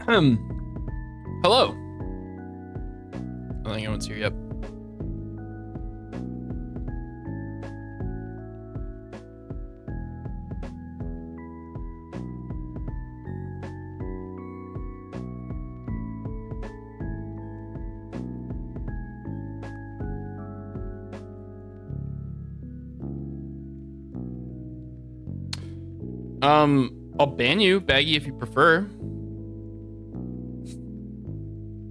Hello. I don't think anyone's here yet. I'll ban you, Baggy, if you prefer.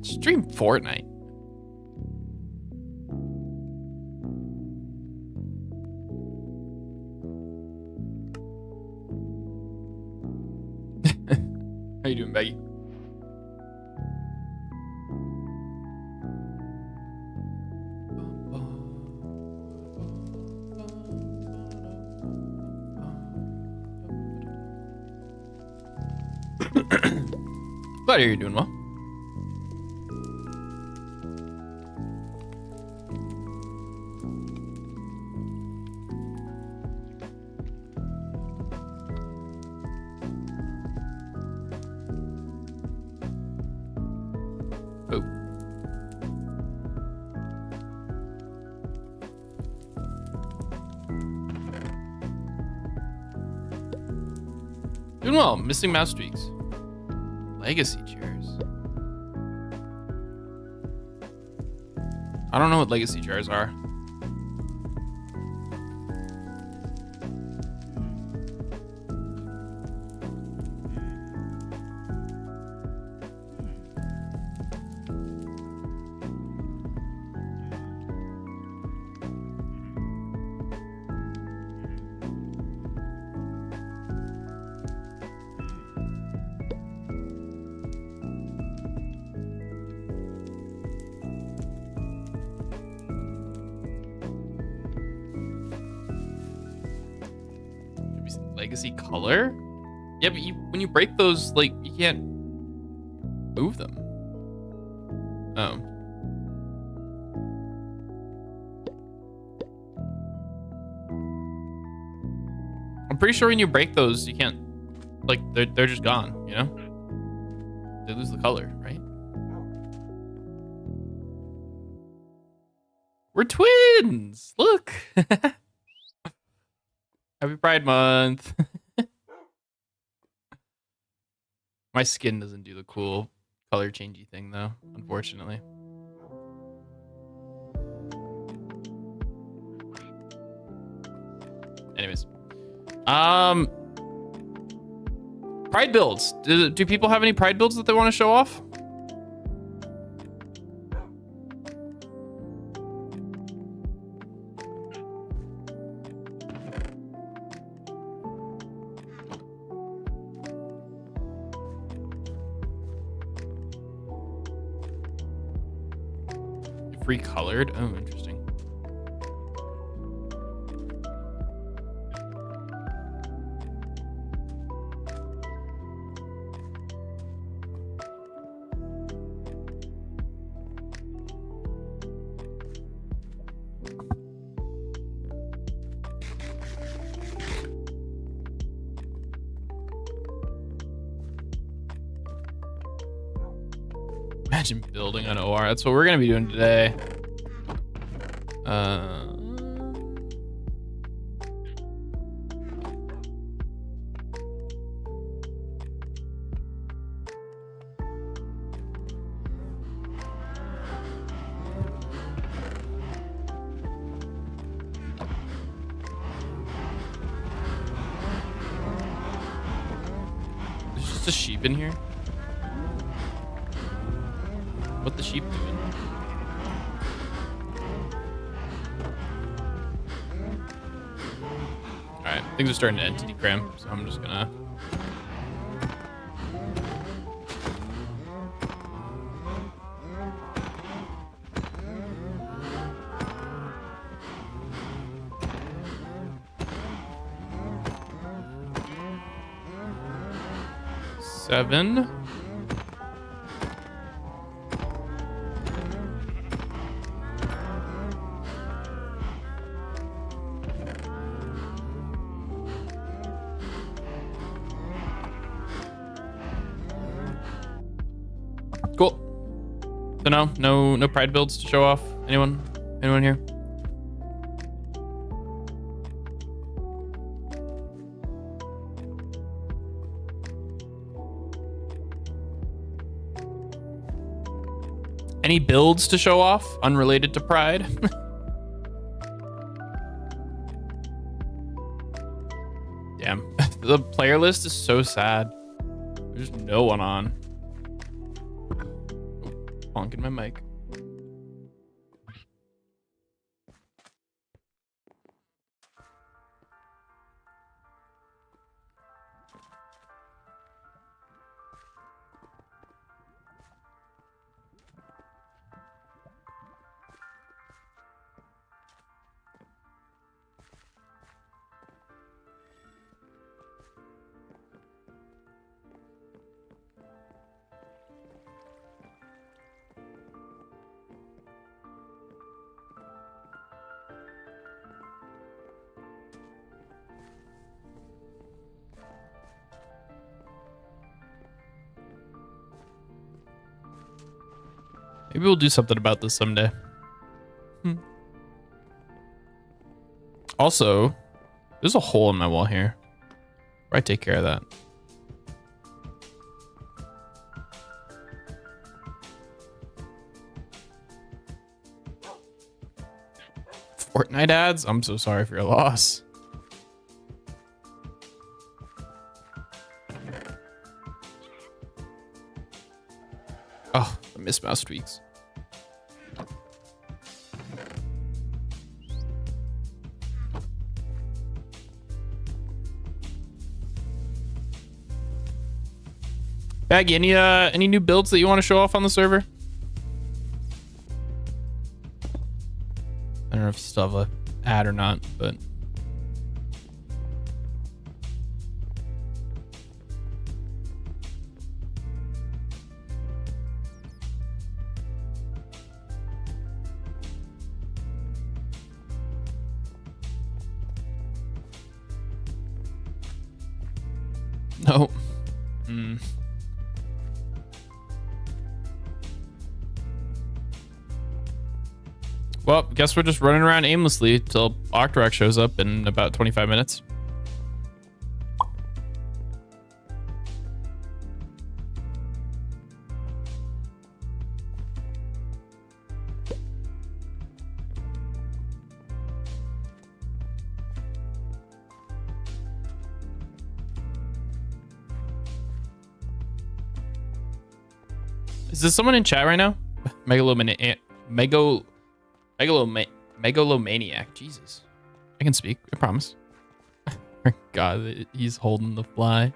Stream Fortnite. How you doing, Baggy? Glad to hear you're doing well. Oh. Doing well. Missing mouse tweaks. Legacy chairs. I don't know what legacy chairs are. Legacy color? Yeah, but when you break those, like, you can't move them. Oh. I'm pretty sure when you break those, you can't, like, they're just gone, you know? They lose the color, right? We're twins! Look! Happy Pride Month. My skin doesn't do the cool color changey thing though, unfortunately. Anyways. Pride builds. Do people have any Pride builds that they want to show off? Recolored? Oh, interesting. Imagine building an OR. That's what we're gonna be doing today. There's just a sheep in here. What the sheep doing? Alright, things are starting to entity cram, so I'm just gonna... Seven. So no pride builds to show off. Anyone here? Any builds to show off unrelated to pride? Damn, the player list is so sad. There's no one on. Honking my mic. Maybe we'll do something about this someday. Also, there's a hole in my wall here. I take care of that. Fortnite ads? I'm so sorry for your loss. Oh, I miss mouse tweaks. Baggy, any new builds that you want to show off on the server? I don't know if you still have a ad or not, but no. Well, guess we're just running around aimlessly till Octorok shows up in about 25 minutes. Is there someone in chat right now? Megalomaniac. Jesus. I can speak. I promise. God, he's holding the fly.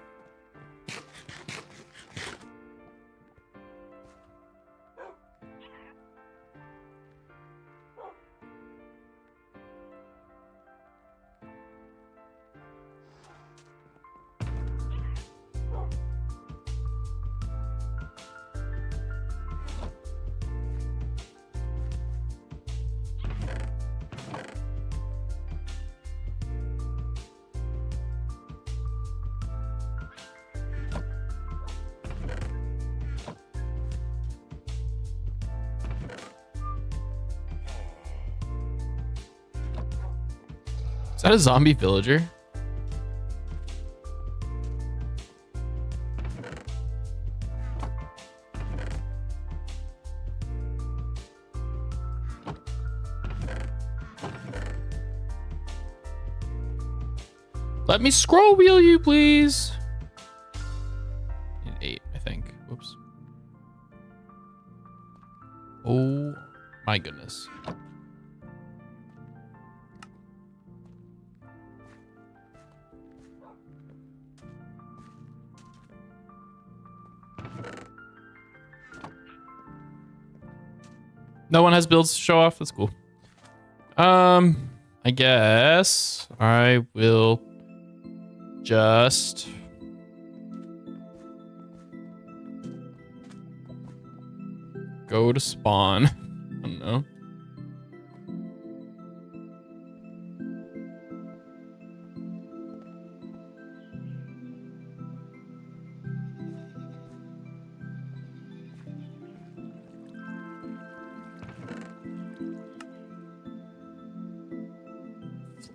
Is that a zombie villager? Let me scroll wheel you, please. 8, I think. Whoops. Oh my goodness. No one has builds to show off. That's cool. I guess I will just go to spawn. I don't know.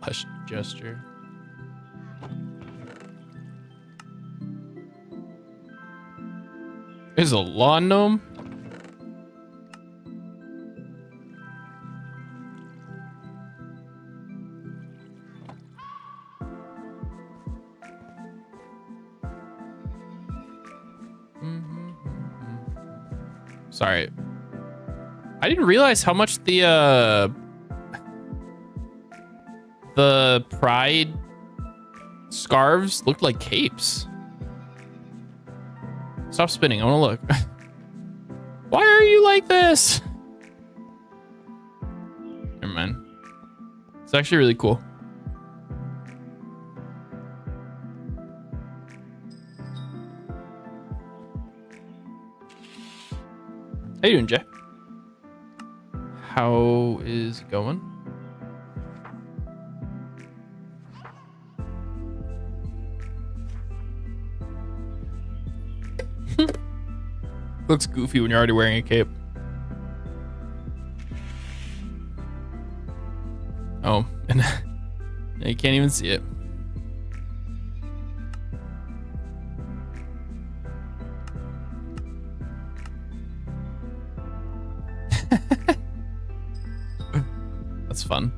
Flesh gesture. Is a lawn gnome? Sorry. I didn't realize how much the pride scarves looked like capes. Stop spinning. I want to look. Why are you like this? Never mind. It's actually really cool. How you doing, Jay? How is it going? Looks goofy when you're already wearing a cape. Oh, and you can't even see it. That's fun.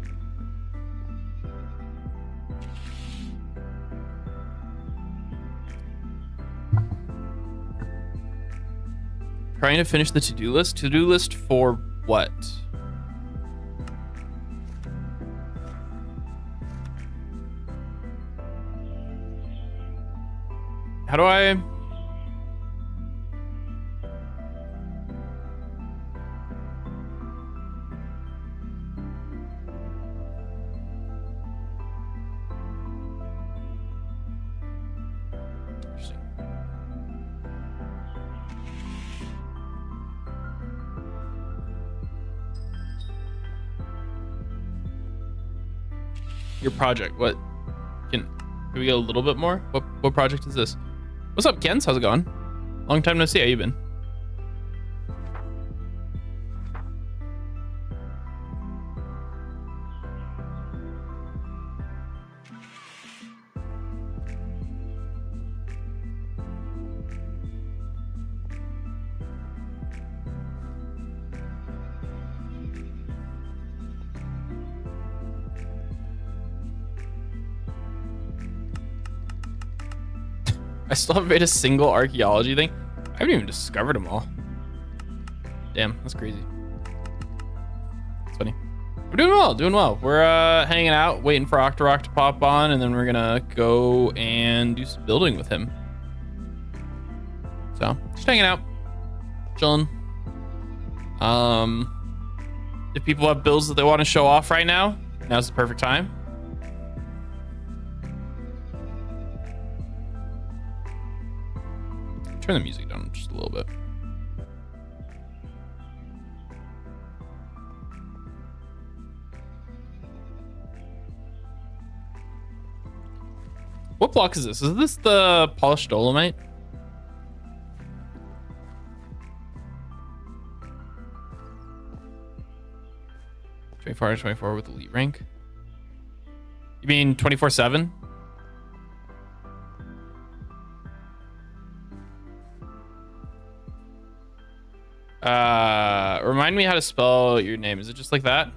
Trying to finish the to-do list? To-do list for what? How do I... Your project, what? Can we get a little bit more? What project is this? What's up, Kens? How's it going? Long time no see. How you been? I still haven't made a single archaeology thing. I haven't even discovered them all. Damn, that's crazy. It's funny. We're doing well, doing well. We're hanging out, waiting for Octorok to pop on, and then we're gonna go and do some building with him. So, just hanging out, chilling. If people have builds that they want to show off right now, now's the perfect time. Turn the music down just a little bit. What block is this? Is this the polished dolomite? (24 24 with elite rank? You mean 24/7? Remind me how to spell your name. Is it just like that?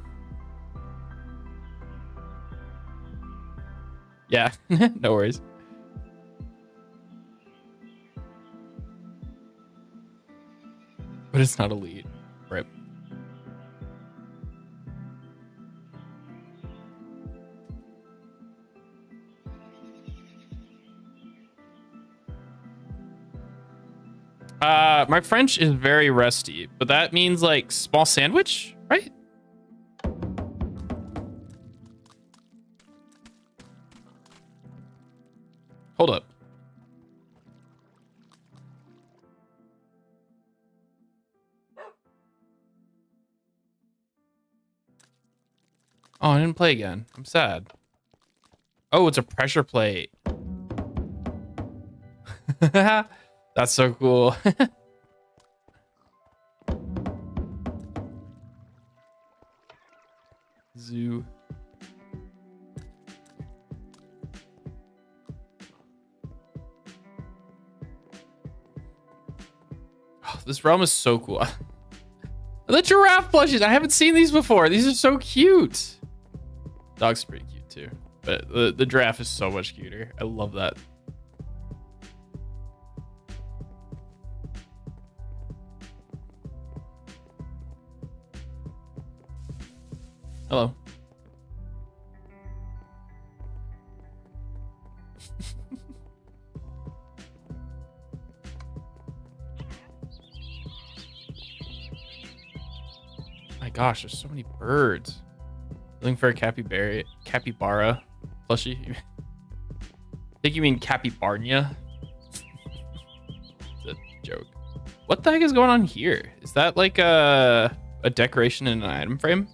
Yeah, no worries. But it's not elite. Right. My French is very rusty, but that means like small sandwich, right? Hold up. Oh, I didn't play again. I'm sad. Oh, it's a pressure plate. That's so cool. Zoo. this realm is so cool. The giraffe plushies. I haven't seen these before. These are so cute. Dog's pretty cute too, but the giraffe is so much cuter. I love that. Hello. My gosh, there's so many birds. Looking for a capybara plushie. I think you mean capybarnia. It's a joke. What the heck is going on here? Is that like a decoration in an item frame?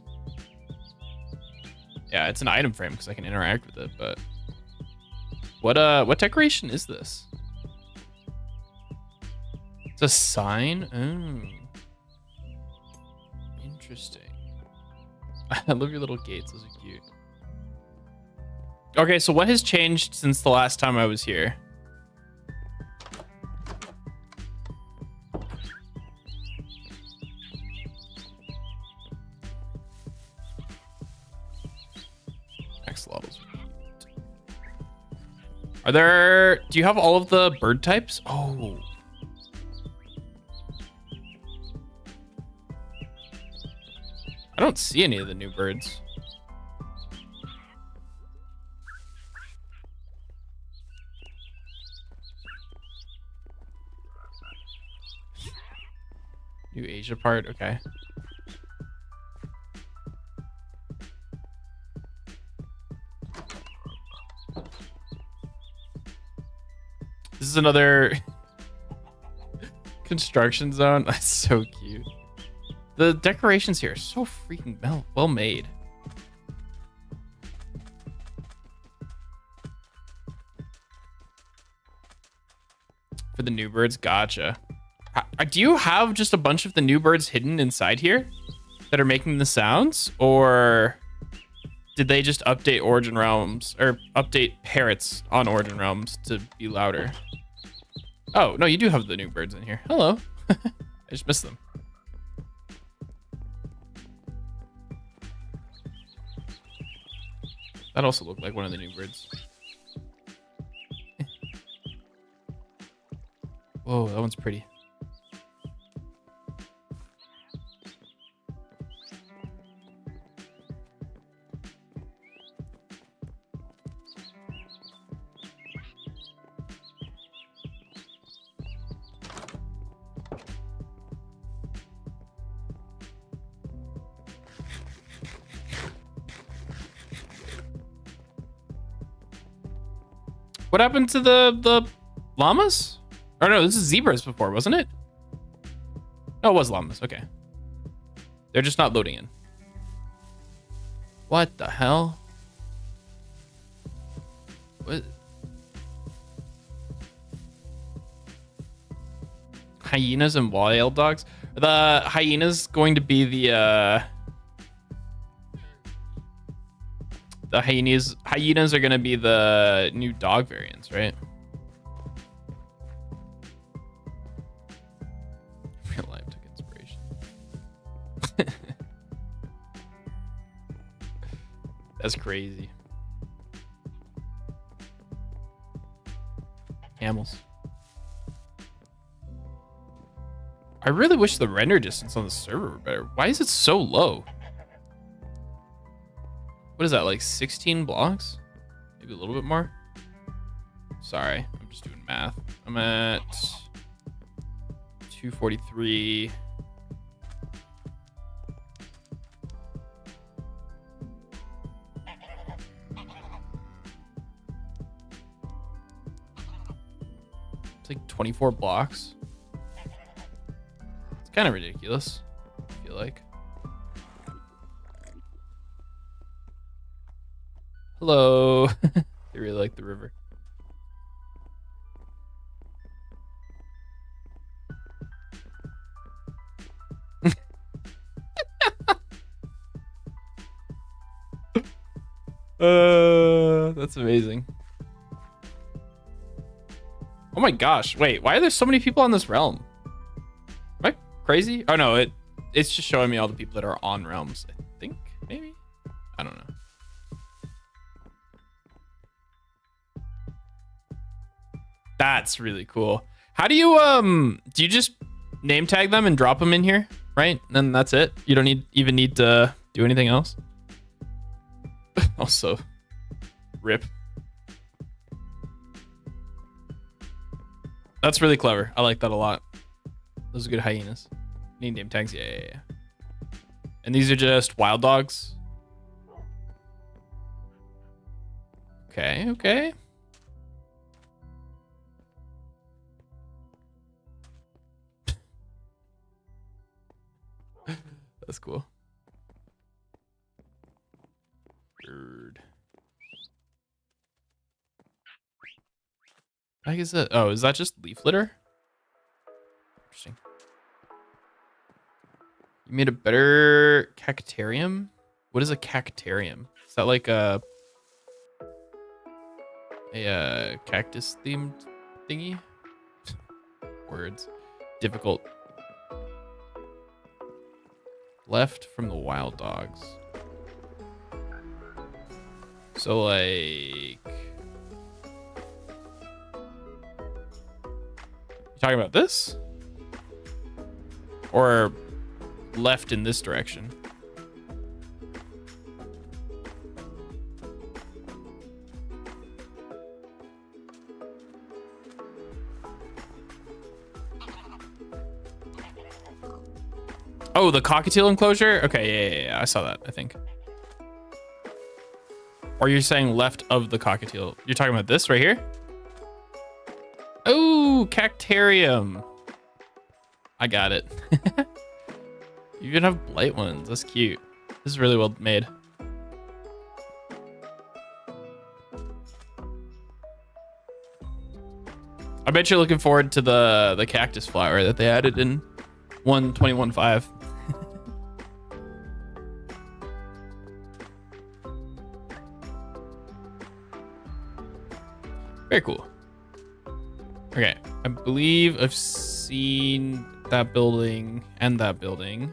Yeah, it's an item frame because I can interact with it, but what decoration is this? It's a sign? Oh. Interesting. I love your little gates. Those are cute. Okay, so what has changed since the last time I was here? Axolotls. Are there... Do you have all of the bird types? Oh. I don't see any of the new birds. New Asia part, okay. This is another construction zone. That's so cute. The decorations here are so freaking well made. For the new birds, gotcha. Do you have just a bunch of the new birds hidden inside here that are making the sounds, or did they just update Origin Realms or update parrots on Origin Realms to be louder? Oh, no, you do have the new birds in here. Hello. I just missed them. That also looked like one of the new birds. Whoa, that one's pretty. What happened to the llamas? Or no, this is zebras before, wasn't it? No, it was llamas. Okay. They're just not loading in. What the hell? What? Hyenas and wild dogs? Are the hyenas going to be the hyenas are going to be the new dog variants, right? Real life took inspiration. That's crazy. Camels. I really wish the render distance on the server were better. Why is it so low? What is that, like 16 blocks? Maybe a little bit more? Sorry, I'm just doing math. I'm at 243. It's like 24 blocks. It's kind of ridiculous, I feel like. Hello. They really like the river. That's amazing. Oh my gosh. Wait, why are there so many people on this realm? Am crazy? Oh no, it's just showing me all the people that are on realms. I think maybe. I don't know. That's really cool. How do you just name tag them and drop them in here, right? And then that's it. You don't even need to do anything else. Also, rip. That's really clever. I like that a lot. Those are good hyenas. Need name tags. Yeah. And these are just wild dogs. Okay. That's cool. Bird. I guess that. Oh, is that just leaf litter? Interesting. You made a better cactarium? What is a cactarium? Is that like a cactus themed thingy? Words. Difficult. Left from the wild dogs. So like, you talking about this? Or left in this direction? Oh, the cockatiel enclosure? Okay, yeah, I saw that, I think. Or you're saying left of the cockatiel. You're talking about this right here? Oh, cactarium. I got it. You even have blight ones. That's cute. This is really well made. I bet you're looking forward to the cactus flower that they added in 1.21.5. Very cool. Okay, I believe I've seen that building and that building.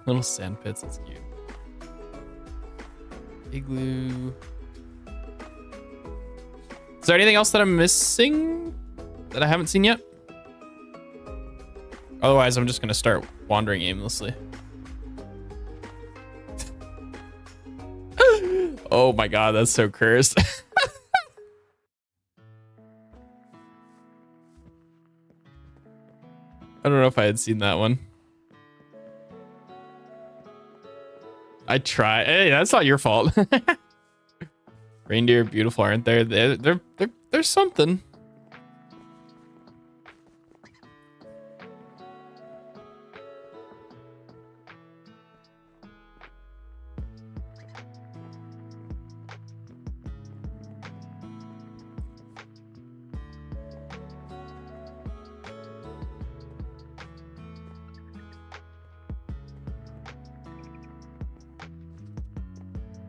Little sand pits, that's cute. Igloo. Is there anything else that I'm missing that I haven't seen yet? Otherwise, I'm just gonna start wandering aimlessly. Oh my god, that's so cursed. I don't know if I had seen that one. I try. Hey, that's not your fault. Reindeer, beautiful, aren't they? There's something.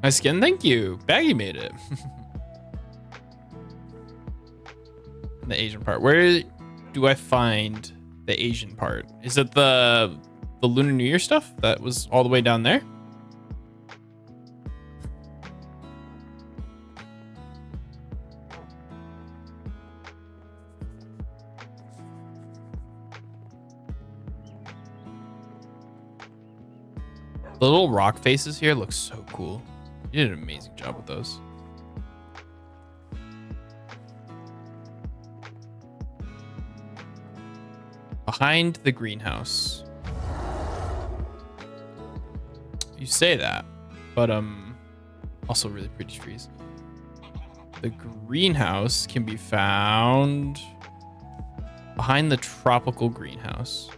My skin, thank you. Baggy made it. The Asian part. Where do I find the Asian part? Is it the Lunar New Year stuff that was all the way down there? The little rock faces here look so cool. You did an amazing job with those. Behind the greenhouse. You say that, but also really pretty trees. The greenhouse can be found behind the tropical greenhouse.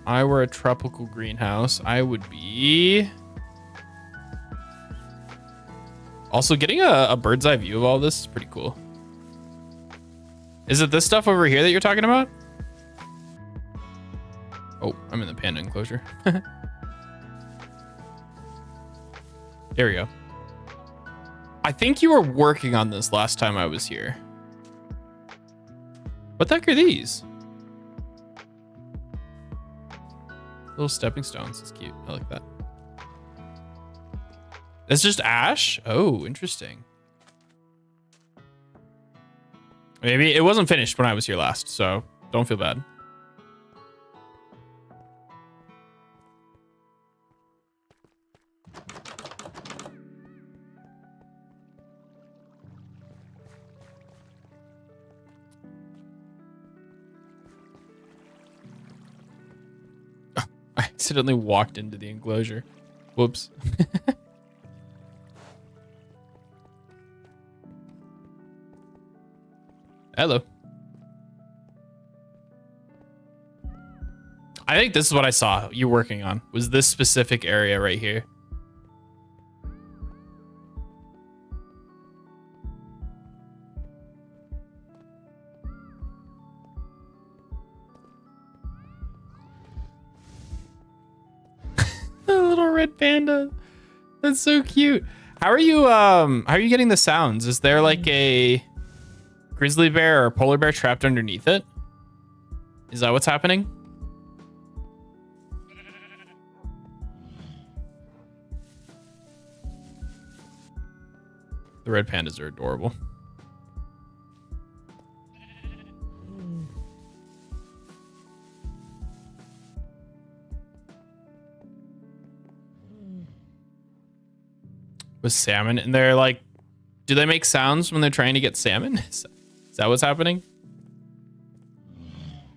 I were a tropical greenhouse, I would be also getting a bird's eye view of all this is pretty cool. Is it this stuff over here that you're talking about? Oh, I'm in the panda enclosure. There we go. I think you were working on this last time I was here. What the heck are these? Little stepping stones. It's cute. I like that. It's just ash? Oh, interesting. Maybe it wasn't finished when I was here last, so don't feel bad. I accidentally walked into the enclosure. Whoops. Hello. I think this is what I saw you working on, was this specific area right here. The little red panda. That's so cute. How are you getting the sounds? Is there like a grizzly bear or a polar bear trapped underneath it? Is that what's happening? The red pandas are adorable. With salmon, and they're like, do they make sounds when they're trying to get salmon? Is that what's happening?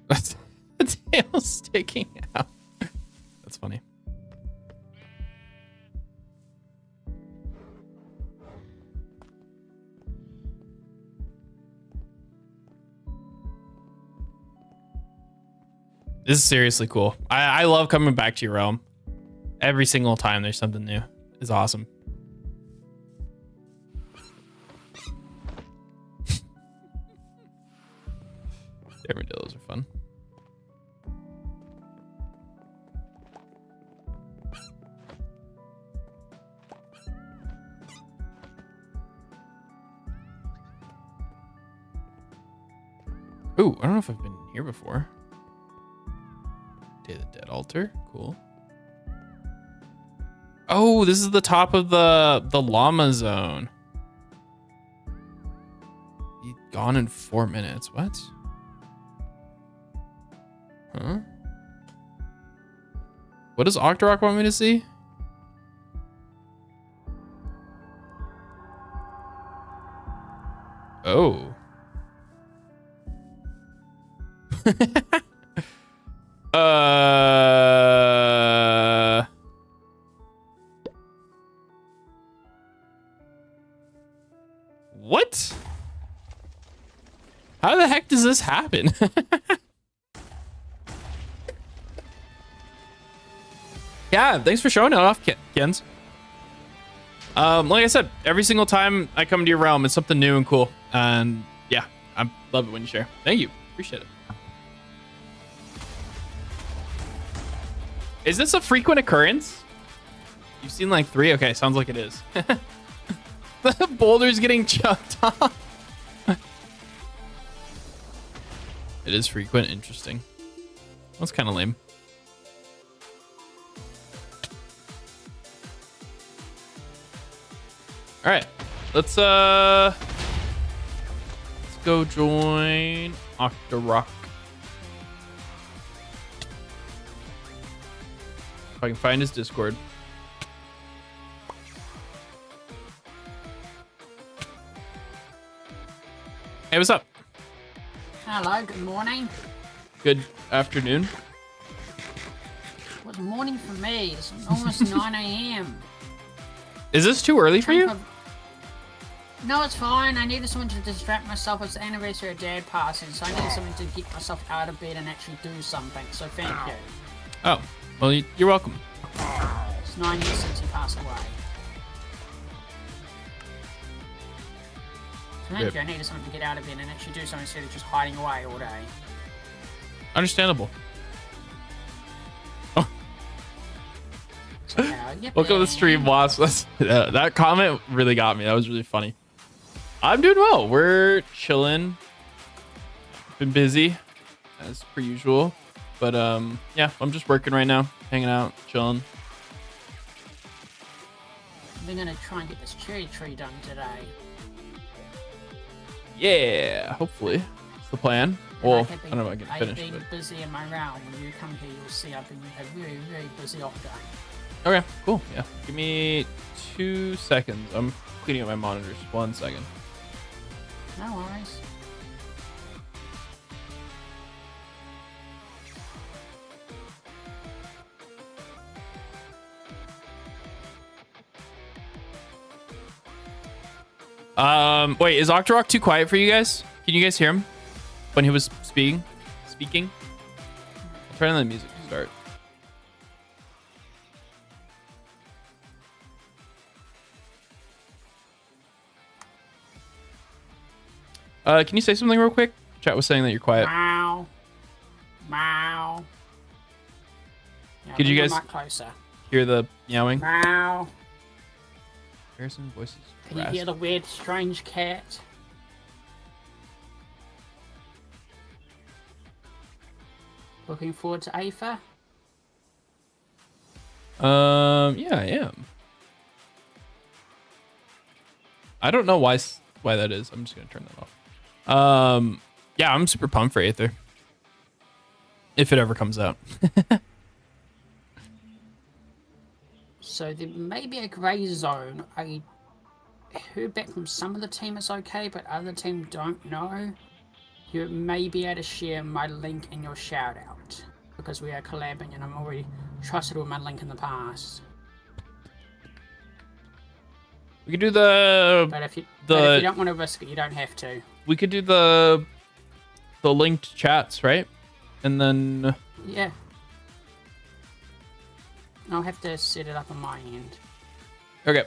The tail sticking out. That's funny. This is seriously cool. I love coming back to your realm. Every single time there's something new. It's awesome. Armadillos are fun. Ooh, I don't know if I've been here before. Day of the Dead altar. Cool. Oh, this is the top of the llama zone. Be gone in 4 minutes. What? Huh? What does Octorok want me to see? Oh. What? How the heck does this happen? Yeah, thanks for showing it off, Kens. Like I said, every single time I come to your realm, it's something new and cool. And yeah, I love it when you share. Thank you. Appreciate it. Is this a frequent occurrence? You've seen like 3? Okay, sounds like it is. The boulder's getting chucked off. It is frequent. Interesting. That's kind of lame. All right, let's go join Octorok. If I can find his Discord. Hey, what's up? Hello, good morning. Good afternoon. What's morning for me? It's almost 9 a.m. Is this too early for you? No, it's fine. I needed someone to distract myself. It's the anniversary of Dad passing, so I needed something to get myself out of bed and actually do something. So thank you. Oh, well, you're welcome. It's 9 years since he passed away. So thank you. I needed something to get out of bed and actually do something instead of just hiding away all day. Understandable. So, you know, Yippee. Welcome to the stream, boss. That comment really got me. That was really funny. I'm doing well. We're chilling. Been busy as per usual, but yeah, I'm just working right now, hanging out, chilling. We're gonna try and get this cherry tree done today. Yeah, hopefully that's the plan. Well, I don't know if I can finish I've been it. busy in my round. When you come here, you'll see I've been a very, very busy off day. Okay, cool. Yeah, give me 2 seconds. I'm cleaning up my monitors. 1 second. No worries. Wait, is Octorok too quiet for you guys? Can you guys hear him when he was speaking? I'll turn on the music to start. Can you say something real quick? Chat was saying that you're quiet. Meow. Meow. Yeah, Could you guys closer. hear the meowing? Meow. Harrison voices. Can you hear the weird, strange cat? Looking forward to Aether? Yeah, I am. I don't know why that is. I'm just gonna turn that off. Yeah, I'm super pumped for Aether. If it ever comes out. So there may be a grey zone. I heard back from some of the team it's okay, but other team don't know. You may be able to share my link in your shout out because we are collabing and I'm already trusted with my link in the past. We could do the But if you don't want to risk it, you don't have to. We could do the linked chats, right? And then Yeah. I'll have to set it up on my end. okay.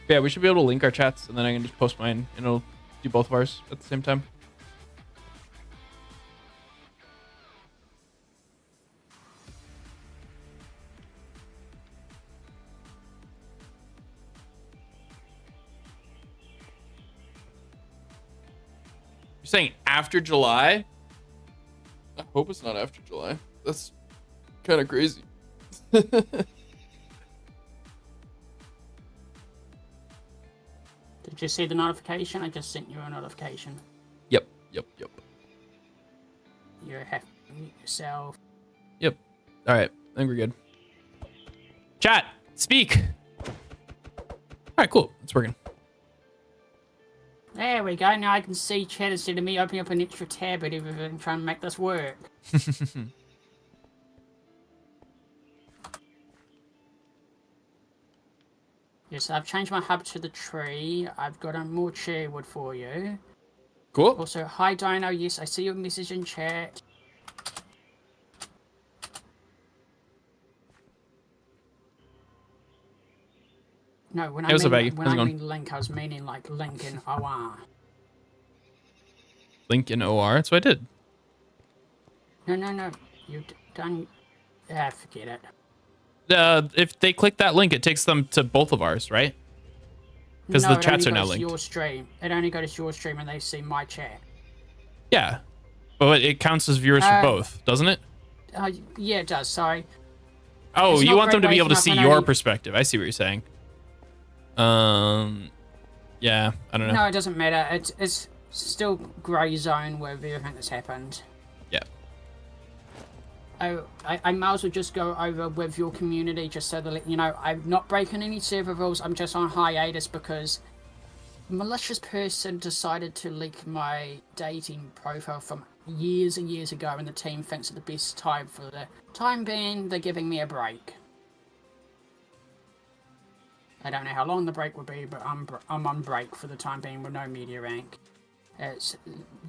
Yeah, we should be able to link our chats, and then I can just post mine, and it'll do both of ours at the same time. You're saying after July? I hope it's not after July. That's kind of crazy. Did you see the notification? I just sent you a notification. Yep. You have to mute yourself. Yep. All right. I think we're good. Chat, speak. All right, cool. It's working. There we go. Now I can see chat instead of me opening up an extra tab and everything trying to make this work. Yes, I've changed my hub to the tree. I've got more cherry wood for you. Cool. Also, hi Dino. Yes, I see your message in chat. No, when I mean link, I was meaning like link in OR. Link in OR? That's what I did. No. You've done... Ah, forget it. If they click that link, it takes them to both of ours, right? Because the chats are now linked. Your stream. It only goes to your stream and they see my chat. Yeah, but it counts as viewers for both, doesn't it? Yeah, it does. Sorry. Oh, you want them to be able to see your perspective. I see what you're saying. Yeah, I don't know. No, it doesn't matter. It's still grey zone with everything that's happened. Yeah. I might as well just go over with your community just so that you know I'm not breaking any server rules. I'm just on hiatus because a malicious person decided to leak my dating profile from years and years ago, and the team thinks at the best time for the time being they're giving me a break. I don't know how long the break will be, but I'm on break for the time being with no media rank.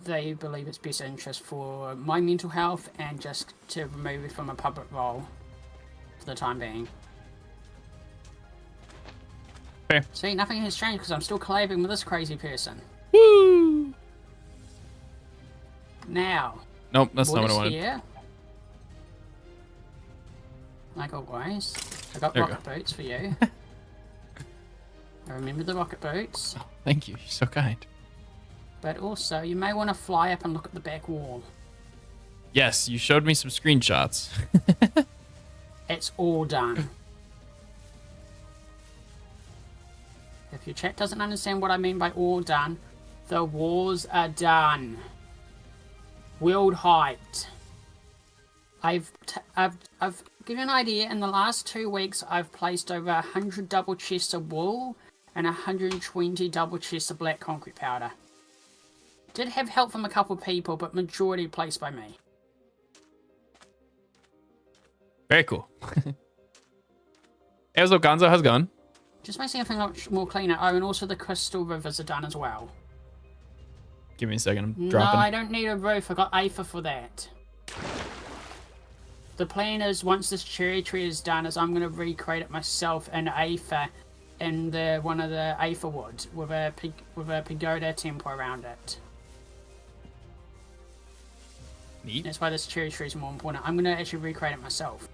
They believe it's best interest for my mental health and just to remove it from a public role for the time being. Fair. See, nothing has changed because I'm still collabing with this crazy person. Woo! Now. Nope, that's not what I wanted. Here. like always. I got There we rocket boots for you. I remember the rocket boots. Oh, thank you. You're so kind. But also, you may want to fly up and look at the back wall. Yes, you showed me some screenshots. It's all done. If your chat doesn't understand what I mean by all done, the walls are done. World height. I've given an idea. In the last 2 weeks, I've placed over 100 double chests of wool and 120 double chests of black concrete powder. Did have help from a couple people, but majority placed by me. Very cool. Hey, what's up, Gonzo? How's it going? Just makes everything much more cleaner. Oh, and also the crystal rivers are done as well. Give me a second. I'm No, dropping. I don't need a roof. I got Aether for that. The plan is, once this cherry tree is done, is I'm going to recreate it myself in Aether in one of the Aether woods with a pagoda temple around it. Neat. That's why this cherry tree is more important. I'm going to actually recreate it myself.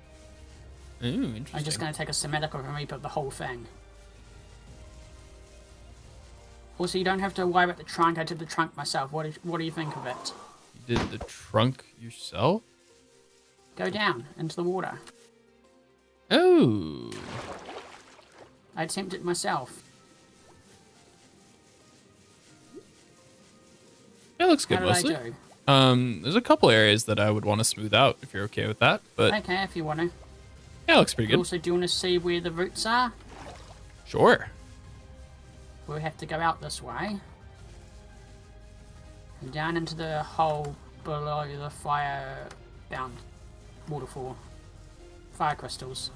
Ooh, interesting. I'm just going to take a schematic of and rebuild the whole thing. Also, you don't have to worry about the trunk. I did the trunk myself. What do you think of it? You did the trunk yourself? Go down into the water. Oh. I attempted it myself. It looks good, How did Wesley. I do? There's a couple areas that I would want to smooth out if you're okay with that, but Okay, if you want to. yeah, it looks pretty good. Also, do you want to see where the roots are? Sure. We'll have to go out this way. And down into the hole below the fire-bound waterfall. Fire crystals.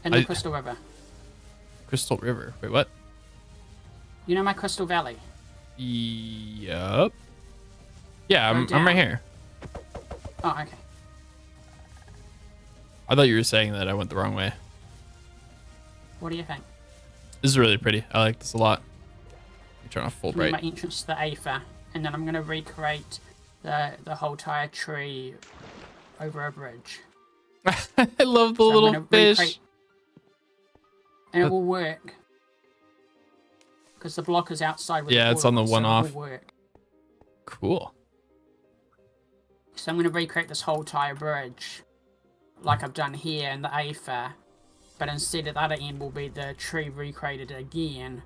In the Crystal River. Crystal River. Wait, what? You know my Crystal Valley? Yup. Yeah, Go I'm right down. here. Oh, okay. I thought you were saying that I went the wrong way. What do you think? This is really pretty. I like this a lot. Let me turn off full This is bright. my entrance to the Aether. And then I'm going to recreate the whole entire tree over a bridge. I love the So I'm little gonna fish. recreate- And it will work. Because the block is outside with Yeah, the it's on the portal, so one-off. it will work. Cool. So I'm going to recreate this whole entire bridge. Like I've done here in the Aether. But instead at the other end will be the tree recreated again.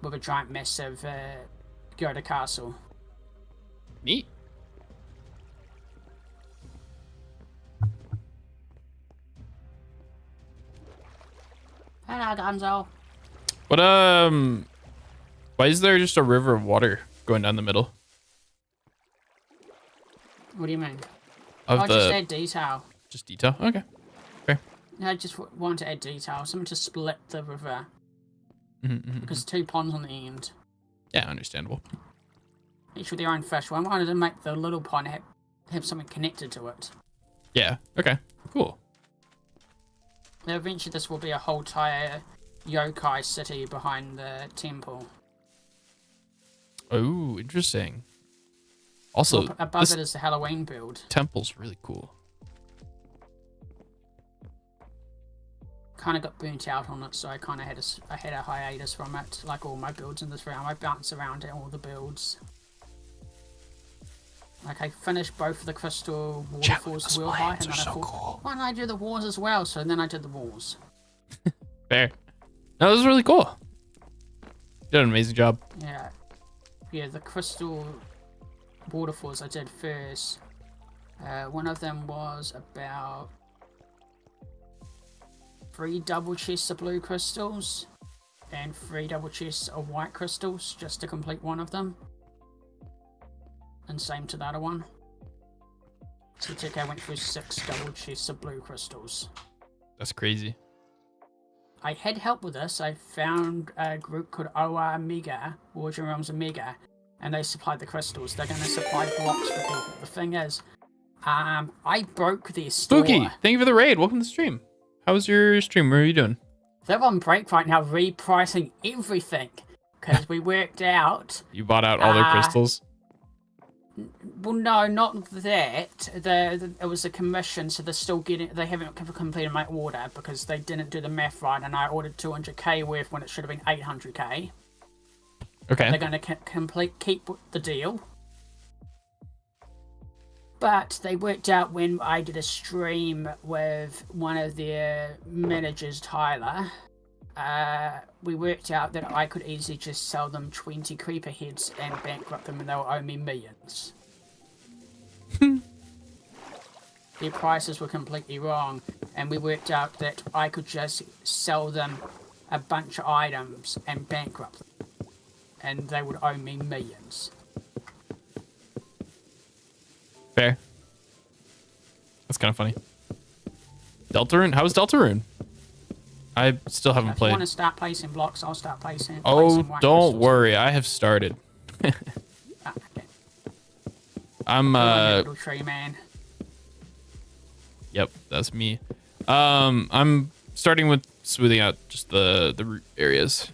With a giant massive Pagoda castle. Neat. Hello, Gonzo. What why is there just a river of water going down the middle What do you mean? of I'll the just add detail. just detail? Okay. I just want to add detail. Something to split the river. Mm-hmm. Because 2 ponds on the end. Yeah, understandable. Each with their own fish. Well, I wanted to make the little pond have something connected to it. Yeah. Okay. Cool. Now, eventually this will be a whole entire yokai city behind the temple. Oh, interesting. Also, Well, above this it is the Halloween build. temple's really cool. Kind of got burnt out on it, so I kind of had a hiatus from it. Like all my builds in this round, I bounce around at all the builds. Like I finished both of the crystal waterfalls real high, and then I thought, cool. why don't I do the walls as well? So then I did the walls. Fair. No, this is really cool. You did an amazing job. Yeah, the crystal waterfalls I did first. One of them was about 3 double chests of blue crystals and 3 double chests of white crystals just to complete one of them. And same to the other one. So I went through 6 double chests of blue crystals. That's crazy. I had help with this. I found a group called OR Omega, Origin Realms Omega, and they supplied the crystals. They're going to supply blocks for people. The thing is, I broke their store. Spooky, thank you for the raid. Welcome to the stream. How was your stream? What are you doing? They're on break right now, repricing everything. Because we worked out... You bought out all their crystals? Well, no, not that. It was a commission, so they're still getting. They haven't completed my order because they didn't do the math right, and I ordered 200k worth when it should have been 800k. Okay. They're going to keep the deal. But they worked out when I did a stream with one of their managers, Tyler. We worked out that I could easily just sell them 20 creeper heads and bankrupt them, and they'll owe me millions. Their prices were completely wrong, and we worked out that I could just sell them a bunch of items and bankrupt them, and they would owe me millions. Fair. That's kind of funny. Deltarune? How's Deltarune? I still haven't played. If you want to start placing blocks, I'll start placing. Oh, don't worry. I have started. Okay. I'm little tree man. Yep, that's me. I'm starting with smoothing out just the root areas.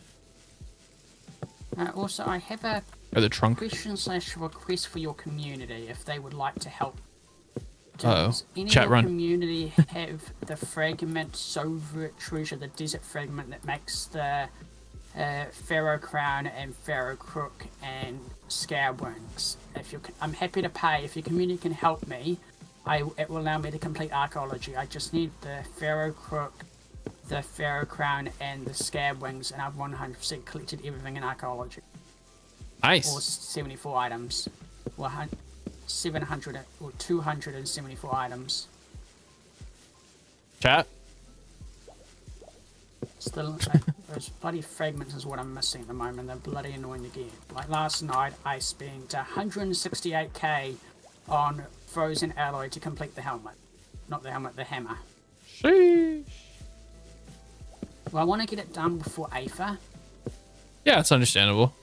Also, I have a Or the trunk. question/request for your community if they would like to help. Uh-oh. Does any Chat of your run. community have the fragment Soviet treasure, the desert fragment that makes the Pharaoh crown and Pharaoh crook and scab wings? I'm happy to pay. If your community can help me, it will allow me to complete archaeology. I just need the Pharaoh crook, the Pharaoh crown, and the scab wings, and I've 100% collected everything in archaeology. Nice. Or 74 items. 700 or 274 items. Chat. Still, those bloody fragments is what I'm missing at the moment. They're bloody annoying to get. Like last night, I spent 168k on frozen alloy to complete the helmet. Not the helmet, the hammer. Sheesh. Well, I want to get it done before Aether. Yeah, it's understandable.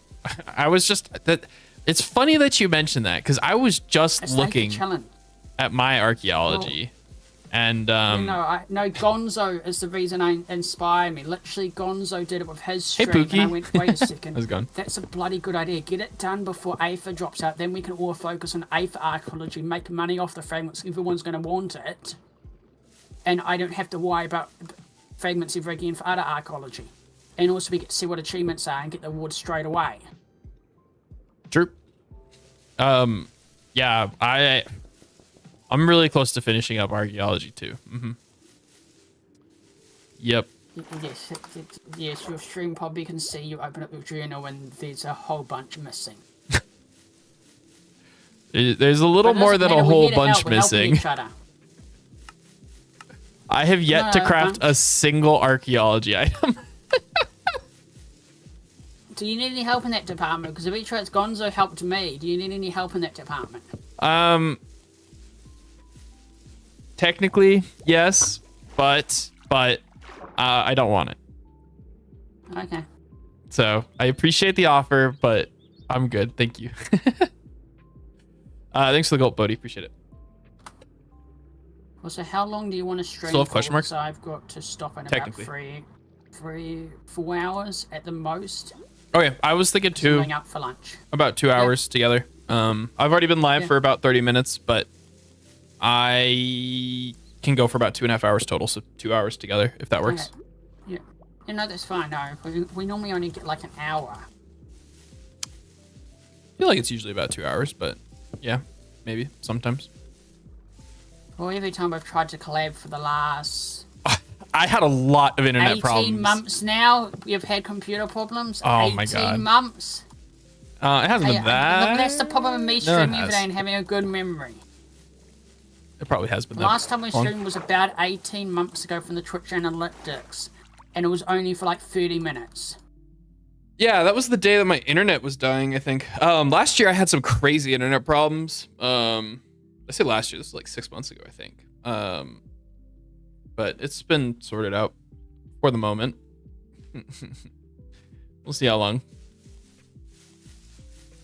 I was just that. It's funny that you mentioned that because I was just looking at my archaeology, and no, Gonzo is the reason I inspire me. Literally, Gonzo did it with his stream, Hey, Pookie. and I went, wait a second, How's it going? That's a bloody good idea. Get it done before Aether drops out. Then we can all focus on Aether archaeology, make money off the fragments. Everyone's going to want it, and I don't have to worry about fragments ever again for other archaeology. And also, we get to see what achievements are and get the awards straight away. True. Yeah, I'm really close to finishing up archaeology too. Yep. Yes, your stream probably can see you open up your journal and there's a whole bunch missing. There's a little more than a whole bunch missing. I have yet to craft a single archaeology item. Do you need any help in that department? Because if it's Gonzo helped me, do you need any help in that department? Technically, yes, but I don't want it. Okay. So I appreciate the offer, but I'm good. Thank you. Thanks for the gold, Bodhi. Appreciate it. Well, so how long do you want to stream? Still have question marks? So I've got to stop in about 4 hours at the most. Okay, I was thinking going out for lunch. About 2 hours together. I've already been live for about 30 minutes, but I can go for about 2.5 hours total, so 2 hours together if that works. Okay. Yeah, no, that's fine. No, we normally only get like an hour. I feel like it's usually about 2 hours, but yeah, maybe sometimes. Well, every time I've tried to collab for the last... I had a lot of internet 18 problems. 18 months now, we've had computer problems. Oh my god. 18 months. It hasn't been that. That's the problem with me streaming every day and having a good memory. It probably has been the last time we streamed was about 18 months ago from the Twitch analytics, and it was only for like 30 minutes. Yeah, that was the day that my internet was dying, I think. Last year I had some crazy internet problems. I say last year, this was like 6 months ago, I think. But it's been sorted out for the moment. We'll see how long.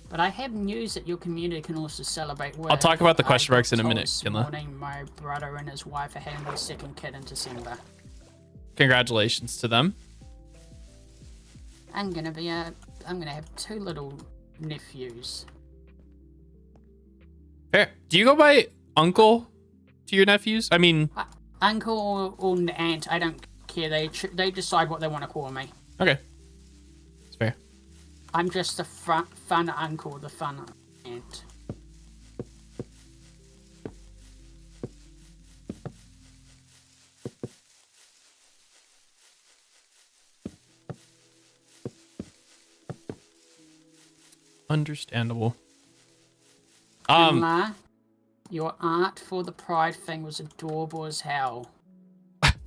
But I have news that your community can also celebrate with. I'll talk about the question marks in a minute, Kinla. My brother and his wife are having their second kid in December. Congratulations to them. I'm gonna have 2 little nephews. Fair. Do you go by uncle to your nephews? I mean, Uncle or aunt, I don't care. They decide what they want to call me. okay. It's fair. I'm just the fun uncle, the fun aunt. Understandable. Emma, your art for the pride thing was adorable as hell.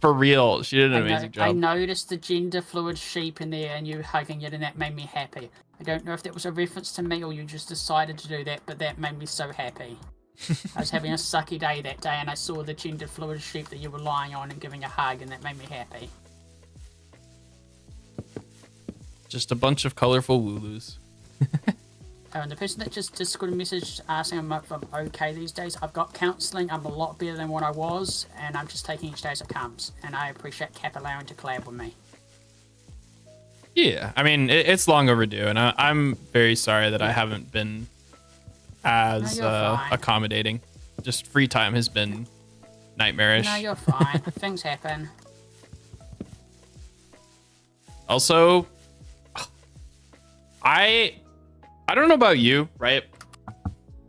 For real, she did an amazing job. I noticed the gender fluid sheep in there and you hugging it, and that made me happy. I don't know if that was a reference to me or you just decided to do that, but that made me so happy. I was having a sucky day that day and I saw the gender fluid sheep that you were lying on and giving a hug, and that made me happy. Just a bunch of colorful wooloos. And the person that just Discord messaged asking if I'm okay these days, I've got counselling, I'm a lot better than what I was, and I'm just taking each day as it comes. And I appreciate Cap allowing to collab with me. Yeah, I mean, it's long overdue, and I'm very sorry that I haven't been as accommodating. Just free time has been nightmarish. No, you're fine. Things happen. Also, I don't know about you, right?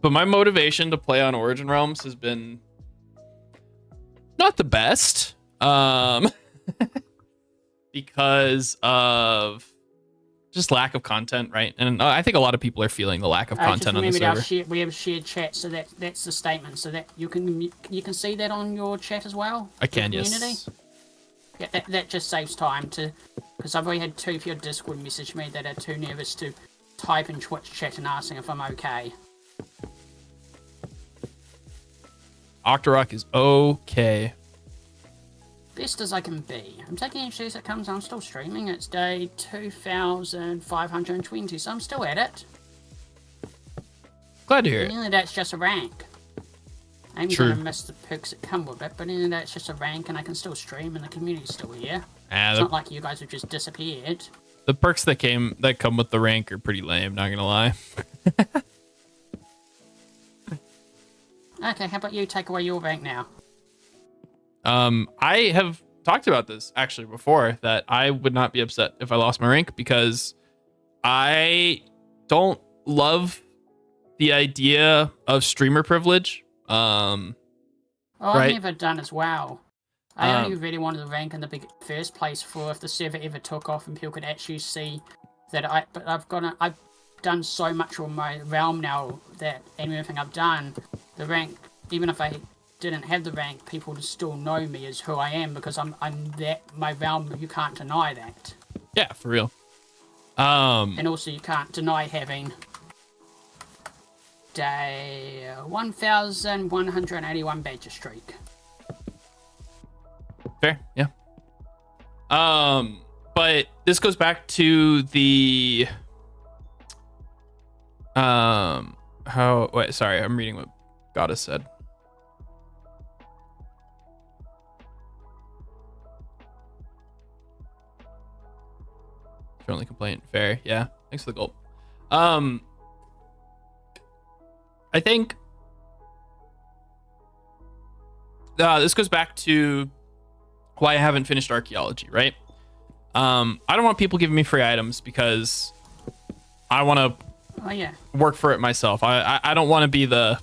But my motivation to play on Origin Realms has been not the best. Because of just lack of content, right? And I think a lot of people are feeling the lack of content on the server. We have a shared chat, so that's the statement. So that you can see that on your chat as well. I can, yes. Yeah, that just saves time because I've already had two of your Discord message me that are too nervous to type in Twitch chat and asking if I'm okay. Octorok is okay. Best as I can be. I'm taking each day as it comes. I'm still streaming. It's day 2520, so I'm still at it. Glad to hear it. Nearly that's just a rank. I'm gonna miss the perks that come with it, but nearly that's just a rank, and I can still stream, and the community's still here. It's not like you guys have just disappeared. The perks that come with the rank are pretty lame, not gonna lie. Okay, how about you take away your rank now? I have talked about this actually before, that I would not be upset if I lost my rank because I don't love the idea of streamer privilege. I've never done as well. I only really wanted the rank in the first place for if the server ever took off and people could actually see that I've done so much on my realm now that anything I've done, the rank, even if I didn't have the rank, people would still know me as who I am because I'm that my realm. You can't deny that. Yeah, for real. And also you can't deny having day 1,181 badger streak. Fair, yeah. But this goes back to the sorry, I'm reading what Goddess said. Friendly complaint, fair, yeah. Thanks for the gulp. I think this goes back to why I haven't finished archaeology, right? I don't want people giving me free items because I want to work for it myself. I don't want to be the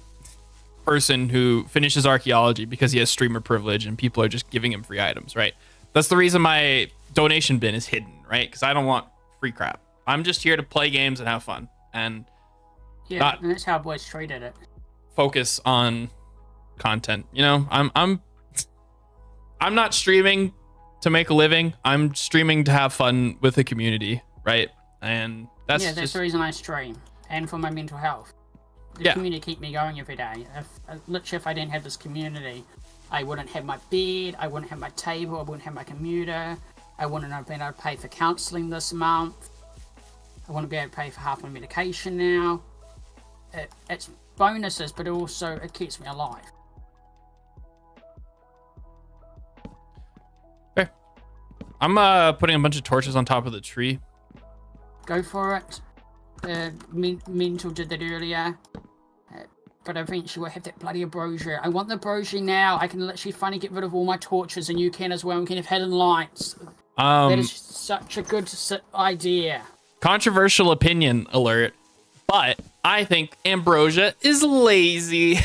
person who finishes archaeology because he has streamer privilege and people are just giving him free items, right? That's the reason my donation bin is hidden, right? Because I don't want free crap. I'm just here to play games and have fun and and that's how boys treated it. Focus on content. You know, I'm not streaming to make a living. I'm streaming to have fun with the community, right? And that's the reason I stream, and for my mental health. The community keep me going every day. If I didn't have this community, I wouldn't have my bed, I wouldn't have my table, I wouldn't have my commuter, I wouldn't have been able to pay for counselling this month, I wouldn't be able to pay for half my medication now. It's bonuses, but also it keeps me alive. Fair. I'm putting a bunch of torches on top of the tree. Go for it. Mental did that earlier. but eventually we'll have that bloody ambrosia. I want the ambrosia now. I can literally finally get rid of all my torches, and you can as well. We can have hidden lights. That is such a good idea. Controversial opinion alert, but I think ambrosia is lazy,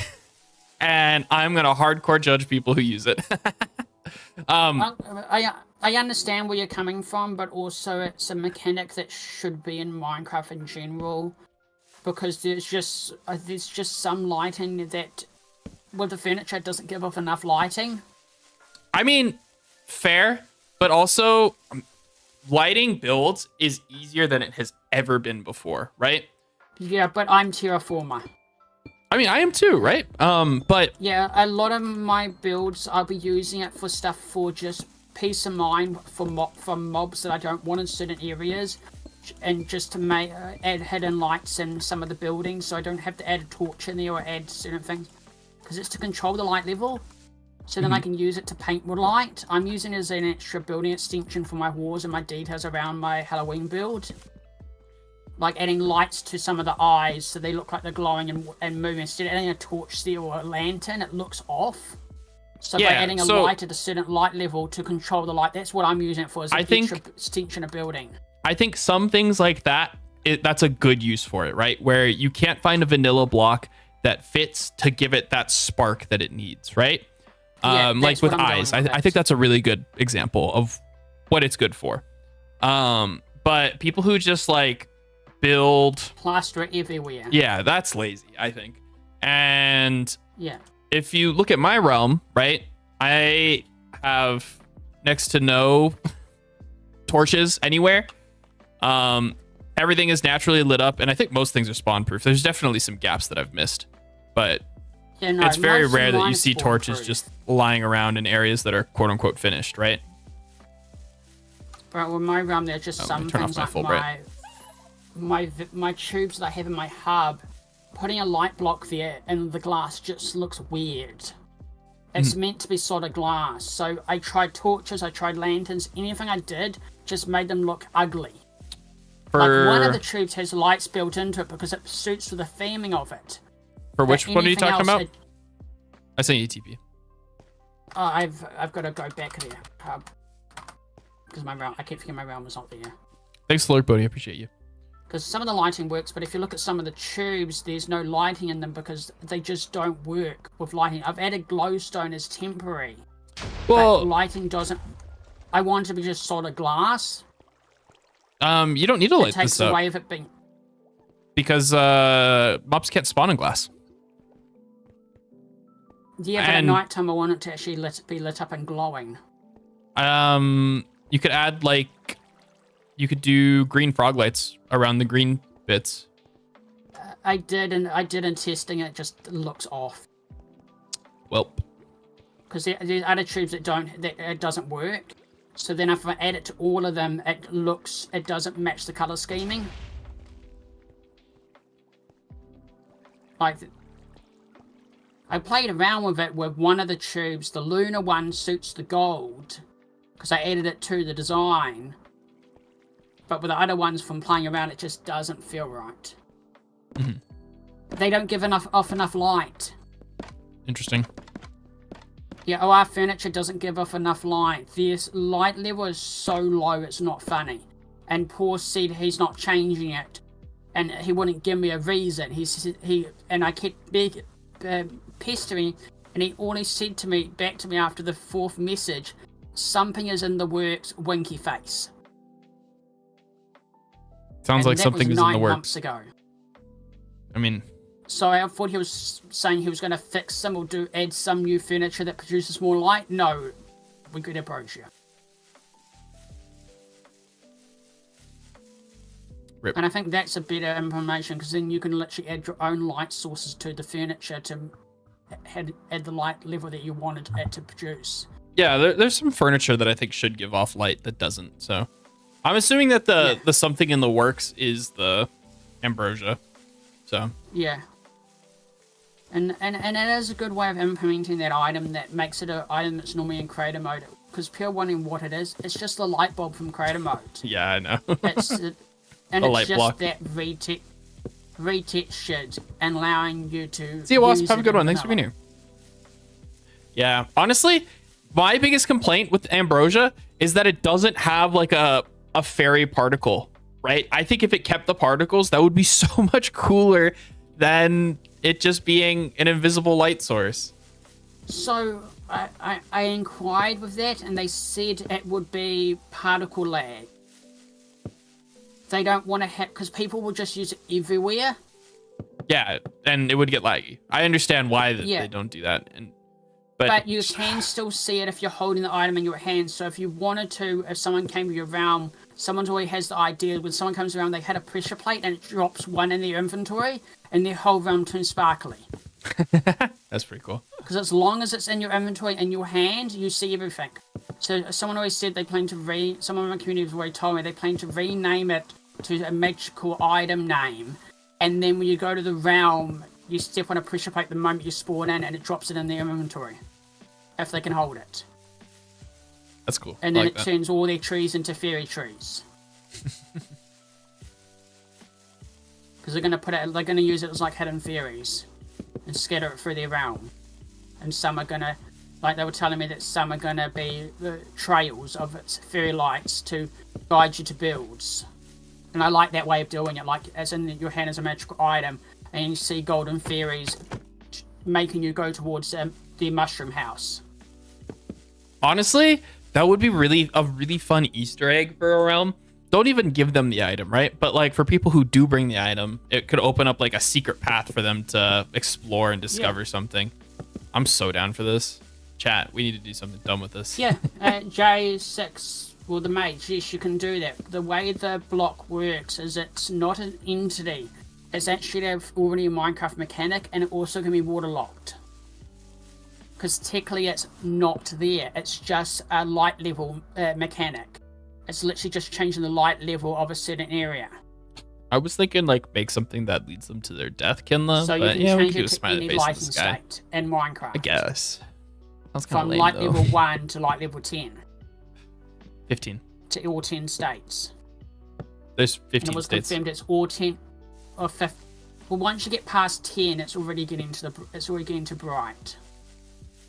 and I'm gonna hardcore judge people who use it. I understand where you're coming from, but also it's a mechanic that should be in Minecraft in general, because there's just some lighting that with the furniture doesn't give off enough lighting. I mean, fair, but also lighting builds is easier than it has ever been before, right? Yeah, but I'm terraformer. I mean, I am too, right? But yeah, a lot of my builds I'll be using it for stuff for just peace of mind from mobs that I don't want in certain areas, and just to add hidden lights in some of the buildings, so I don't have to add a torch in there or add certain things, because it's to control the light level. So then I can use it to paint with light. I'm using it as an extra building extension for my walls and my details around my Halloween build. Like adding lights to some of the eyes so they look like they're glowing and moving. Instead of adding a torch there or a lantern, it looks off. So by adding a light at a certain light level to control the light, that's what I'm using it for, as an extra extension of building. I think some things like that, that's a good use for it, right? Where you can't find a vanilla block that fits to give it that spark that it needs, right? Yeah, like with eyes. I think that's a really good example of what it's good for. But people who just like build plaster everywhere. Yeah, that's lazy, I think. And yeah, if you look at my realm, right, I have next to no torches anywhere. Everything is naturally lit up, and I think most things are spawn proof. There's definitely some gaps that I've missed, but yeah, no, it's very rare that you see torches just lying around in areas that are quote unquote finished, right? But with my realm, there's just some things like my tubes that I have in my hub. Putting a light block there and the glass just looks weird. It's meant to be solid glass. So I tried torches, I tried lanterns, anything I did just made them look ugly. Like one of the tubes has lights built into it because it suits with the theming of it. For which one are you talking about? I sent you TP. Oh, I've got to go back there. Because my realm, I keep thinking my realm was not there. Thanks, Lord Bodhi. I appreciate you. Because some of the lighting works, but if you look at some of the tubes, there's no lighting in them because they just don't work with lighting. I've added glowstone as temporary. Well, but lighting doesn't. I want it to be just solid glass. You don't need to light this up. It takes away of it being. Because mobs can't spawn in glass. Yeah, but at nighttime I want it to actually be lit up and glowing. You could add like. You could do green frog lights around the green bits. I did in testing. It just looks off. Well, because there's other tubes that it doesn't work. So then if I add it to all of them, it doesn't match the color scheming. Like, I played around with it with one of the tubes. The lunar one suits the gold because I added it to the design. But with the other ones, from playing around, it just doesn't feel right. They don't give off enough light. Interesting. Yeah, our furniture doesn't give off enough light. This light level is so low, it's not funny. And Paul said he's not changing it, and he wouldn't give me a reason. And I kept pestering, and he only said back to me after the fourth message, something is in the works, winky face. Sounds like something is in the works. 9 months ago. I mean, so I thought he was saying he was going to fix some or add some new furniture that produces more light. No, we could approach you. Rip. And I think that's a better information because then you can literally add your own light sources to the furniture to add the light level that you wanted it to produce. Yeah, there's some furniture that I think should give off light that doesn't, so... I'm assuming that the something in the works is the ambrosia. So yeah, and it is a good way of implementing that item that makes it an item that's normally in creator mode. Because people wondering what it is, it's just a light bulb from creator mode. Yeah, I know. It's just block. That VTech. retextured, and allowing you to See you, Wasp. use Have a it good in one. Thanks for being vanilla. here. Yeah, honestly, my biggest complaint with Ambrosia is that it doesn't have like a fairy particle, right? I think if it kept the particles, that would be so much cooler than it just being an invisible light source. So I inquired with that, and they said it would be particle lag. They don't want to have, because people will just use it everywhere. Yeah, and it would get laggy. I understand why they don't do that, but you can still see it if you're holding the item in your hand. So if you wanted to, if someone came to your realm, someone always has the idea when someone comes around, they had a pressure plate and it drops one in their inventory, and their whole realm turns sparkly. That's pretty cool. Because as long as it's in your inventory in your hand, you see everything. So someone always said they plan to someone in my community has already told me they plan to rename it to a magical item name, and then when you go to the realm, you step on a pressure plate the moment you spawn in, and it drops it in their inventory, if they can hold it. That's cool. And then it turns all their trees into fairy trees. Because they're gonna use it as like hidden fairies, and scatter it through their realm. And some are gonna, like they were telling me that some are gonna be the trails of its fairy lights to guide you to builds. And I like that way of doing it, like as in your hand is a magical item, and you see golden fairies making you go towards the mushroom house. Honestly, that would be a really fun Easter egg for a realm. Don't even give them the item, right? But like for people who do bring the item, it could open up like a secret path for them to explore and discover something. I'm so down for this. Chat, we need to do something dumb with this. Yeah, J6, well, the mage, yes, you can do that. The way the block works is it's not an entity. It's actually already a Minecraft mechanic, and it also can be waterlocked. Because technically it's not there. It's just a light level mechanic. It's literally just changing the light level of a certain area. I was thinking like make something that leads them to their death, Kinla. So you but can yeah, we change could it do a to smiley any face lighting in the sky. state in Minecraft. I guess. That's kind From of lame, light though. level 1 to light level 10. 15. To all 10 states. There's 15 and it was states. confirmed it's all 10 or 15. Well, once you get past 10, it's already getting to bright.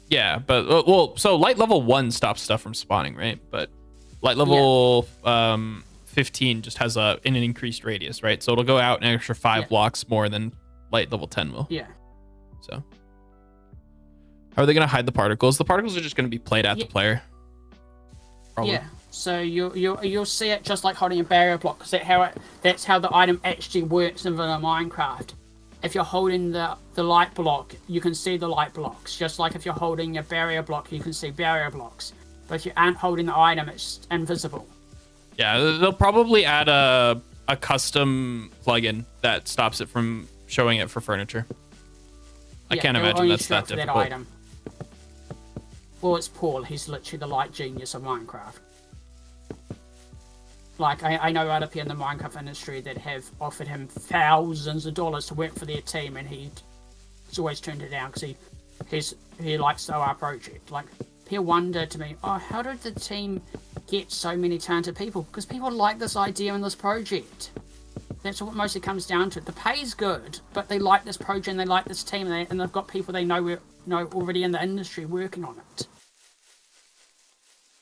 Yeah, but well, so light level 1 stops stuff from spawning, right? But light level 15 just has an increased radius, right? So it'll go out an extra 5 blocks more than light level 10 will. Yeah. So how are they going to hide the particles? The particles are just going to be played at the player. Probably. Yeah. So you'll see it just like holding a barrier block, because that's how the item actually works in vanilla Minecraft. If you're holding the light block, you can see the light blocks. Just like if you're holding a barrier block, you can see barrier blocks. But if you aren't holding the item, it's invisible. Yeah, they'll probably add a custom plugin that stops it from showing it for furniture. I can't imagine that's that difficult. That item. Well, it's Paul. He's literally the light genius of Minecraft. Like, I know other people in the Minecraft industry that have offered him thousands of dollars to work for their team, and he's always turned it down because he likes our project. Like, people wonder to me, oh, how did the team get so many talented people? Because people like this idea and this project. That's what mostly comes down to. The pay's good, but they like this project and they like this team, and they've got people they know already in the industry working on it.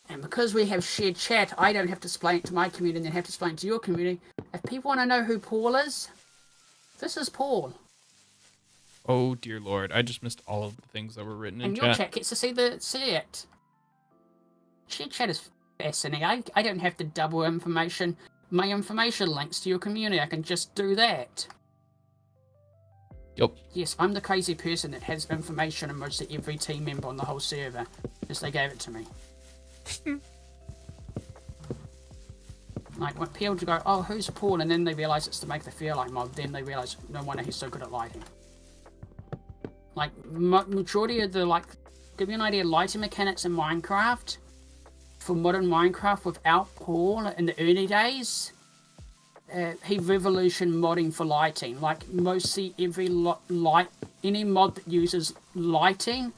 And because we have shared chat, I don't have to explain it to my community and then have to explain it to your community. If people want to know who Paul is, this is Paul. Oh dear Lord, I just missed all of the things that were written in and chat. And your chat gets to see it. Shared chat is fascinating. I don't have to double information. My information links to your community. I can just do that. Yep. Yes, I'm the crazy person that has information on mostly every team member on the whole server, because they gave it to me. Like when people go, oh, who's Paul? And then they realise it's to make the Fearlight mod. Then they realise, no wonder he's so good at lighting. Like, majority of the, like, give you an idea, lighting mechanics in Minecraft, for modern Minecraft without Paul in the early days, he revolutioned modding for lighting. Like, mostly every any mod that uses lighting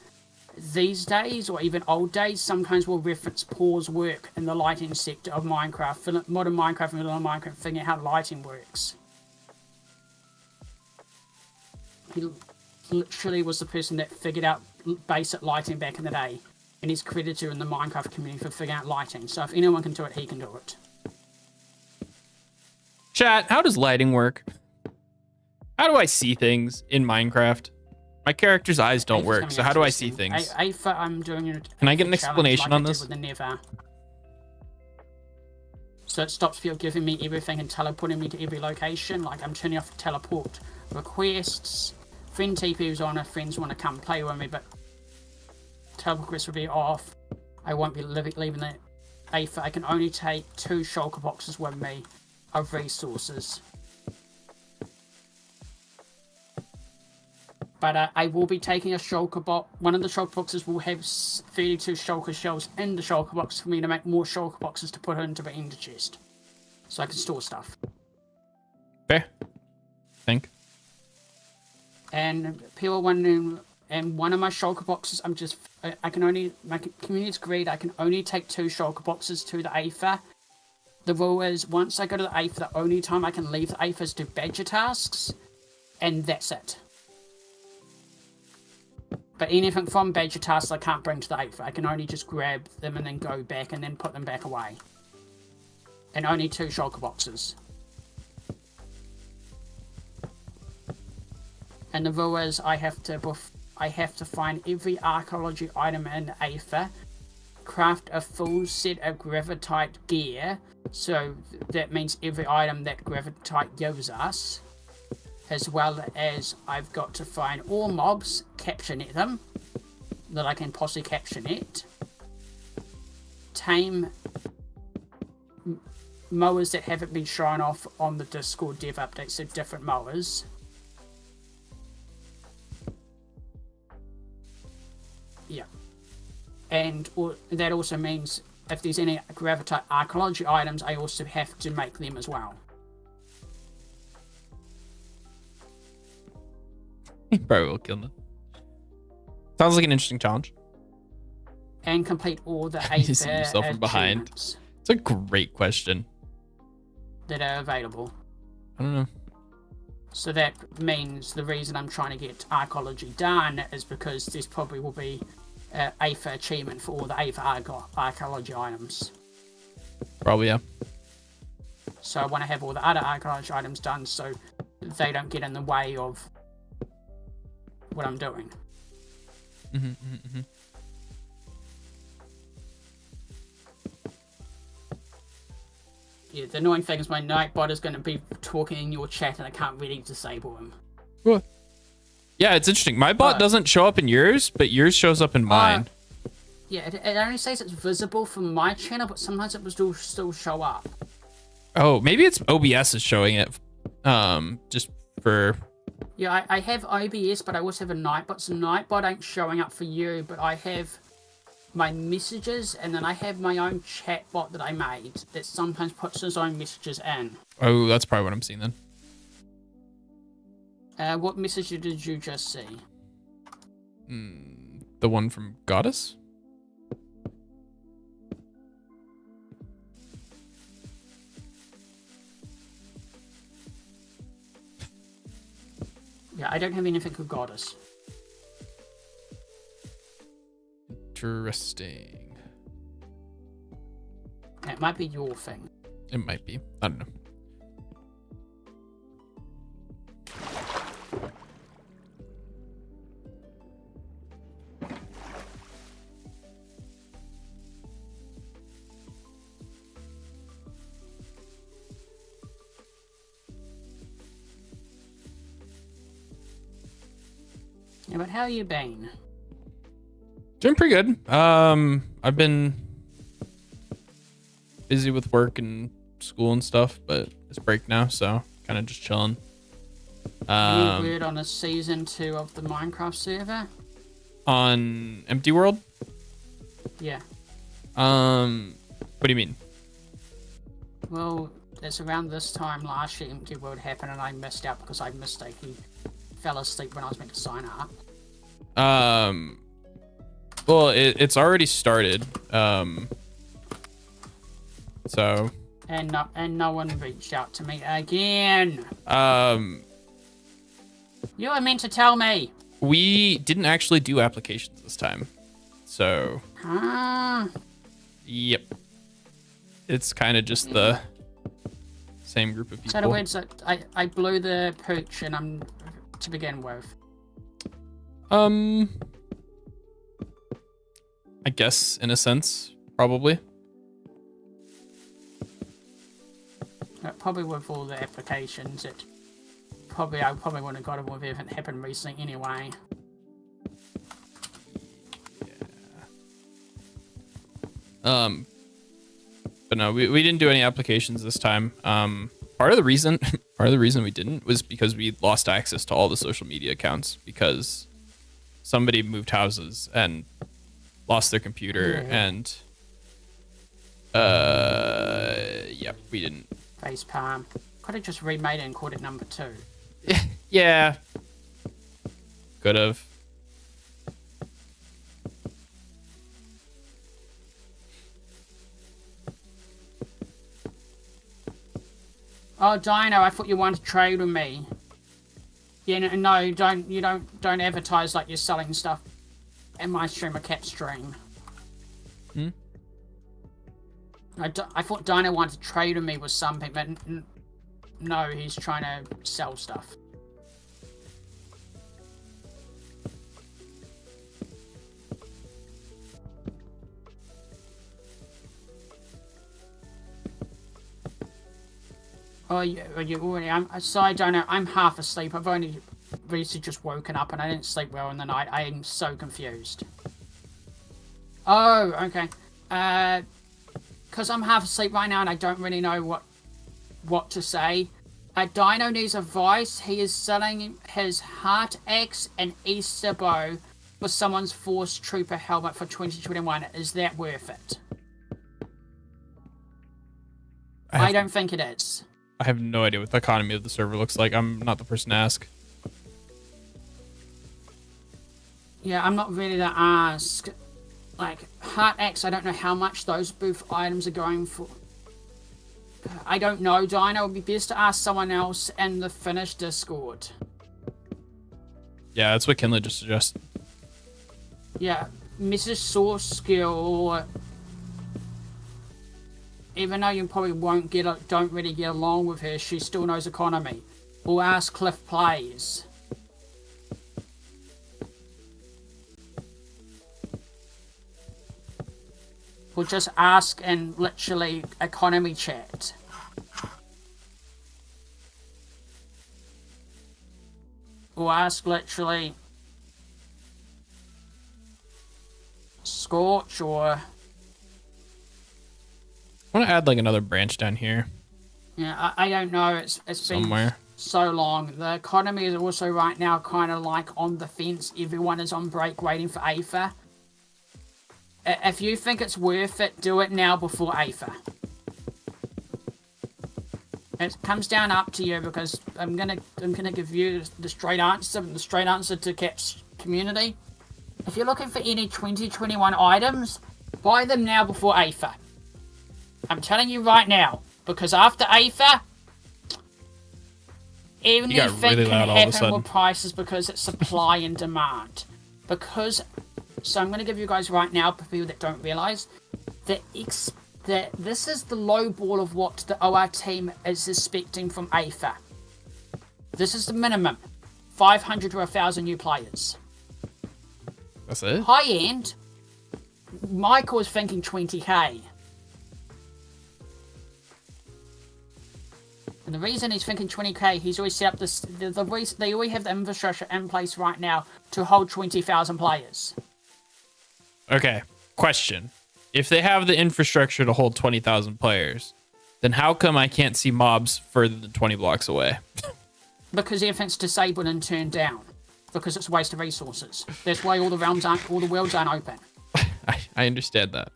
these days, or even old days, sometimes will reference Paul's work in the lighting sector of Minecraft, modern Minecraft and vanilla Minecraft, figuring out how lighting works. he literally was the person that figured out basic lighting back in the day, and he's credited in the Minecraft community for figuring out lighting. So if anyone can do it, he can do it. Chat, how does lighting work? How do I see things in Minecraft? My character's eyes don't work, so how do I see things? I'm doing it. Can I get an explanation on this? With the Nether. So it stops people giving me everything and teleporting me to every location. Like, I'm turning off teleport requests. Friend TP's on if friends want to come play with me, but teleport requests will be off. I won't be leaving the Aether. I can only take 2 shulker boxes with me of resources. But I will be taking a shulker box. One of the shulker boxes will have 32 shulker shells in the shulker box for me to make more shulker boxes to put into the ender chest. So I can store stuff. Fair. Think. And people wondering, and one of my shulker boxes, I can only, my community's agreed, I can only take 2 shulker boxes to the Aether. The rule is, once I go to the Aether, the only time I can leave the Aether is to do badger tasks, and that's it. But anything from badger tasks I can't bring to the Aether. I can only just grab them and then go back and then put them back away. And only 2 shulker boxes. And the rule is I have to find every archaeology item in the Aether, craft a full set of gravitite gear, so that means every item that gravitite gives us, as well as I've got to find all mobs, capture net them, that I can possibly capture net, tame mowers that haven't been shown off on the Discord dev updates, so different mowers. Yeah. And that also means if there's any gravitite archaeology items, I also have to make them as well. Probably will kill them. Sounds like an interesting challenge. And complete all the You see yourself from behind. It's a great question. That are available. I don't know. So that means the reason I'm trying to get archaeology done is because this probably will be Aether achievement for all the Aether archaeology items. Probably, yeah. So I want to have all the other archaeology items done so they don't get in the way of what I'm doing. Yeah, the annoying thing is my Nightbot is going to be talking in your chat and I can't really disable him. What? Yeah, it's interesting. My bot doesn't show up in yours, but yours shows up in mine. Yeah, it only says it's visible from my channel, but sometimes it will still show up. Oh, maybe it's OBS is showing it. Just for... Yeah, I have OBS, but I also have a Nightbot. So Nightbot ain't showing up for you, but I have my messages, and then I have my own chat bot that I made that sometimes puts his own messages in. Oh, that's probably what I'm seeing then. What message did you just see? The one from Goddess? Yeah, I don't have anything with Goddess. Interesting. It might be your thing. It might be. I don't know. Yeah, but how you been? Doing pretty good. I've been busy with work and school and stuff, but it's break now, so kind of just chilling. Any word on a season 2 of the Minecraft server? On Empty World? Yeah. What do you mean? Well, it's around this time last year Empty World happened and I missed out because I mistakenly fell asleep when I was meant to sign up. Well, it's already started. So. And no one reached out to me again. You were meant to tell me. We didn't actually do applications this time. So, yep. It's kind of just the same group of people. So in other words, I blew the pooch and I'm to begin with. I guess in a sense, probably. Probably with all the applications, I probably wouldn't have got it with everything happened recently anyway. Yeah. But no, we didn't do any applications this time. Part of the reason we didn't was because we lost access to all the social media accounts because somebody moved houses and lost their computer and yeah, we didn't. Facepalm. Could have just remade it and called it number 2. Yeah. Could have. Oh, Dino, I thought you wanted to trade with me. Yeah, no, you don't advertise like you're selling stuff in my stream or Cap stream. Hmm? I thought Dino wanted to trade with me with something, but no, he's trying to sell stuff. Oh, you already. I'm sorry, Dino. I'm half asleep. I've only recently just woken up and I didn't sleep well in the night. I am so confused. Oh, okay. Because I'm half asleep right now and I don't really know what to say. Dino needs advice. He is selling his Heart Axe and Easter Bow for someone's Force Trooper helmet for 2021. Is that worth it? I don't think it is. I have no idea what the economy of the server looks like. I'm not the person to ask. Yeah, I'm not really to ask. Like, Heart Axe, I don't know how much those booth items are going for. I don't know, Dino. It would be best to ask someone else in the finished Discord. Yeah, that's what Kinley just suggested. Yeah, Mrs. Source Skill, even though you probably don't really get along with her, she still knows economy. Or ask Cliff Plays. Or just ask in literally economy chat. Or ask literally Scorch or... I want to add like another branch down here. Yeah, I don't know. It's somewhere. Been so long. The economy is also right now kind of like on the fence. Everyone is on break waiting for AFA. If you think it's worth it, do it now before AFA. It comes down up to you because I'm gonna give you the straight answer. The straight answer to Cap's community. If you're looking for any 2021 items, buy them now before AFA. I'm telling you right now, because after AFA, anything really can happen with prices because it's supply and demand. So I'm going to give you guys right now, for people that don't realise, that this is the low ball of what the OR team is expecting from AFA. This is the minimum. 500 to 1,000 new players. That's it? High end, Michael is thinking 20k. And the reason he's thinking 20k, he's always set up this. They already have the infrastructure in place right now to hold 20,000 players. Okay, question. If they have the infrastructure to hold 20,000 players, then how come I can't see mobs further than 20 blocks away? Because everything's disabled and turned down. Because it's a waste of resources. That's why all the worlds aren't open. I understand that.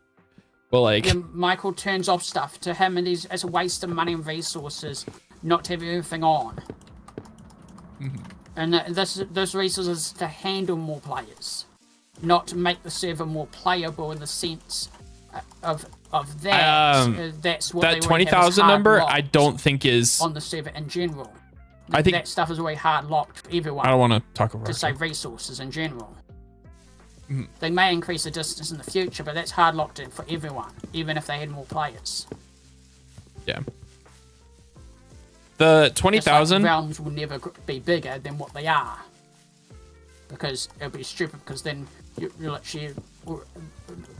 Well, like... Yeah, Michael turns off stuff. To him, it's a waste of money and resources not to have everything on. Mm-hmm. And those resources to handle more players. Not to make the server more playable in the sense of that. That's what that 20,000 number, I don't think is on the server in general. I think that stuff is already hard locked for everyone. I don't want to talk over to save resources in general. They may increase the distance in the future, but that's hard locked in for everyone, even if they had more players. Yeah. The 20,000 realms will never be bigger than what they are, because it'll be stupid. Because then you're literally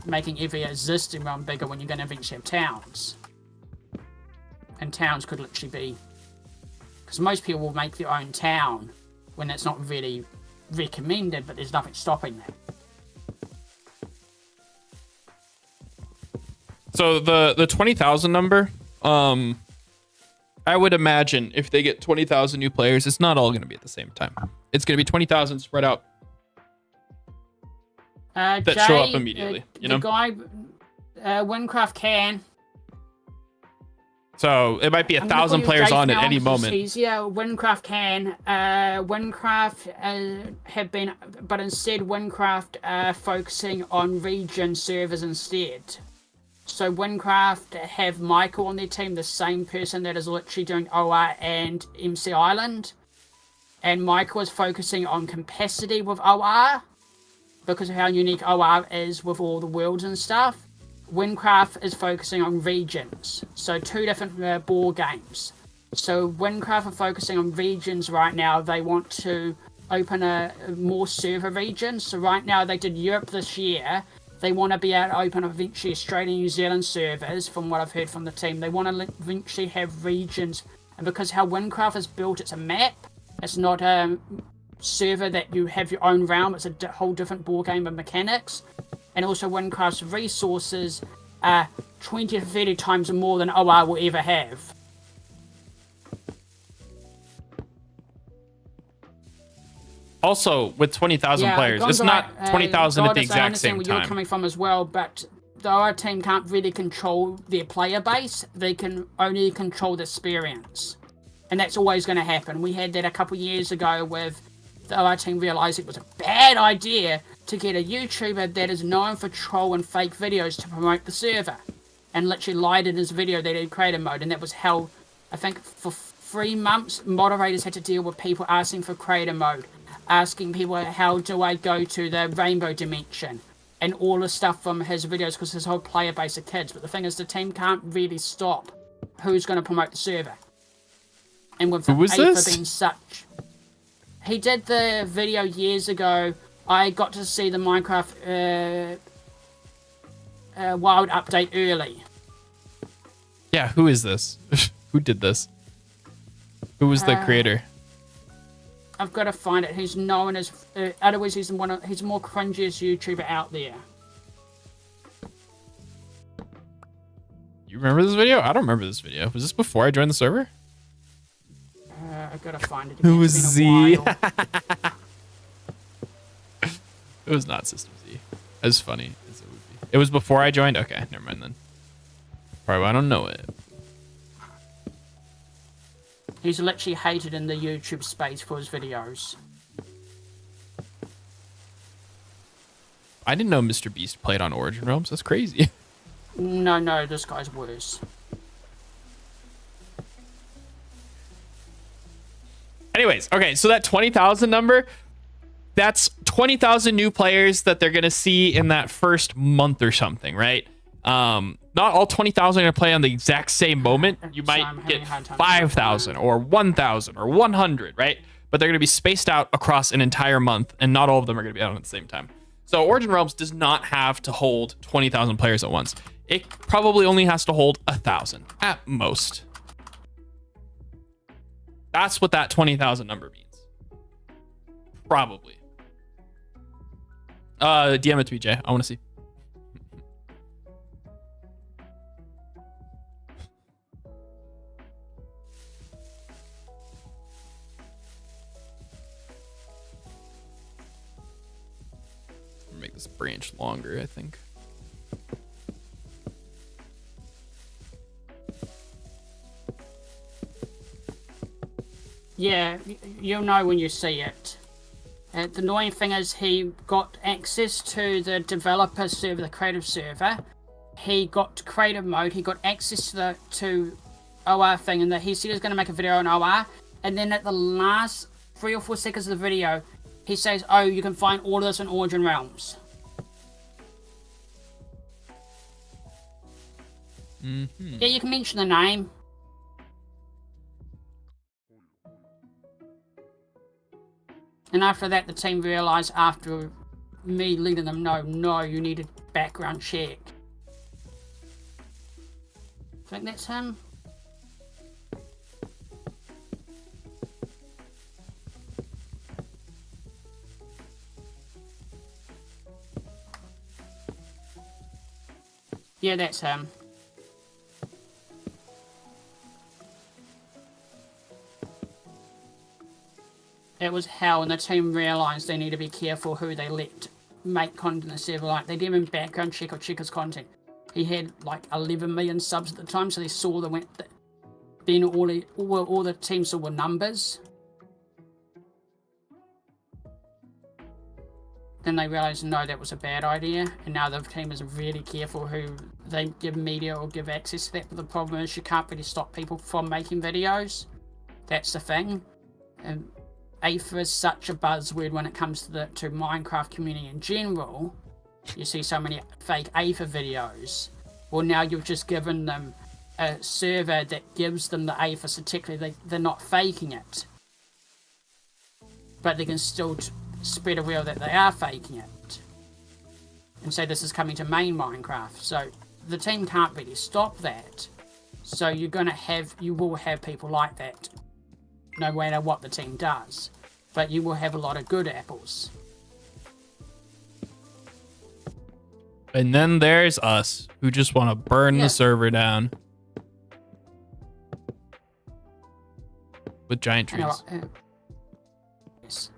making every existing realm bigger when you're going to eventually have towns, and towns could literally be, because most people will make their own town when that's not really recommended, but there's nothing stopping that. So the 20,000 number, I would imagine if they get 20,000 new players, it's not all going to be at the same time. It's going to be 20,000 spread out that Jay, show up immediately. You know, the guy, Windcraft can. So it might be 1,000 players on at any moment. Yeah, Windcraft can. Windcraft have been, but instead Windcraft focusing on region servers instead. So Windcraft have Michael on their team, the same person that is literally doing OR and MC Island. And Michael is focusing on capacity with OR because of how unique OR is with all the worlds and stuff. Windcraft is focusing on regions. So 2 different board games. So Windcraft are focusing on regions right now. They want to open more server regions. So right now they did Europe this year. They want to be able to open eventually Australia and New Zealand servers, from what I've heard from the team. They want to eventually have regions. And because how Windcraft is built, it's a map. It's not a server that you have your own realm. It's a whole different ball game of mechanics. And also Windcraft's resources are 20 to 30 times more than OR will ever have. Also, with 20,000 players, it's not 20,000 at the exact same time. I understand where you're coming from as well, but the OR team can't really control their player base. They can only control the experience. And that's always going to happen. We had that a couple years ago with the OR team realised it was a bad idea to get a YouTuber that is known for troll and fake videos to promote the server. And literally lied in his video that he had creator mode. And that was hell, I think, for 3 months. Moderators had to deal with people asking for creator mode. Asking people, how do I go to the rainbow dimension? And all the stuff from his videos, because his whole player base are kids. But the thing is, the team can't really stop who's going to promote the server. And with Aether being such... He did the video years ago. I got to see the Minecraft Wild update early. Yeah, who is this? Who did this? Who was the creator? I've got to find it. He's known as... otherwise, he's the more cringiest YouTuber out there. You remember this video? I don't remember this video. Was this before I joined the server? I've got to find it. Who was Z? It was not System Z. As funny as it would be. It was before I joined? Okay, never mind then. Probably I don't know it. He's literally hated in the YouTube space for his videos. I didn't know Mr. Beast played on Origin Realms. That's crazy. No, this guy's worse. Anyways, okay, so that 20,000 number, that's 20,000 new players that they're going to see in that first month or something, right? Not all 20,000 are going to play on the exact same moment. You might get 5,000 or 1,000 or 100, right? But they're going to be spaced out across an entire month, and not all of them are going to be out at the same time. So Origin Realms does not have to hold 20,000 players at once. It probably only has to hold 1,000 at most. That's what that 20,000 number means. Probably. DM it to me, Jay. I want to see. Make this branch longer, I think. Yeah, you'll know when you see it. The annoying thing is he got access to the developer server, the creative server. He got creative mode. He got access to OR thing, and he said he was going to make a video on OR. And then at the last 3 or 4 seconds of the video, he says, "Oh, you can find all of this in Origin Realms." Yeah, you can mention the name. And after that, the team realized, after me letting them know, no, you need a background check. I think that's him. Yeah, that's him. It was hell, and the team realised they need to be careful who they let make content on the server. Like, they didn't even background check or check his content. He had like 11 million subs at the time, so they saw then all the team saw were numbers. Then they realised, no, that was a bad idea, and now the team is really careful who they give media or give access to that. But the problem is, you can't really stop people from making videos. That's the thing. And Aether is such a buzzword when it comes to Minecraft community in general. You see so many fake Aether videos. Well, now you've just given them a server that gives them the Aether, so technically they're not faking it. But they can still spread a word that they are faking it. And say this is coming to main Minecraft. So the team can't really stop that. So you will have people like that, no matter what the team does. But you will have a lot of good apples. And then there's us, who just want to burn the server down. With giant trees. Yes.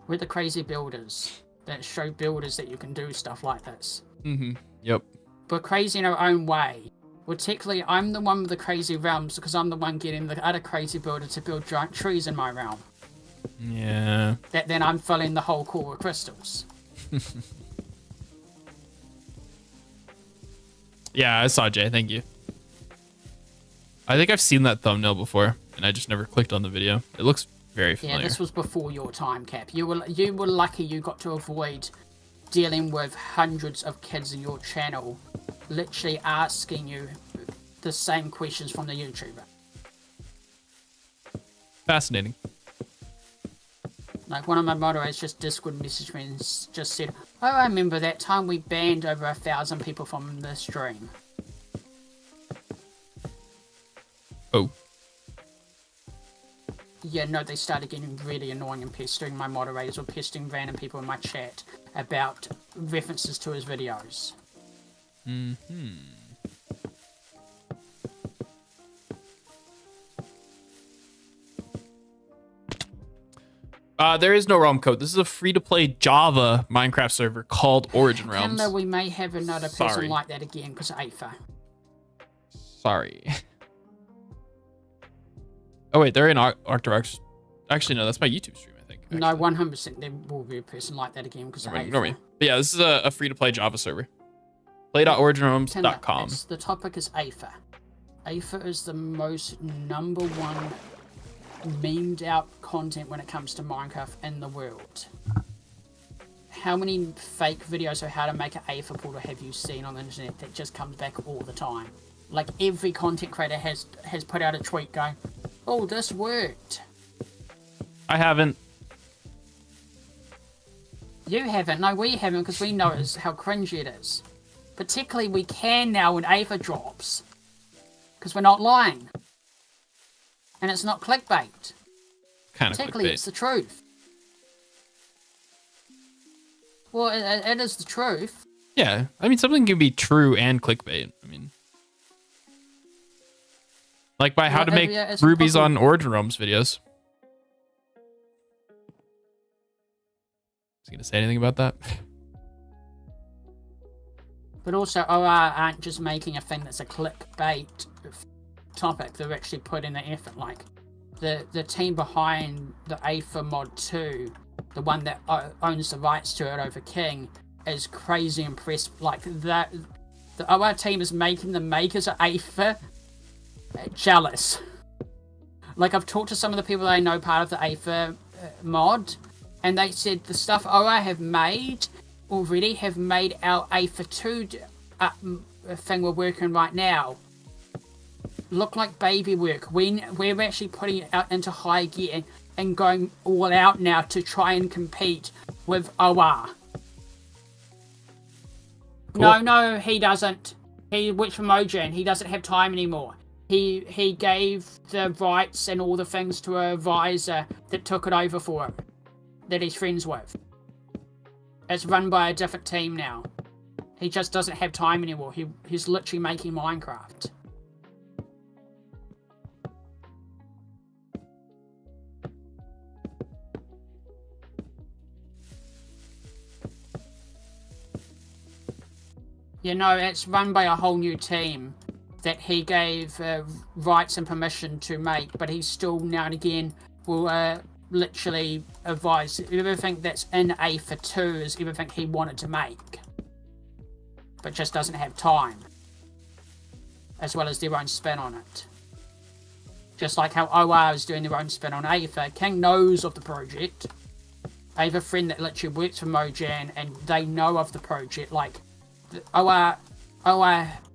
We're the crazy builders that show builders that you can do stuff like this. Yep. We're crazy in our own way. Well, technically, I'm the one with the crazy realms because I'm the one getting the other crazy builder to build giant trees in my realm. Yeah. Then I'm filling the whole core with crystals. Yeah, I saw Jay. Thank you. I think I've seen that thumbnail before, and I just never clicked on the video. It looks very familiar. Yeah, this was before your time, Cap. You were lucky you got to avoid dealing with hundreds of kids in your channel literally asking you the same questions from the YouTuber. Fascinating. Like, one of my moderators just Discord messaged me and just said, "Oh, I remember that time we banned over 1,000 people from the stream." Oh. Yeah, no, they started getting really annoying and pestering my moderators or pestering random people in my chat about references to his videos. There is no realm code. This is a free-to-play Java Minecraft server called Origin Realms. Even though we may have another person like that again because of Aether. Sorry. Oh, wait, they're in Arcturus. Actually, no, that's my YouTube stream, I think. Actually. No, 100% there will be a person like that again because of Aether. Ignore me. But yeah, this is a free-to-play Java server. Play.originrealms.com. The topic is Aether. Aether is the most #1 memed out content when it comes to Minecraft in the world. How many fake videos of how to make an Aether portal have you seen on the internet that just comes back all the time? Like, every content creator has put out a tweet going, "Oh, this worked." I haven't. You haven't. No, we haven't, because we know how cringy it is. Particularly we can now when Aether drops. Because we're not lying. And it's not clickbait. Kind of Particularly clickbait. it's the truth. Well, it is the truth. Yeah, I mean, something can be true and clickbait. I mean, like by how to make rubies on Origin Realms videos. Is he gonna say anything about that? But also, OR aren't just making a thing that's a clickbait topic. They're actually putting the effort. Like, the team behind the Aether mod 2, the one that owns the rights to it over King, is crazy impressed. Like, that the OR team is making the makers of Aether jealous. Like, I've talked to some of the people that I know part of the Aether mod, and they said the stuff OA have made already have made our Aether 2 thing we're working right now look like baby work. We're actually putting it out into high gear and going all out now to try and compete with OR. Cool. No, he doesn't. He works for Mojang. He doesn't have time anymore. He gave the rights and all the things to an advisor that took it over for him, that he's friends with. It's run by a different team now. He just doesn't have time anymore. He's literally making Minecraft. You know, it's run by a whole new team that he gave rights and permission to make, but he still now and again will literally advise. Everything that's in Aether 2 is everything he wanted to make, but just doesn't have time, as well as their own spin on it. Just like how OR is doing their own spin on Aether. King knows of the project. I have a friend that literally works for Mojang, and they know of the project. Like, OR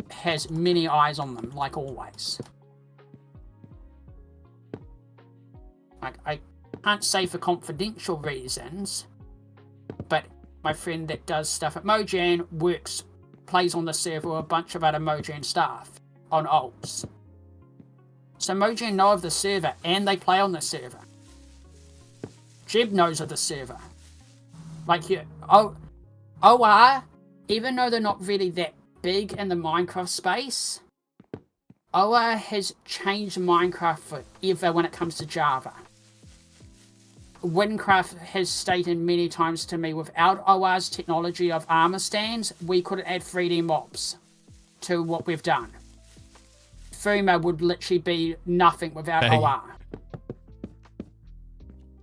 has many eyes on them, like always. Like, I can't say for confidential reasons, but my friend that does stuff at Mojang plays on the server with a bunch of other Mojang staff on alts. So Mojang know of the server, and they play on the server. Jib knows of the server. Like, OR, even though they're not really that big in the Minecraft space, OR has changed Minecraft forever when it comes to Java. Windcraft has stated many times to me, without OR's technology of armor stands, we couldn't add 3D mobs to what we've done. Fuma would literally be nothing without OR.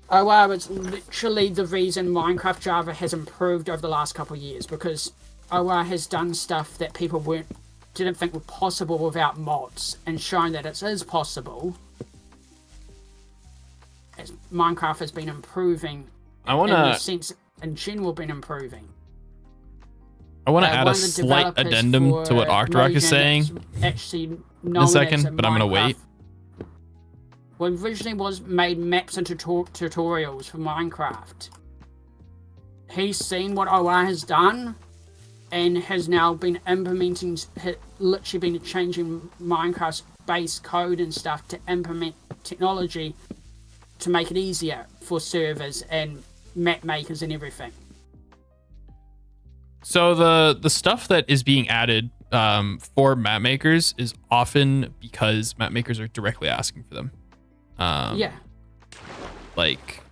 OR is literally the reason Minecraft Java has improved over the last couple of years, because OR has done stuff that people didn't think were possible without mods, and shown that it is possible. As Minecraft has been improving, in the sense in general been improving. I want to add a slight addendum to what Octorok is saying actually in a second, but I'm going to wait. Well, originally made maps and tutorials for Minecraft. He's seen what OR has done, and has now been implementing, literally been changing Minecraft's base code and stuff to implement technology to make it easier for servers and map makers and everything. So the stuff that is being added for map makers is often because map makers are directly asking for them. Yeah. Like,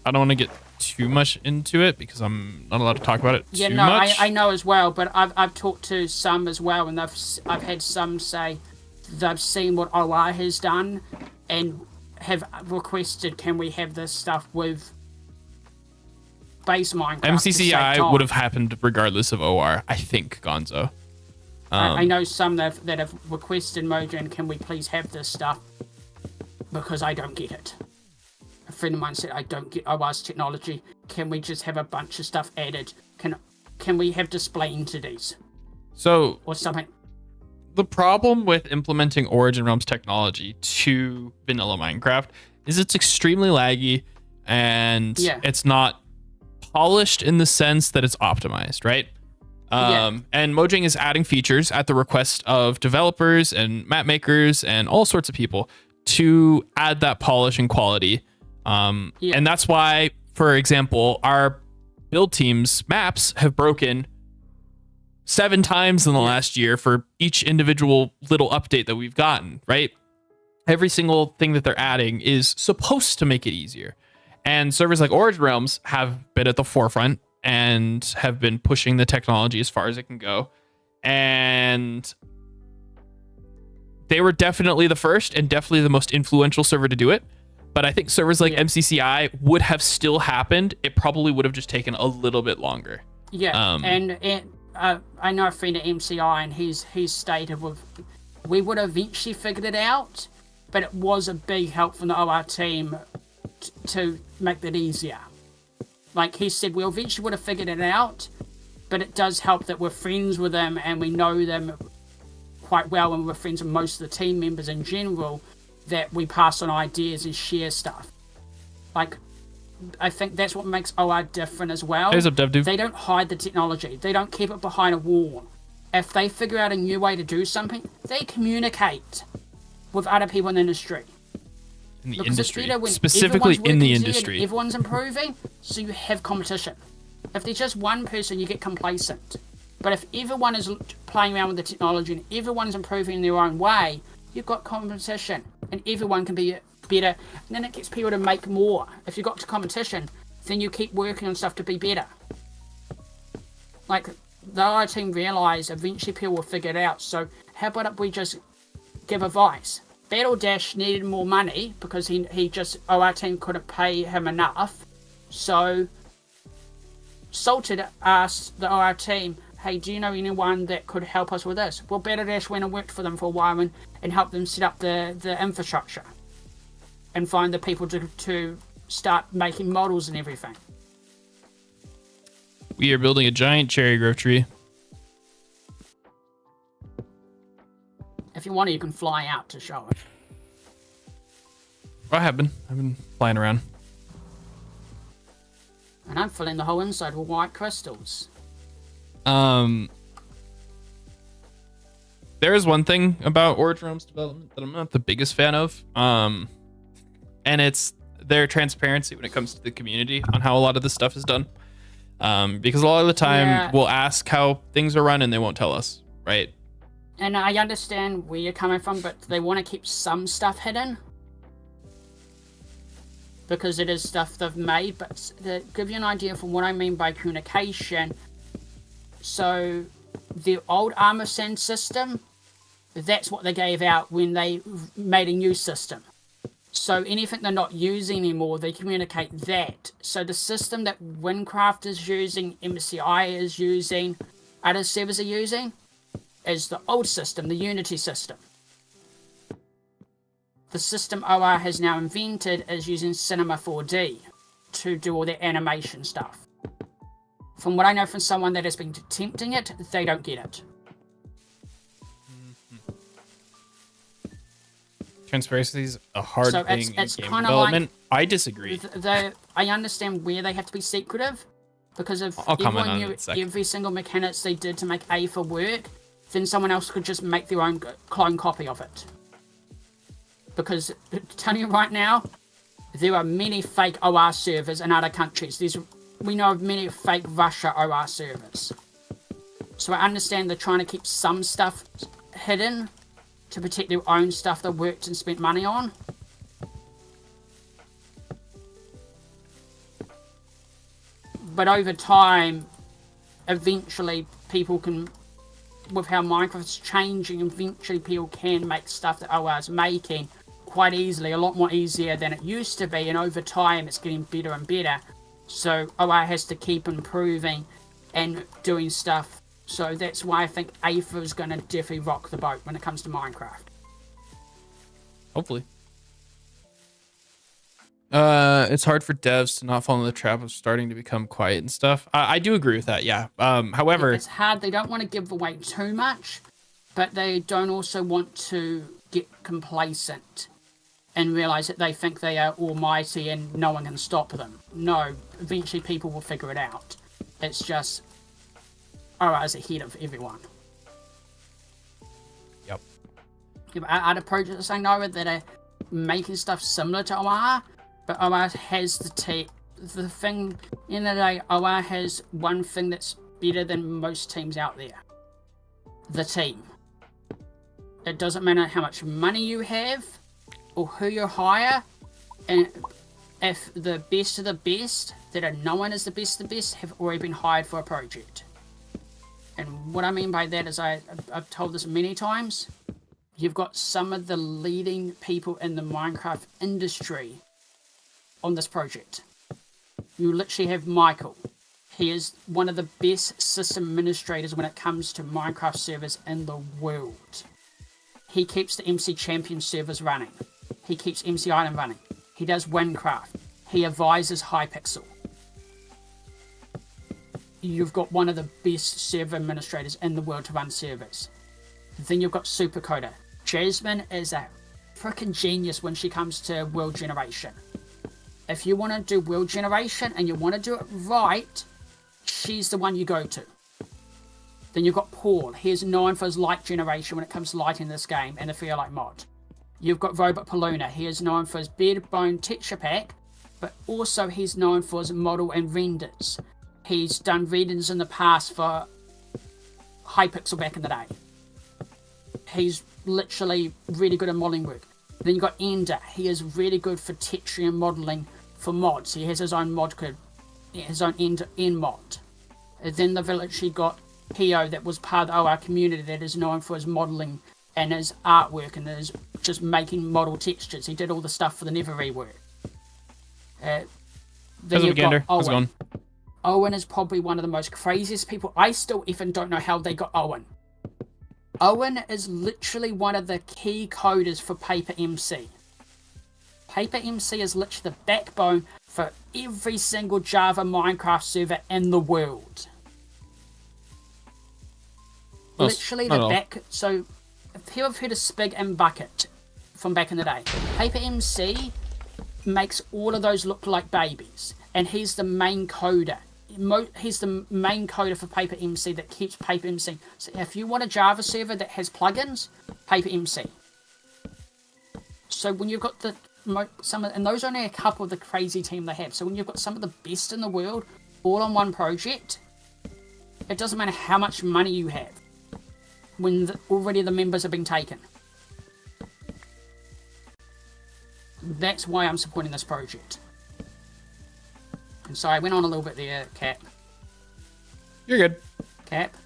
I don't want to get too much into it because I'm not allowed to talk about it too much. I know as well, but I've talked to some as well, and I've had some say they've seen what OR has done and have requested, can we have this stuff with base Minecraft? MCCI would have happened regardless of OR, I think, Gonzo. I know some that have requested Mojang, can we please have this stuff, because I don't get it. A friend of mine said, I don't get OR's technology. Can we just have a bunch of stuff added? Can we have display entities? So, or something. The problem with implementing Origin Realms technology to vanilla Minecraft is it's extremely laggy, and it's not polished in the sense that it's optimized, right? And Mojang is adding features at the request of developers and map makers and all sorts of people to add that polish and quality. And that's why, for example, our build team's maps have broken 7 times in the last year for each individual little update that we've gotten, right? Every single thing that they're adding is supposed to make it easier. And servers like Origin Realms have been at the forefront and have been pushing the technology as far as it can go. And they were definitely the first and definitely the most influential server to do it. But I think servers like MCCI would have still happened. It probably would have just taken a little bit longer. Yeah, and I know a friend at MCI, and he's stated with we would have eventually figured it out, but it was a big help from the OR team to make that easier. Like he said, we eventually would have figured it out, but it does help that we're friends with them and we know them quite well, and we're friends with most of the team members in general, that we pass on ideas and share stuff. Like, I think that's what makes OR different as well. Hey, what's up, Dev Dude? They don't hide the technology. They don't keep it behind a wall. If they figure out a new way to do something, they communicate with other people in the industry. In the Because industry. it's better when Specifically everyone's in the working together, industry. everyone's improving, so you have competition. If there's just one person, you get complacent. But if everyone is playing around with the technology and everyone's improving in their own way, you've got competition and everyone can be better. And then it gets people to make more. If you've got competition, then you keep working on stuff to be better. Like, the OR team realised eventually people will figure it out. So how about if we just give advice? Battle Dash needed more money because OR team couldn't pay him enough. So Salted asked the OR team, hey, do you know anyone that could help us with this? Well, Battle Dash went and worked for them for a while and helped them set up the infrastructure and find the people to start making models and everything. We are building a giant cherry grove tree. If you want to, you can fly out to show it. I have been. I've been flying around. And I'm filling the whole inside with white crystals. There is one thing about Orodrome's development that I'm not the biggest fan of. And it's their transparency when it comes to the community on how a lot of this stuff is done. Because a lot of the time we'll ask how things are run and they won't tell us, right? And I understand where you're coming from, but they want to keep some stuff hidden. Because it is stuff they've made, but to give you an idea from what I mean by communication, so the old armor send system, that's what they gave out when they made a new system. So anything they're not using anymore, they communicate that. So the system that Windcraft is using, MCI is using, other servers are using, is the old system, the Unity system. The system OR has now invented is using Cinema 4D to do all their animation stuff. From what I know from someone that has been attempting it, they don't get it. Transparency is a hard So thing it's in game kind of development. I disagree. I understand where they have to be secretive, because if I'll comment everyone on knew it in a second. every single mechanics they did to make A for work, then someone else could just make their own clone copy of it. Because, telling you right now, there are many fake OR servers in other countries. We know of many fake Russia OR servers. So I understand they're trying to keep some stuff hidden to protect their own stuff they worked and spent money on. But over time, eventually people can, with how Minecraft's changing, eventually people can make stuff that OR's making quite easily, a lot more easier than it used to be, and over time it's getting better and better. So OR has to keep improving and doing stuff. So that's why I think Aether is going to definitely rock the boat when it comes to Minecraft. Hopefully. It's hard for devs to not fall in the trap of starting to become quiet and stuff. I do agree with that, yeah. However... It's hard. They don't want to give away too much, but they don't also want to get complacent and realize that they think they are almighty and no one can stop them. No, eventually people will figure it out. It's just OR is ahead of everyone. Yep. Other projects I know that are making stuff similar to OR, but OR has the thing, in the day, OR has one thing that's better than most teams out there. The team. It doesn't matter how much money you have, or who you hire, and if the best of the best, that are known as the best of the best, have already been hired for a project. And what I mean by that is, I've told this many times, you've got some of the leading people in the Minecraft industry on this project. You literally have Michael. He is one of the best system administrators when it comes to Minecraft servers in the world. He keeps the MC Champion servers running. He keeps MC Island running. He does Windcraft. He advises Hypixel. You've got one of the best server administrators in the world to run servers. Then you've got Supercoder. Jasmine is a freaking genius when she comes to world generation. If you want to do world generation and you want to do it right, she's the one you go to. Then you've got Paul. He is known for his light generation when it comes to lighting this game and the Fairlight mod. You've got Robot Paluna. He is known for his Bedbone texture pack, but also he's known for his model and renders. He's done renders in the past for Hypixel back in the day. He's literally really good at modeling work. Then you've got Ender. He is really good for texture and modeling for mods. He has his own mod code, his own end mod. And then the village, he got Hio, that was part of our community, that is known for his modeling and his artwork and his just making model textures. He did all the stuff for the Never rework. Then you've got Owen. Owen is probably one of the most craziest people. I still even don't know how they got Owen. Owen is literally one of the key coders for Paper MC. Paper MC is literally the backbone for every single Java Minecraft server in the world. Literally the back. So, if people have heard of Spig and Bucket from back in the day, Paper MC makes all of those look like babies, and he's the main coder. He's the main coder for Paper MC that keeps Paper MC. So if you want a Java server that has plugins, Paper MC. So when you've got and those are only a couple of the crazy team they have. So when you've got some of the best in the world all on one project, it doesn't matter how much money you have when already the members have been taken. That's why I'm supporting this project. And sorry, I went on a little bit there, Cap. You're good. Cap.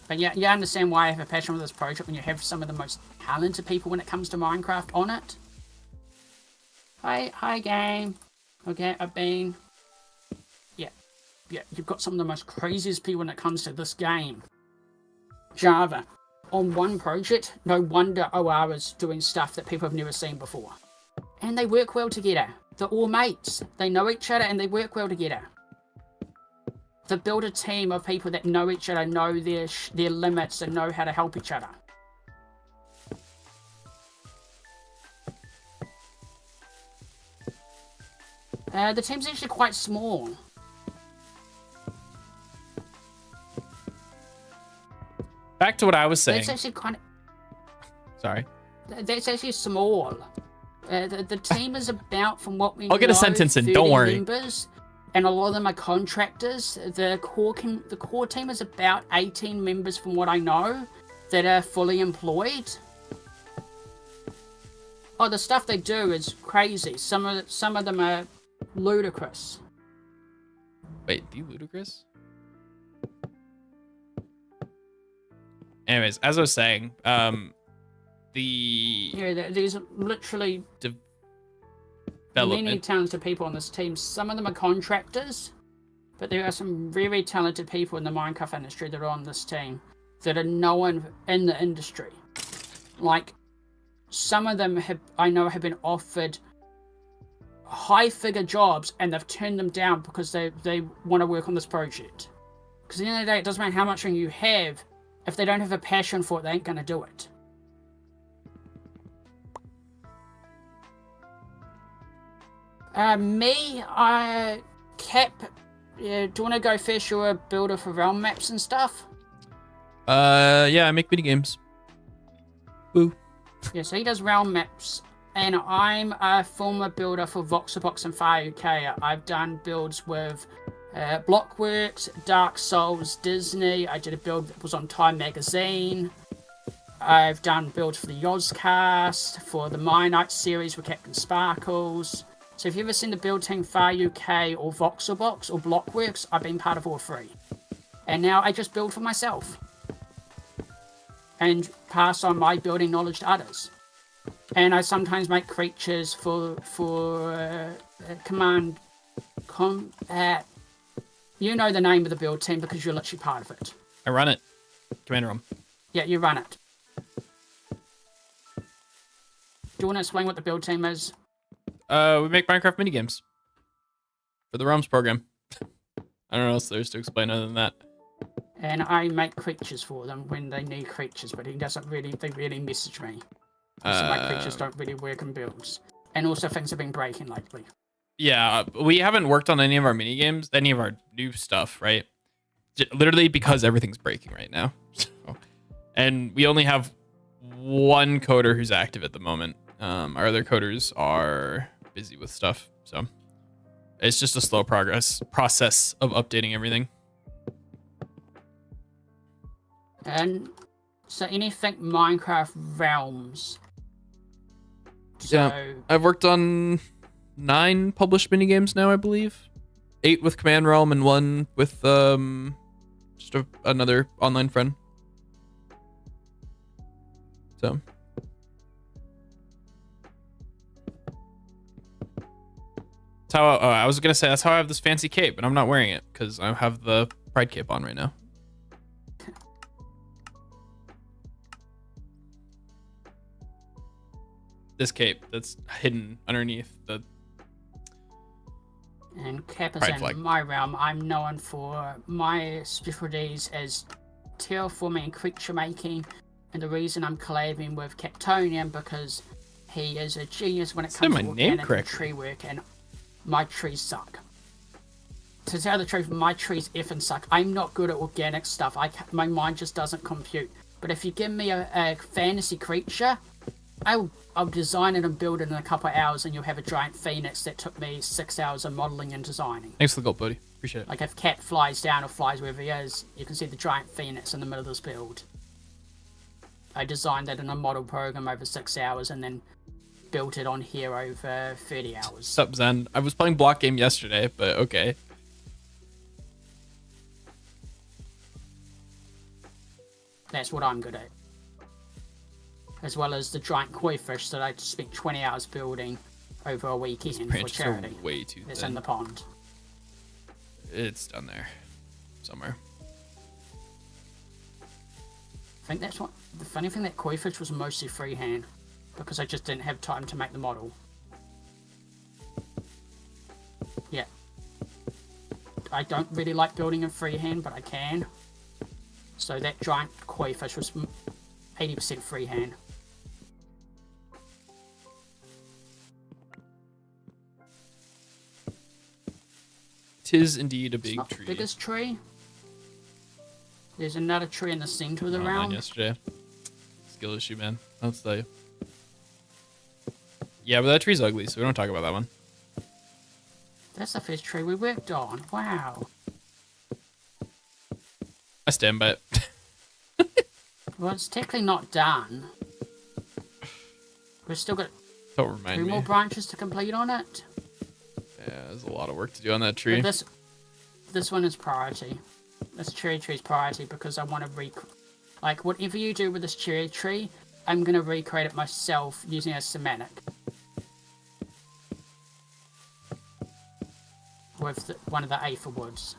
But yeah, you understand why I have a passion for this project when you have some of the most talented people when it comes to Minecraft on it. Hi game. Okay, I've been... Yeah, you've got some of the most craziest people when it comes to this game. Java. On one project, no wonder OR is doing stuff that people have never seen before. And they work well together. They're all mates. They know each other and they work well together. They build a team of people that know each other, know their limits, and know how to help each other. The team's actually quite small. Back to what I was saying. That's actually kind of... Sorry. That's actually small. The team is about, from what we know, I'll get a sentence in, don't worry. Members, and a lot of them are contractors. The core team is about 18 members from what I know that are fully employed. Oh, the stuff they do is crazy. Some of them are ludicrous. Wait, do you ludicrous? Anyways, as I was saying, there's literally many talented people on this team. Some of them are contractors, but there are some very talented people in the Minecraft industry that are on this team that are known in the industry. Like, some of them I know have been offered high-figure jobs and they've turned them down because they want to work on this project. Because at the end of the day, it doesn't matter how much money you have. If they don't have a passion for it, they ain't going to do it. Cap, do you want to go first? You're a builder for realm maps and stuff? Yeah, I make video games. Woo. Yeah, so he does realm maps, and I'm a former builder for Voxabox and Fire UK. I've done builds with Blockworks, Dark Souls, Disney. I did a build that was on Time Magazine. I've done builds for the Yozcast, for the My Night series with Captain Sparkles. So if you've ever seen the build team Far UK or Voxelbox or Blockworks, I've been part of all three. And now I just build for myself. And pass on my building knowledge to others. And I sometimes make creatures for Command... you know the name of the build team because you're literally part of it. I run it. Commander room. Yeah, you run it. you want to explain what the build team is? We make Minecraft minigames for the Realms program. I don't know what else there's to explain other than that. And I make creatures for them when they need creatures, but they really message me. So my creatures don't really work in builds. And also things have been breaking lately. Yeah, we haven't worked on any of our mini games, any of our new stuff, right? Literally because everything's breaking right now. So, and we only have one coder who's active at the moment. Our other coders are busy with stuff, so it's just a slow process of updating everything. And so anything Minecraft Realms. Yeah, I've worked on 9 published minigames now, I believe. 8 with Command Realm and 1 with just another online friend. So. That's how I was gonna say that's how I have this fancy cape, but I'm not wearing it because I have the Pride cape on right now. This cape that's hidden underneath the and Kappa's in my realm. I'm known for my specialties as terraforming and creature making, and the reason I'm collabing with Captonian because he is a genius when it comes to organic and tree work, and my trees suck. To tell the truth, my trees effing suck. I'm not good at organic stuff. My mind just doesn't compute. But if you give me a fantasy creature, I'll design it and build it in a couple of hours, and you'll have a giant phoenix that took me 6 hours of modeling and designing. Thanks for the gold, buddy. Appreciate it. Like if Cap flies down or flies wherever he is, you can see the giant phoenix in the middle of this build. I designed that in a model program over 6 hours and then built it on here over 30 hours. Sup, Zen? I was playing block game yesterday, but okay. That's what I'm good at. As well as the giant koi fish that I spent 20 hours building over a weekend for charity. Way too It's thin. in the pond. It's down there somewhere. I think that's what the funny thing, that koi fish was mostly freehand because I just didn't have time to make the model. Yeah. I don't really like building in freehand, but I can. So that giant koi fish was 80% freehand. Tis indeed a big not tree. The biggest tree. There's another tree in the center of the Mine round. yesterday. Skill issue, man. I'll tell you. Yeah, but that tree's ugly, so we don't talk about that one. That's the first tree we worked on. Wow. I stand by it. Well, it's technically not done. We've still got Don't remind 2 me. more branches to complete on it. Yeah, there's a lot of work to do on that tree. But this one is priority. This cherry tree is priority because I want to like whatever you do with this cherry tree, I'm gonna recreate it myself using a semantic with one of the aphid woods.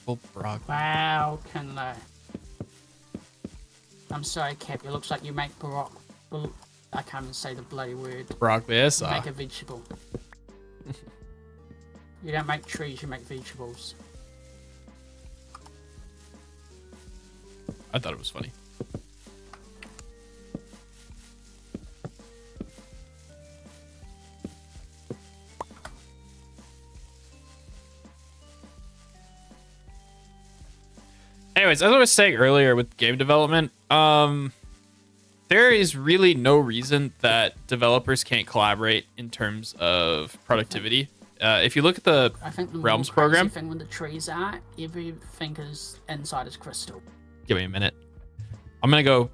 Full broccoli. Wow, can they? I'm sorry, Cap. It looks like you make I can't even say the bloody word. Broccoli, yes. You make a vegetable. You don't make trees, you make vegetables. I thought it was funny. Anyways, as I was saying earlier with game development, there is really no reason that developers can't collaborate in terms of productivity. If you look at the Realms program, I think when the trees are, everything is inside is crystal. Give me a minute. I'm gonna go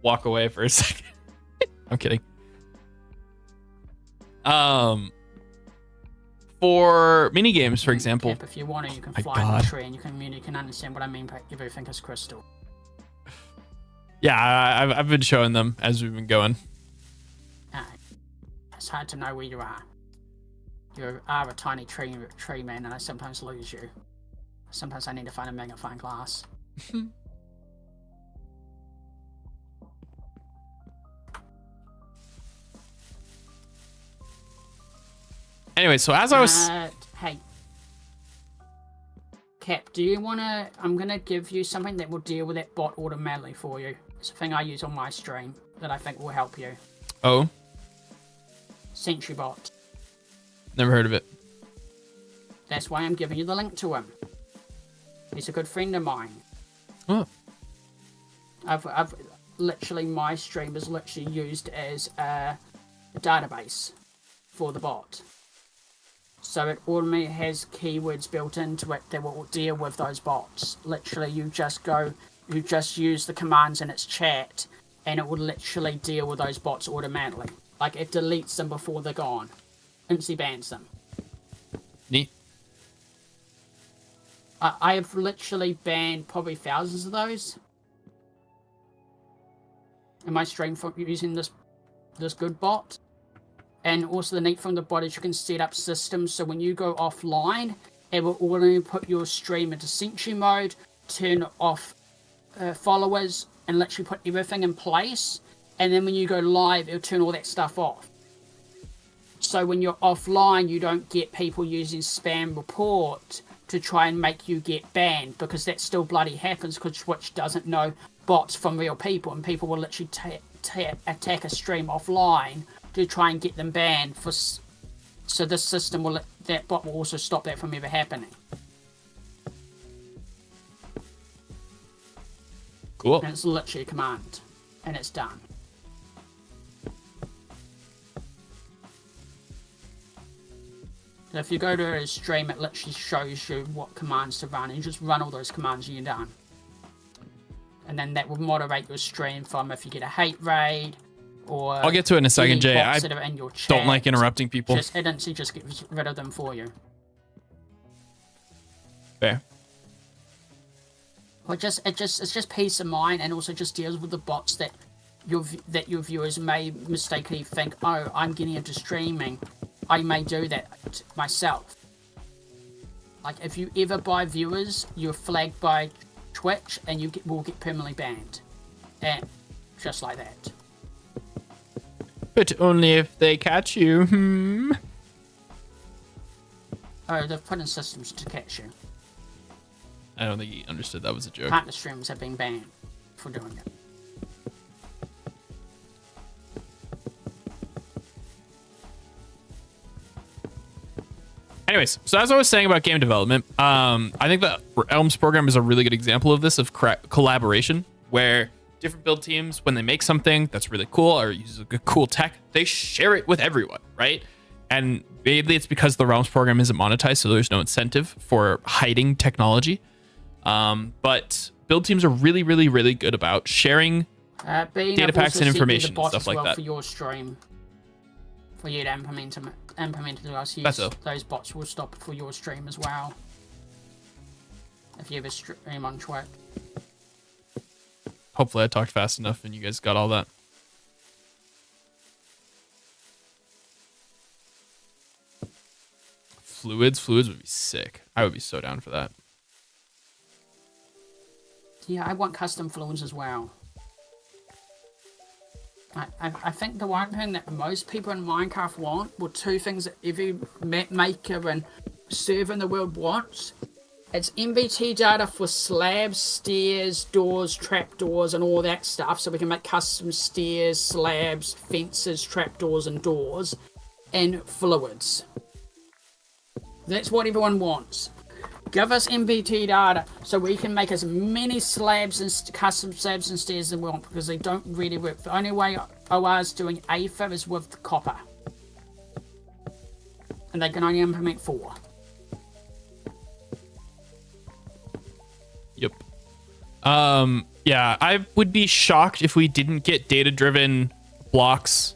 walk away for a second. I'm kidding. For mini games, for example. Cap, if you want to, you can fly in the tree, and you can understand what I mean by everything is crystal. Yeah, I've been showing them as we've been going. Alright. It's hard to know where you are. You are a tiny tree man, and I sometimes lose you. Sometimes I need to find a magnifying glass. Anyway, so as I was... Hey. Cap, do you want to... I'm going to give you something that will deal with that bot automatically for you. It's a thing I use on my stream that I think will help you. Oh? Sentry bot. Never heard of it. That's why I'm giving you the link to him. He's a good friend of mine. Oh. I've literally, my stream is literally used as a database for the bot. So it automatically has keywords built into it that will deal with those bots. Literally, you just use the commands in its chat, and it will literally deal with those bots automatically. Like, it deletes them before they're gone. Instantly bans them. Neat. I have literally banned probably thousands of those in my stream from using this good bot. And also the neat thing the bot is you can set up systems so when you go offline, it will automatically put your stream into sentry mode, turn off followers, and literally put everything in place. And then when you go live, it'll turn all that stuff off. So when you're offline, you don't get people using spam report to try and make you get banned, because that still bloody happens because Twitch doesn't know bots from real people, and people will literally attack a stream offline to try and get them banned. So this system that bot will also stop that from ever happening. Cool. And it's literally a command, and it's done. So if you go to a stream, it literally shows you what commands to run, and you just run all those commands and you're done. And then that will moderate your stream from if you get a hate raid, or I'll get to it in a second, Jay. I don't like interrupting people. It instantly just gets rid of them for you. Fair. Well, it's just peace of mind, and also just deals with the bots that your viewers may mistakenly think, oh, I'm getting into streaming. I may do that myself. Like, if you ever buy viewers, you're flagged by Twitch, and you will get permanently banned. And just like that. But only if they catch you. Oh, they've put in systems to catch you. I don't think he understood that was a joke. Partner streamers have been banned for doing it. Anyways, so as I was saying about game development, I think the Elms program is a really good example of this, of collaboration, where different build teams, when they make something that's really cool or uses a good, cool tech, they share it with everyone, right? And maybe it's because the Realms program isn't monetized, so there's no incentive for hiding technology. But build teams are really, really, really good about sharing data packs and information and stuff like that. For your stream, for you to implement it to us, those bots will stop for your stream as well. If you ever stream on Twitch. Hopefully I talked fast enough and you guys got all that. Fluids would be sick. I would be so down for that. Yeah, I want custom fluids as well. I think the one thing that most people in Minecraft want, well, two things that every map maker and server in the world wants. It's MBT data for slabs, stairs, doors, trapdoors, and all that stuff, so we can make custom stairs, slabs, fences, trapdoors, and doors, and fluids. That's what everyone wants. Give us MBT data so we can make as many slabs and custom slabs and stairs as we want, because they don't really work. The only way OR is doing Aether is with copper. And they can only implement 4. Yep. Yeah, I would be shocked if we didn't get data-driven blocks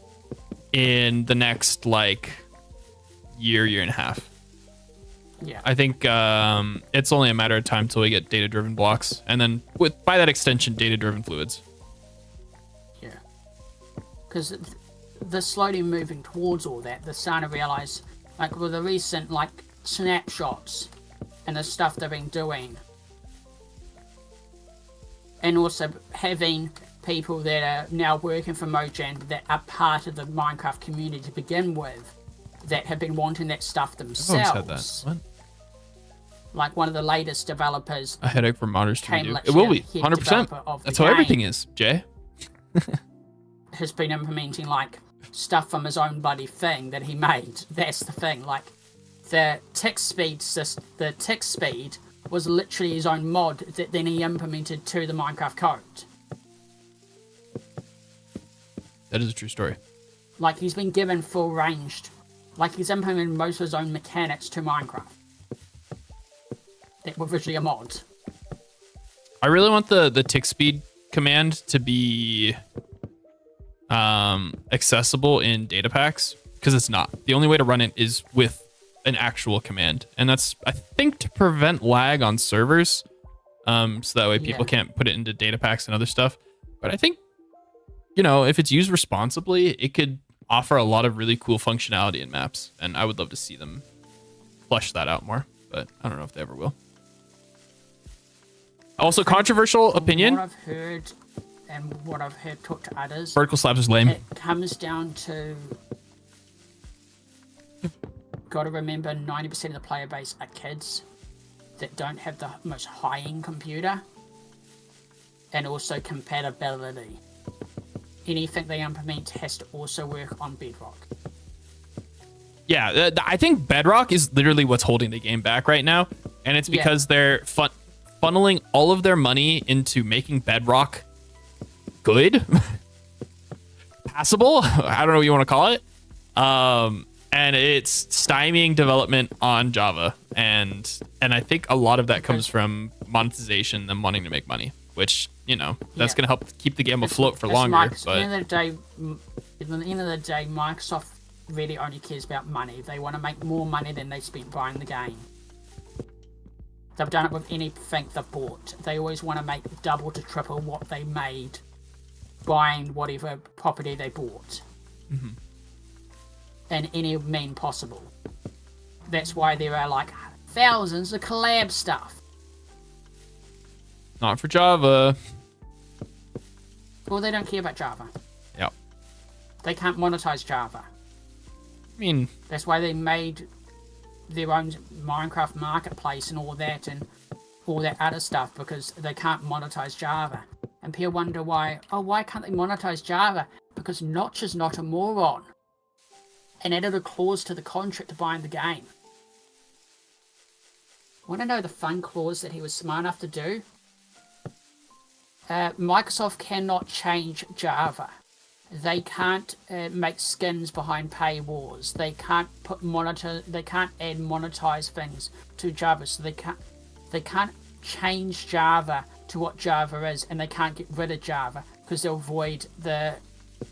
in the next, like, year and a half. Yeah. I think it's only a matter of time till we get data-driven blocks, and then by that extension, data-driven fluids. Yeah. Because they're slowly moving towards all that. They're starting to realize, like with the recent like snapshots and the stuff they've been doing, and also having people that are now working for Mojang that are part of the Minecraft community to begin with, that have been wanting that stuff themselves. Everyone said that. What? Like one of the latest developers. A headache for modders to came redo. It literally will be head 100%. developer of the That's how game. everything is, Jay. Has been implementing like stuff from his own bloody thing that he made. That's the thing. Like the tick speed was literally his own mod that then he implemented to the Minecraft code. That is a true story. Like he's been given full ranged. Like he's implemented most of his own mechanics to Minecraft. That were visually a mod. I really want the tick speed command to be accessible in data packs, because it's not. The only way to run it is with an actual command, and that's, I think, to prevent lag on servers, so that way people can't put it into data packs and other stuff. But I think, you know, if it's used responsibly, it could offer a lot of really cool functionality in maps, and I would love to see them flesh that out more, but I don't know if they ever will. Also, controversial opinion. What I've heard and what I've heard talk to others, vertical slabs is lame. it comes down to, got to remember 90% of the player base are kids that don't have the most high-end computer, and also compatibility. Anything they implement has to also work on Bedrock. Yeah, I think Bedrock is literally what's holding the game back right now, and it's because they're funneling all of their money into making Bedrock good, passable. I don't know what you want to call it, and it's stymieing development on Java, and I think a lot of that comes from monetization, them wanting to make money, which, you know, that's going to help keep the game afloat for longer. At the end of the day, Microsoft really only cares about money. They want to make more money than they spent buying the game. They've done it with anything they've bought. They always want to make double to triple what they made buying whatever property they bought. Mm-hmm. In any mean possible. That's why there are like thousands of collab stuff. Not for Java. Well, they don't care about Java. Yep. They can't monetize Java. I mean, that's why they made their own Minecraft marketplace and all that other stuff, because they can't monetize Java. And people wonder why can't they monetize Java? Because Notch is not a moron and added a clause to the contract to buy the game. Want to know the fun clause that he was smart enough to do? Microsoft cannot change Java. They can't make skins behind paywalls. They can't They can't add monetized things to Java. So they can't change Java to what Java is, and they can't get rid of Java because they'll void the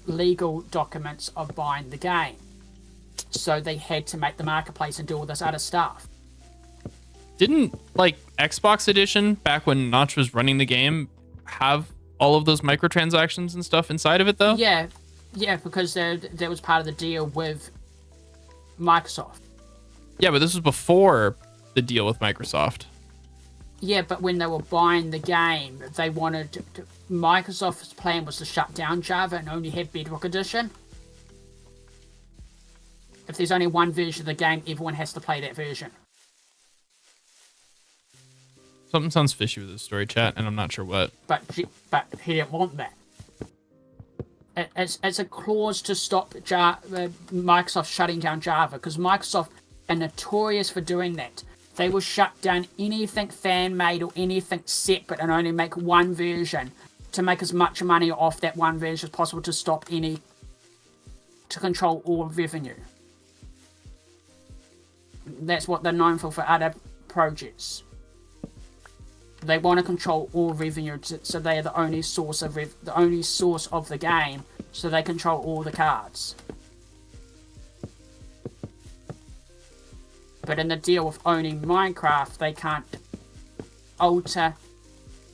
legal documents of buying the game. So they had to make the marketplace and do all this other stuff. Didn't like Xbox Edition back when Notch was running the game have all of those microtransactions and stuff inside of it though? Yeah, because that was part of the deal with Microsoft. Yeah, but this was before the deal with Microsoft. Yeah, but when they were buying the game, they wanted Microsoft's plan was to shut down Java and only have Bedrock Edition. If there's only one version of the game, everyone has to play that version. Something sounds fishy with the story, chat, and I'm not sure what. But he didn't want that. It's a clause to stop Microsoft shutting down Java, because Microsoft are notorious for doing that. They will shut down anything fan-made or anything separate and only make one version to make as much money off that one version as possible to control all revenue. That's what they're known for other projects. They want to control all revenue, so they are the only source of the game, so they control all the cards. But in the deal with owning Minecraft, they can't alter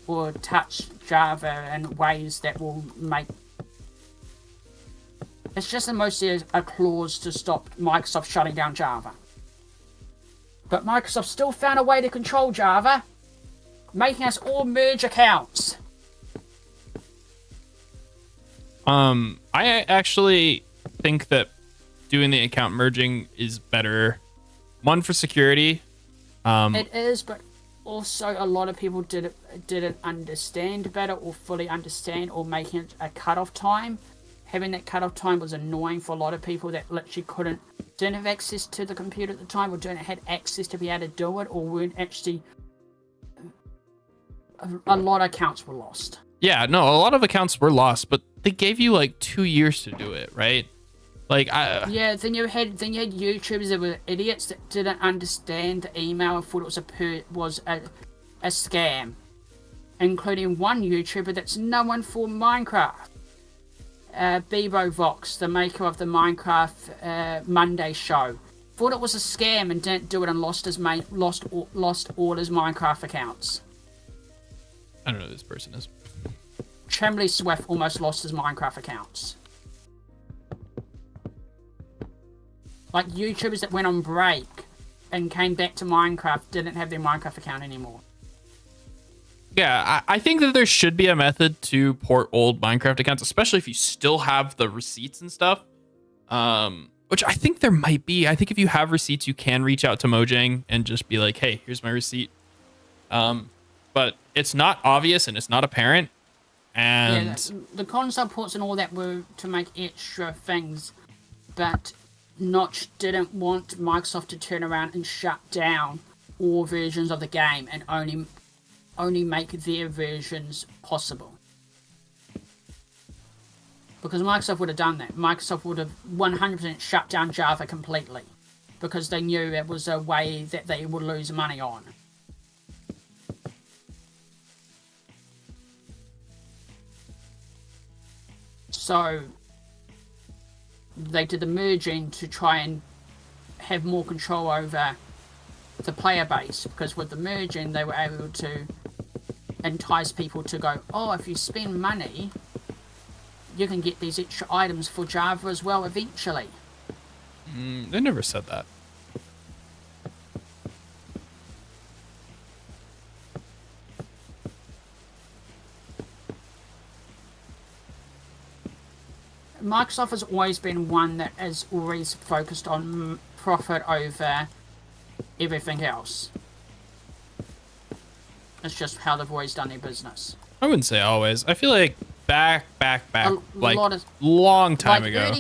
or touch Java in ways that will make It's just mostly a clause to stop Microsoft shutting down Java. But Microsoft still found a way to control Java, making us all merge accounts. I actually think that doing the account merging is better. One, for security. It is, but also a lot of people didn't understand better or fully understand, or making it a cutoff time. Having that cutoff time was annoying for a lot of people that literally didn't have access to the computer at the time, or didn't have access to be able to do it, or weren't actually. A lot of accounts were lost. Yeah, no, a lot of accounts were lost, but they gave you like 2 years to do it, right? Yeah, then you had YouTubers that were idiots that didn't understand the email and thought it was a scam, including one YouTuber that's known for Minecraft, BeboVox, the maker of the Minecraft Monday show, thought it was a scam and didn't do it and lost all his Minecraft accounts. I don't know who this person is. Chimley Swift almost lost his Minecraft accounts. Like, YouTubers that went on break and came back to Minecraft didn't have their Minecraft account anymore. Yeah, I think that there should be a method to port old Minecraft accounts, especially if you still have the receipts and stuff. Which I think there might be. I think if you have receipts, you can reach out to Mojang and just be like, hey, here's my receipt. But it's not obvious and it's not apparent. And yeah, the console ports and all that were to make extra things, but Notch didn't want Microsoft to turn around and shut down all versions of the game and only make their versions possible. Because Microsoft would have done that. Microsoft would have 100% shut down Java completely, because they knew it was a way that they would lose money on. So they did the merging to try and have more control over the player base, because with the merging they were able to entice people to go, oh, if you spend money you can get these extra items for Java as well eventually. They never said that. Microsoft has always been one that has always focused on profit over everything else. It's just how they've always done their business. I wouldn't say always. I feel like back, like long time ago.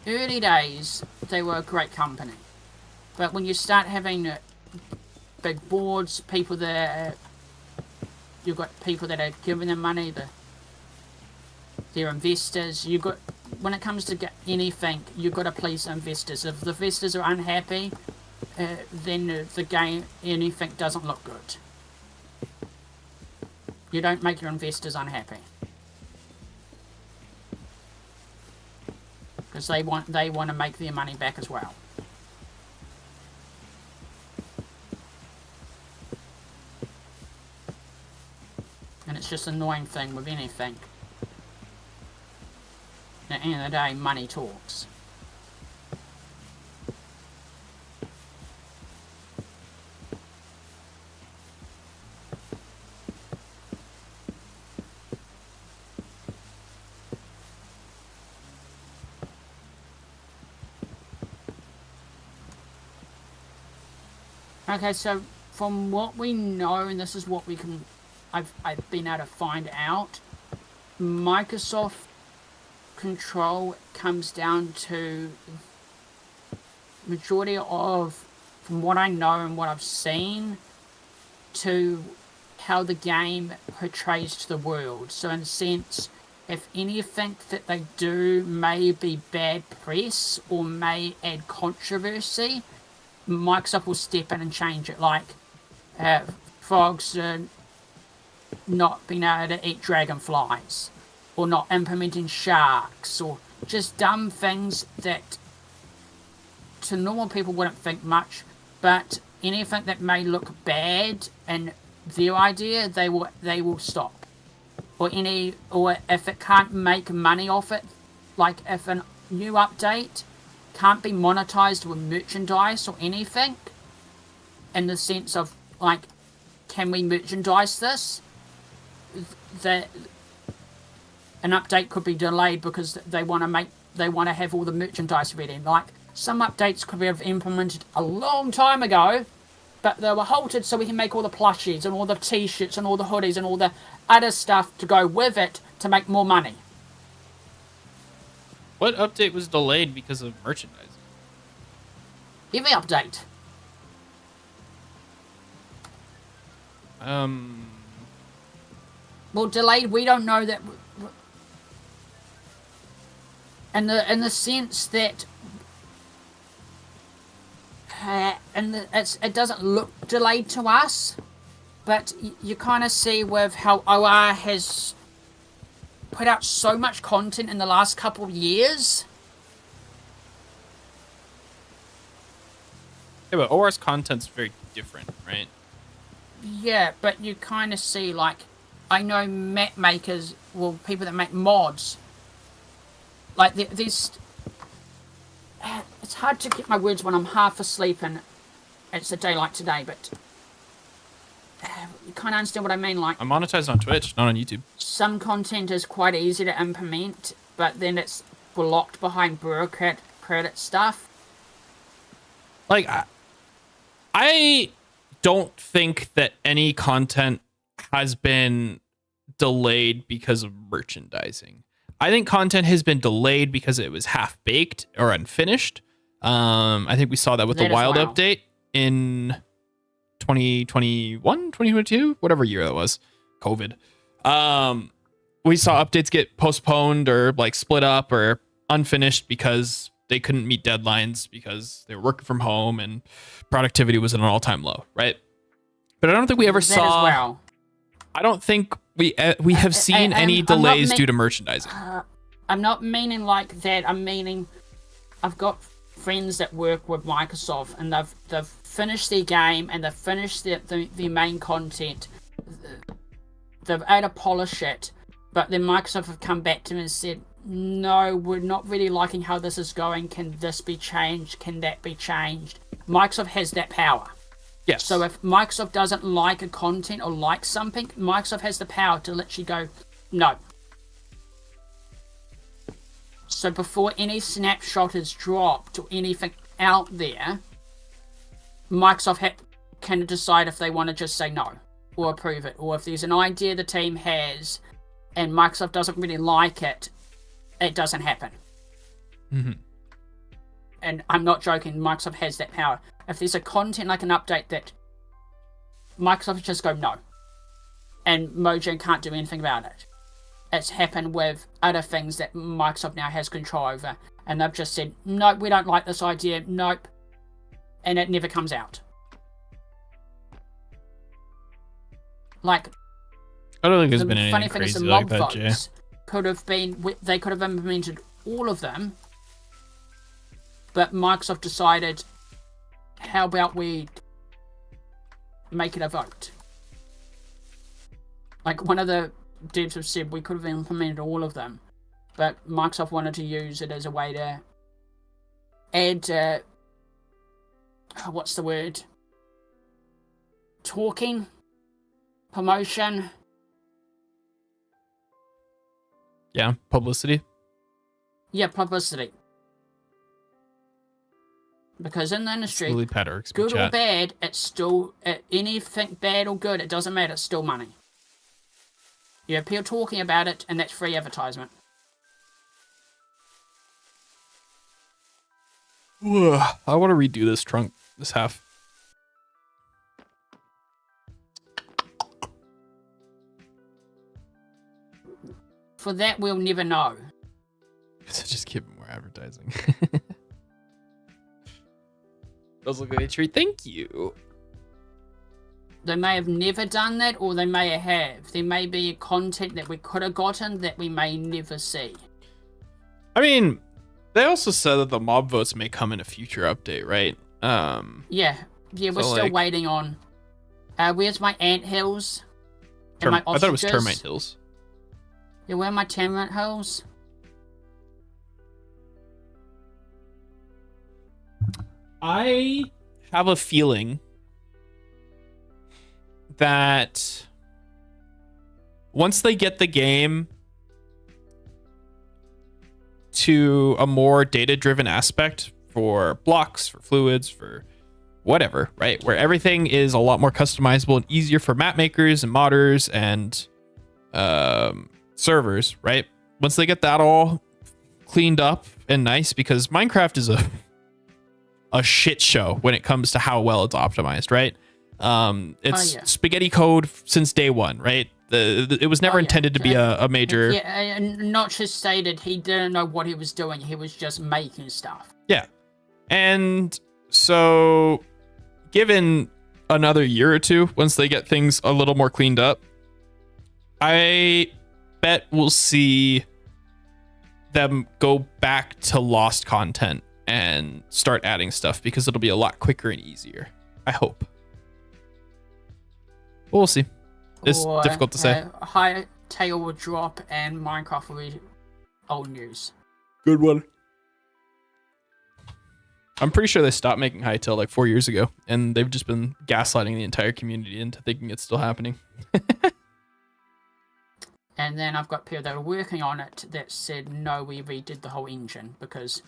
Early days, they were a great company. But when you start having big boards, people that you've got people that are giving them money, they're investors. When it comes to anything, you've got to please investors. If the investors are unhappy, then the game, anything doesn't look good. You don't make your investors unhappy, because they want to make their money back as well. And it's just an annoying thing with anything. At the end of the day, money talks. Okay, so from what we know, and this is what I've been able to find out, Microsoft control comes down to majority of, from what I know and what I've seen, to how the game portrays to the world. So in a sense, if anything that they do may be bad press or may add controversy, Microsoft will step in and change it, like frogs not being able to eat dragonflies, or not implementing sharks, or just dumb things that to normal people wouldn't think much, but anything that may look bad in their idea, they will stop. Or if it can't make money off it, like if new update can't be monetized with merchandise or anything, in the sense of, like, can we merchandise this? That an update could be delayed because they want to have all the merchandise ready. Like, some updates could have implemented a long time ago, but they were halted so we can make all the plushies and all the t-shirts and all the hoodies and all the other stuff to go with it to make more money. What update was delayed because of merchandising? Every update. Well, delayed, we don't know that. In the sense that it doesn't look delayed to us, but you kind of see with how OR has put out so much content in the last couple of years. Yeah, but OR's content's very different, right? Yeah, but you kind of see, like, I know map makers, well, people that make mods, like, there's... It's hard to get my words when I'm half asleep and it's a day like today, but you kind of understand what I mean. Like, I'm monetized on Twitch, not on YouTube. Some content is quite easy to implement, but then it's blocked behind bureaucratic stuff. Like, I don't think that any content has been delayed because of merchandising. I think content has been delayed because it was half-baked or unfinished. I think we saw that with the Wild update in 2021, 2022, whatever year that was, COVID. We saw updates get postponed or like split up or unfinished because they couldn't meet deadlines because they were working from home and productivity was at an all-time low, right? But I don't think we ever saw... I don't think we have seen any delays due to merchandising. I'm not meaning like that. I'm meaning I've got friends that work with Microsoft and they've finished their game and they've finished the main content. They've had to polish it, but then Microsoft have come back to me and said, no, we're not really liking how this is going. Can this be changed? Can that be changed? Microsoft has that power. Yes. So if Microsoft doesn't like a content or like something, Microsoft has the power to literally go, no. So before any snapshot is dropped or anything out there, Microsoft can decide if they want to just say no or approve it. Or if there's an idea the team has and Microsoft doesn't really like it, it doesn't happen. Mm-hmm. And I'm not joking, Microsoft has that power. If there's a content like an update that Microsoft just go no, and Mojang can't do anything about it. It's happened with other things that Microsoft now has control over, and they've just said, nope, we don't like this idea, nope, and it never comes out. Like, I don't think there's been anything crazy like that, Jay. Could have been, they could have implemented all of them, but Microsoft decided, how about we make it a vote? Like, one of the devs have said we could have implemented all of them, but Microsoft wanted to use it as a way to add, what's the word? Talking? Promotion? Yeah, publicity. Yeah, publicity. Because in the industry, good or bad, it's still, anything bad or good, it doesn't matter, it's still money. You have people talking about it, and that's free advertisement. I want to redo this trunk, this half. For that, we'll never know. So just give them more advertising. Does look like a treat. Thank you. They may have never done that, or they may have. There may be content that we could have gotten that we may never see. I mean, they also said that the mob votes may come in a future update, right? Yeah, we're still waiting on. Where's my ant hills? I thought it was termite hills. Yeah, where are my termite hills? I have a feeling that once they get the game to a more data-driven aspect for blocks, for fluids, for whatever, right? Where everything is a lot more customizable and easier for map makers and modders and servers, right? Once they get that all cleaned up and nice, because Minecraft is a shit show when it comes to how well it's optimized, right? It's spaghetti code since day one, right? It was never intended to be a major. Yeah, and Notch has stated he didn't know what he was doing. He was just making stuff. Yeah. And so given another year or two, once they get things a little more cleaned up, I bet we'll see them go back to lost content and start adding stuff, because it'll be a lot quicker and easier. I hope. But we'll see. It's difficult to say. High tail will drop and Minecraft will be old news. Good one. I'm pretty sure they stopped making Hytale like 4 years ago, and they've just been gaslighting the entire community into thinking it's still happening. And then I've got people that are working on it that said, no, we redid the whole engine because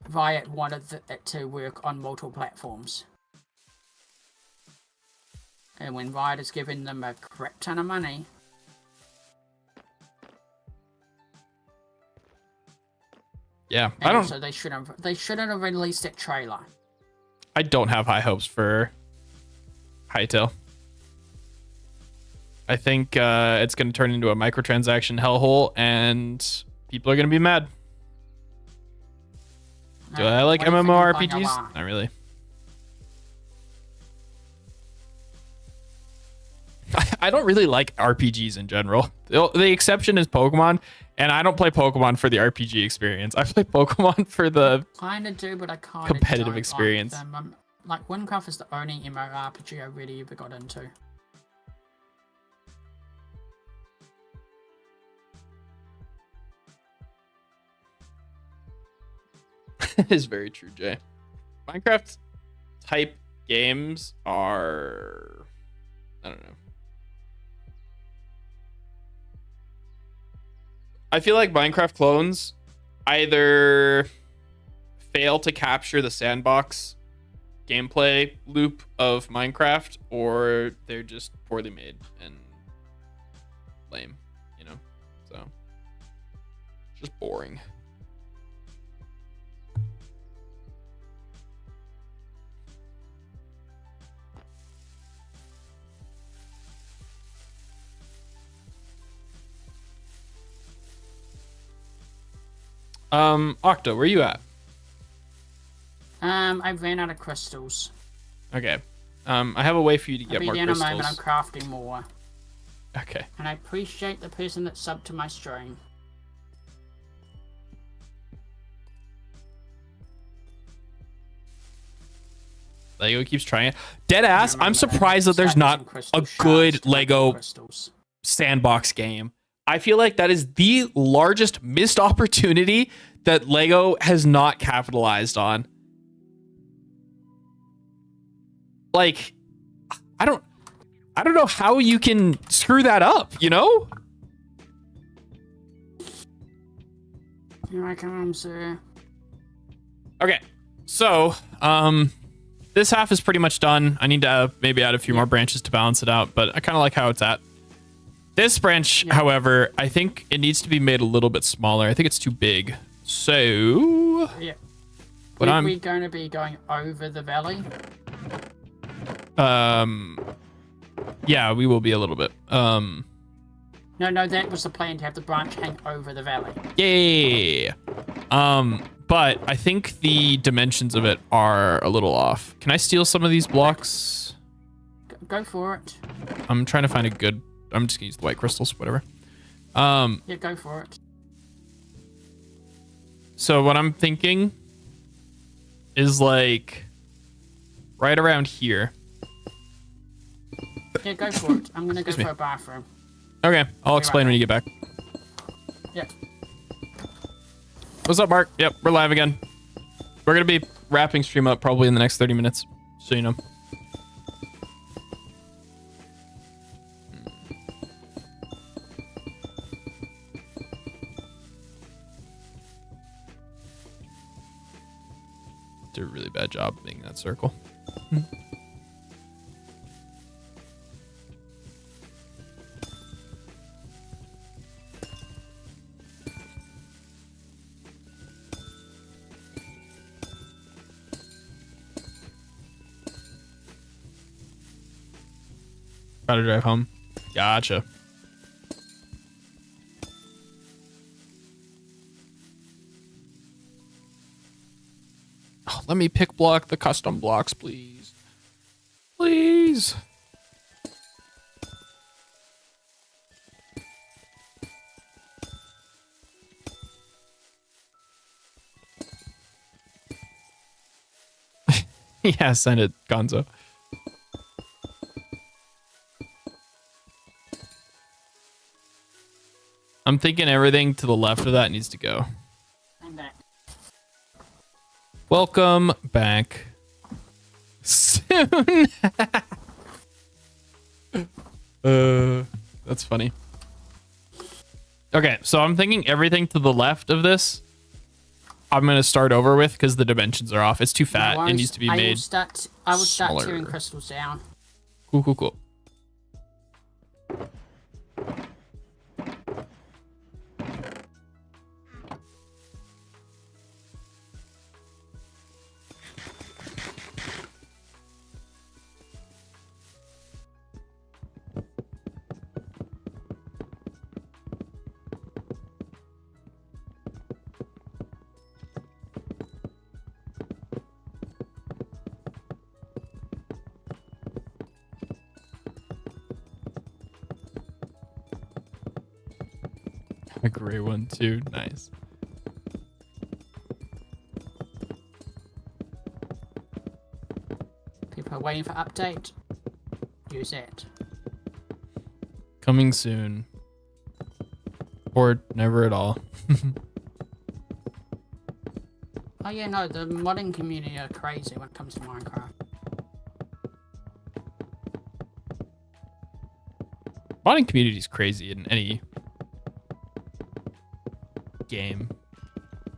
Riot wanted it to work on multiple platforms. And when Riot is giving them a crap ton of money, yeah, so they shouldn't have released that trailer. I don't have high hopes for Hytale. I think it's going to turn into a microtransaction hellhole, and people are going to be mad. Do I like MMORPGs? Not really. I don't really like RPGs in general. The exception is Pokemon, and I don't play Pokemon for the RPG experience. I play Pokemon for the kind of do, but I kind of competitive experience. Like Minecraft is the only MMORPG I really ever got into. It is very true, Jay. Minecraft type games are, I don't know. I feel like Minecraft clones either fail to capture the sandbox gameplay loop of Minecraft, or they're just poorly made and lame, you know? So, just boring. Octa, where you at? I ran out of crystals. Okay. I have a way for you to get more crystals. I'll be in a moment. I'm crafting more. Okay. And I appreciate the person that subbed to my stream. Lego keeps trying it. Deadass, I'm surprised that there's not a good Lego sandbox game. I feel like that is the largest missed opportunity that Lego has not capitalized on. Like, I don't know how you can screw that up, you know? Here I come, sir. Okay. So, this half is pretty much done. I need to maybe add a few more branches to balance it out, but I kind of like how it's at. This branch, however, I think it needs to be made a little bit smaller. I think it's too big. So, yeah. Are we going to be going over the valley? Yeah, we will be a little bit. No, that was the plan, to have the branch hang over the valley. Yeah. But I think the dimensions of it are a little off. Can I steal some of these blocks? Go for it. I'm trying to find a good... I'm just gonna use the white crystals, whatever. Yeah, go for it. So what I'm thinking is like right around here. Yeah, go for it. I'm gonna go for a bathroom. Okay, I'll explain when you get back. Yeah. What's up, Mark? Yep, we're live again. We're gonna be wrapping stream up probably in the next 30 minutes. So, you know. Did a really bad job being that circle. About to drive home. Gotcha. Oh, let me pick block the custom blocks, please. Please. Yeah, send it, Gonzo. I'm thinking everything to the left of that needs to go. I'm back. Welcome back. Soon. That's funny. Okay, so I'm thinking everything to the left of this, I'm going to start over with because the dimensions are off. It's too fat. No, it needs to be made I will start smaller. tearing crystals down. Cool, cool, cool. A gray one too. Nice. People are waiting for update. Use it. Coming soon. Or never at all. Oh yeah, no, the modding community are crazy when it comes to Minecraft. Modding community is crazy in any game,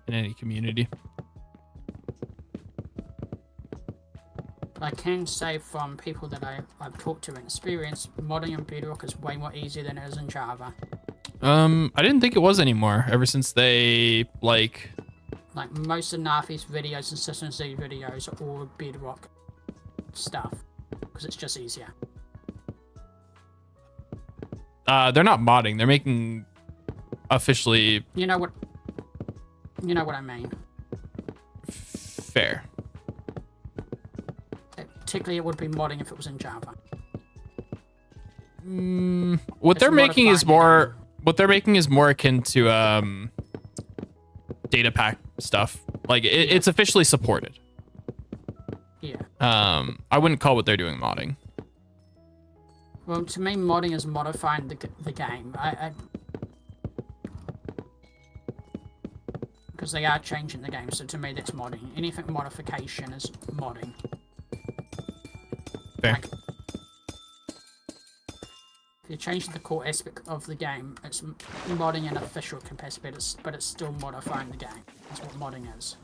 in any community. I can say from people that I've talked to and experienced, modding in Bedrock is way more easy than it is in Java. I didn't think it was anymore ever since they like most of Nafi's videos and System Z videos are all Bedrock stuff because it's just easier. they're not modding, they're making officially You know what I mean. fair. Particularly it would be modding if it was in Java. What It's they're making is modifying more akin to data pack stuff. Like it's officially supported. Yeah. I wouldn't call what they're doing modding. Well, to me, modding is modifying the game. Because they are changing the game, so to me that's modding. Anything modification is modding. Fair. Like, if you're changing the core aspect of the game, it's modding in official capacity, but it's still modifying the game. That's what modding is.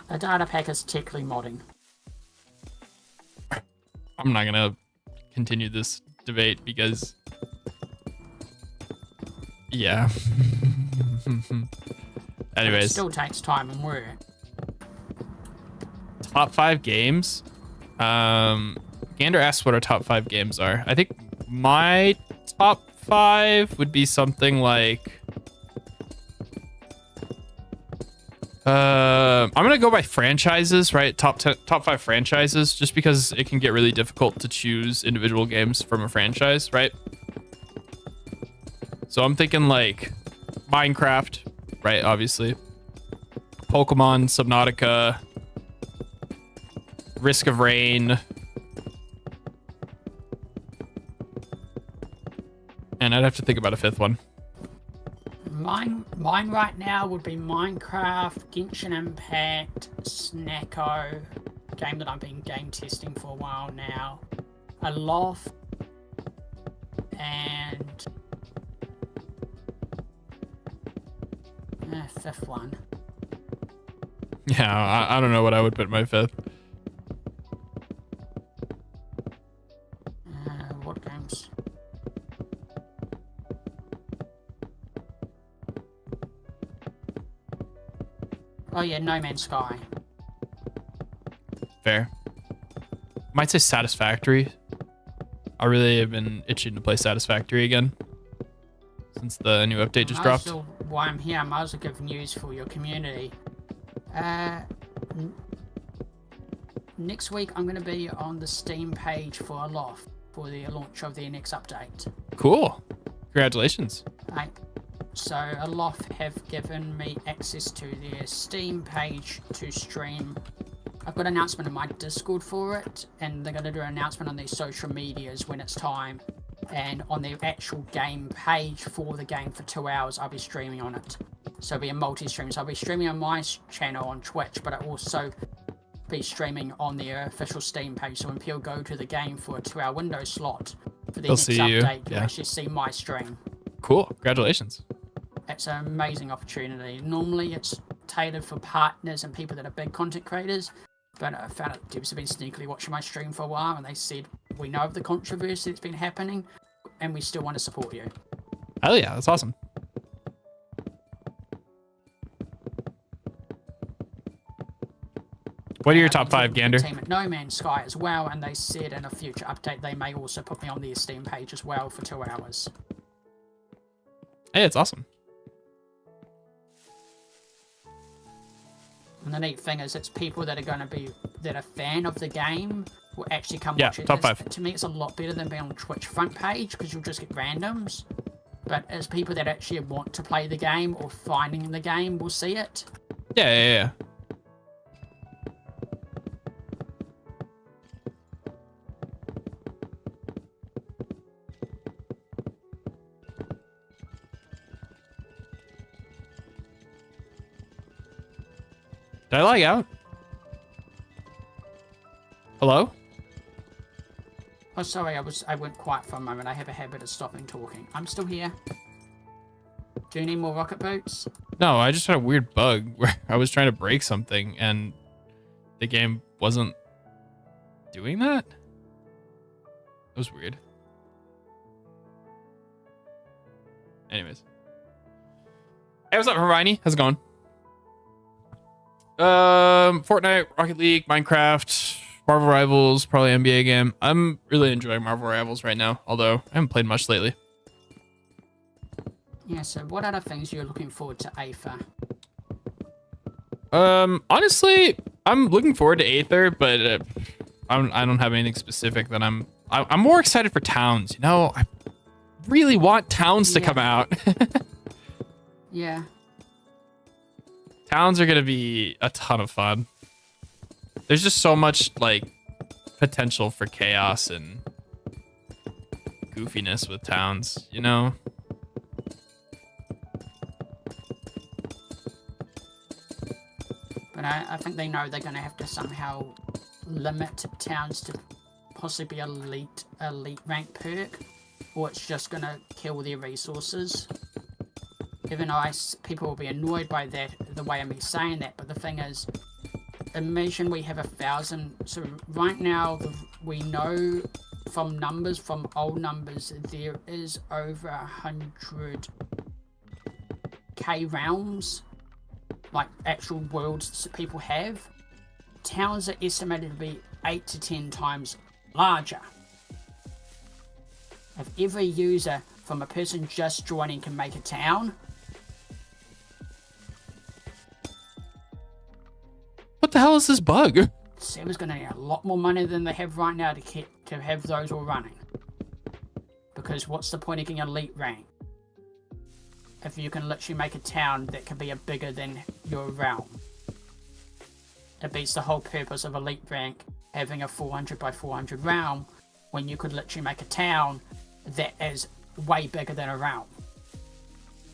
A data pack is technically modding. I'm not gonna continue this debate because yeah. Anyways, It still takes time and work. top 5 games. Gander asks what our top 5 games are. I think my top 5 would be something like I'm gonna go by franchises, right? Top 5 franchises, just because it can get really difficult to choose individual games from a franchise, right? So I'm thinking like Minecraft, right? Obviously, Pokemon, Subnautica, Risk of Rain, and I'd have to think about a 5th one. Mine right now would be Minecraft, Genshin Impact, Snacko, game that I've been game testing for a while now, a Loft, and fifth one. Yeah, I don't know what I would put my fifth. What games? Oh yeah, No Man's Sky. Fair. Might say Satisfactory. I really have been itching to play Satisfactory again since the new update just dropped. Also, why I'm here, I might as well give news for your community. Next week, I'm going to be on the Steam page for Aloft for the launch of their next update. Cool. Congratulations. So Aloft have given me access to their Steam page to stream. I've got an announcement in my Discord for it, and they're going to do an announcement on their social medias when it's time. And on their actual game page for the game for 2 hours, I'll be streaming on it. So it'll be a multi-stream. So I'll be streaming on my channel on Twitch, but I'll also be streaming on their official Steam page. So when people go to the game for a 2 hour window slot for the next update, you'll actually see my stream. Cool. Congratulations. It's an amazing opportunity. Normally it's tailored for partners and people that are big content creators, but I found out Dibs have been sneakily watching my stream for a while, and they said, we know of the controversy that's been happening, and we still want to support you. Hell yeah, that's awesome. What are your top 5, Gander? Team at No Man's Sky as well, and they said in a future update they may also put me on their Steam page as well for 2 hours. Hey, it's awesome. And the neat thing is, it's people that are going to be that are fan of the game will actually come Yeah, watch it. top 5. To me, it's a lot better than being on Twitch front page because you'll just get randoms. But as people that actually want to play the game or finding the game will see it. Yeah. Did I lag out? Hello? Oh, sorry, I went quiet for a moment. I have a habit of stopping talking. I'm still here. Do you need more rocket boots? No, I just had a weird bug where I was trying to break something and the game wasn't doing that. It was weird. Anyways. Hey, what's up, Hermione? How's it going? Fortnite, Rocket League, Minecraft, Marvel Rivals, probably NBA game. I'm really enjoying Marvel Rivals right now, although I haven't played much lately. Yeah, so what other things you're looking forward to Aether? Honestly, I'm looking forward to Aether, but I don't have anything specific that I'm more excited for Towns. You know, I really want Towns to come out. Yeah. Towns are going to be a ton of fun. There's just so much, like, potential for chaos and goofiness with Towns, you know? But I think they know they're going to have to somehow limit Towns to possibly elite rank perk, or it's just going to kill their resources. Even though people will be annoyed by that, the way I'm saying that, but the thing is, imagine we have 1,000. So right now, we know from numbers, from old numbers, there is over 100k realms, like actual worlds that people have. Towns are estimated to be 8 to 10 times larger. If every user from a person just joining can make a town, what the hell is this bug? Server's going to need a lot more money than they have right now to have those all running. Because what's the point of getting elite rank if you can literally make a town that can be bigger than your realm? It beats the whole purpose of elite rank having a 400 by 400 realm when you could literally make a town that is way bigger than a realm.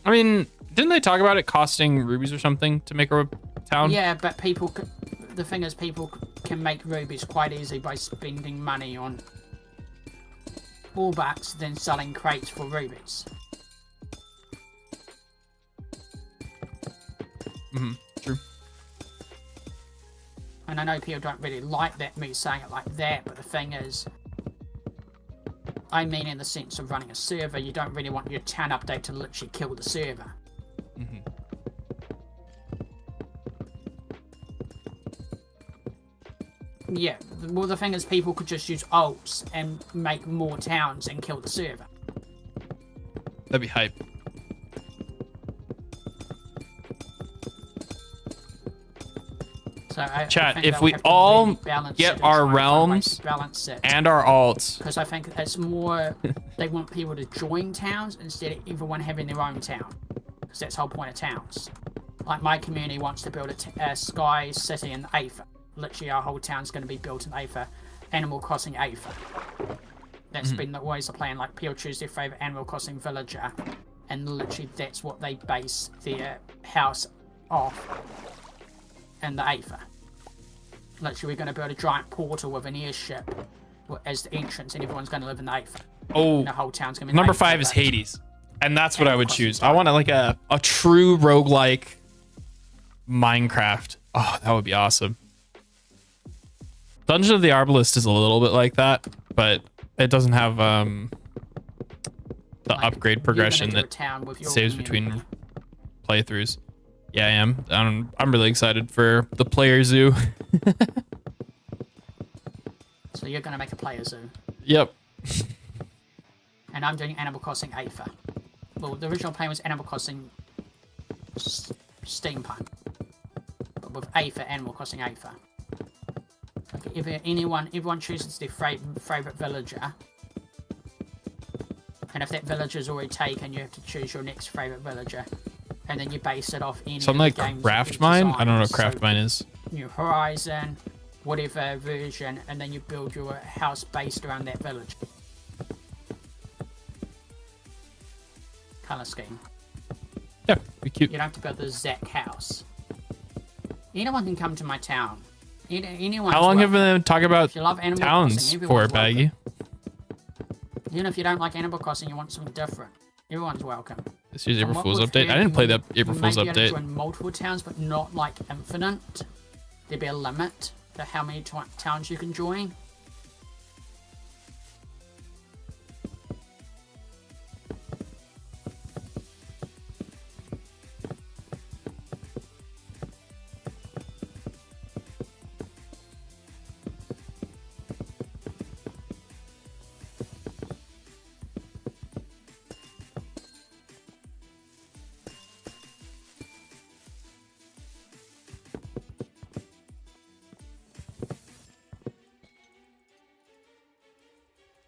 I mean, Didn't they talk about it costing rubies or something to make a town? Yeah, but the thing is, people can make rubies quite easy by spending money on bucks, then selling crates for rubies. True. And I know people don't really like that, me saying it like that, but the thing is, I mean in the sense of running a server, you don't really want your town update to literally kill the server. Yeah, well the thing is, people could just use alts and make more towns and kill the server. That'd be hype. So Chat, I think if they'll we have to all really balance get it our and try and find ways realms to balance it. and our alts. Because I think it's more, they want people to join towns instead of everyone having their own town. Because that's the whole point of towns. Like my community wants to build a Sky City in Aether. Literally our whole town's going to be built in Aether. Animal Crossing Aether. That's been always the plan. Like people choose their favourite Animal Crossing villager. And literally that's what they base their house off. In the Aether. Literally we're going to build a giant portal with an airship as the entrance and everyone's going to live in the Aether. Oh, and the whole town's going to be number Aether, 5 is but- Hades. And that's what I would choose. I Crossing want like a true roguelike Minecraft. Oh, that would be awesome. Dungeon of the Arbalest is a little bit like that, but it doesn't have the Like, upgrade progression you're gonna do a that town with your saves community. between playthroughs. Yeah, I am. I'm really excited for the player zoo. So you're going to make a player zoo. Yep. And I'm doing Animal Crossing Aether. Well, the original plan was Animal Crossing Steampunk. But with Aether, Animal Crossing Aether. Okay, if everyone chooses their favourite villager. And if that villager's already taken, you have to choose your next favourite villager. And then you base it off any Something of like the games Craft that Mine? you've I don't know what designed. Craft Mine is. New Horizon, whatever version, and then you build your house based around that village. Colour scheme. Yeah, be cute. You don't have to build the Zack house. Anyone can come to my town. Anyone. How long have we been talking about If you love Animal towns Crossing, for, everyone's Baggy? welcome. Even if you don't like Animal Crossing, you want something different. Everyone's welcome. This year's From April what Fool's we've update. I heard, didn't play you the April Fool's may be able to update. join multiple towns, but not like infinite. There'd be a limit to how many towns you can join.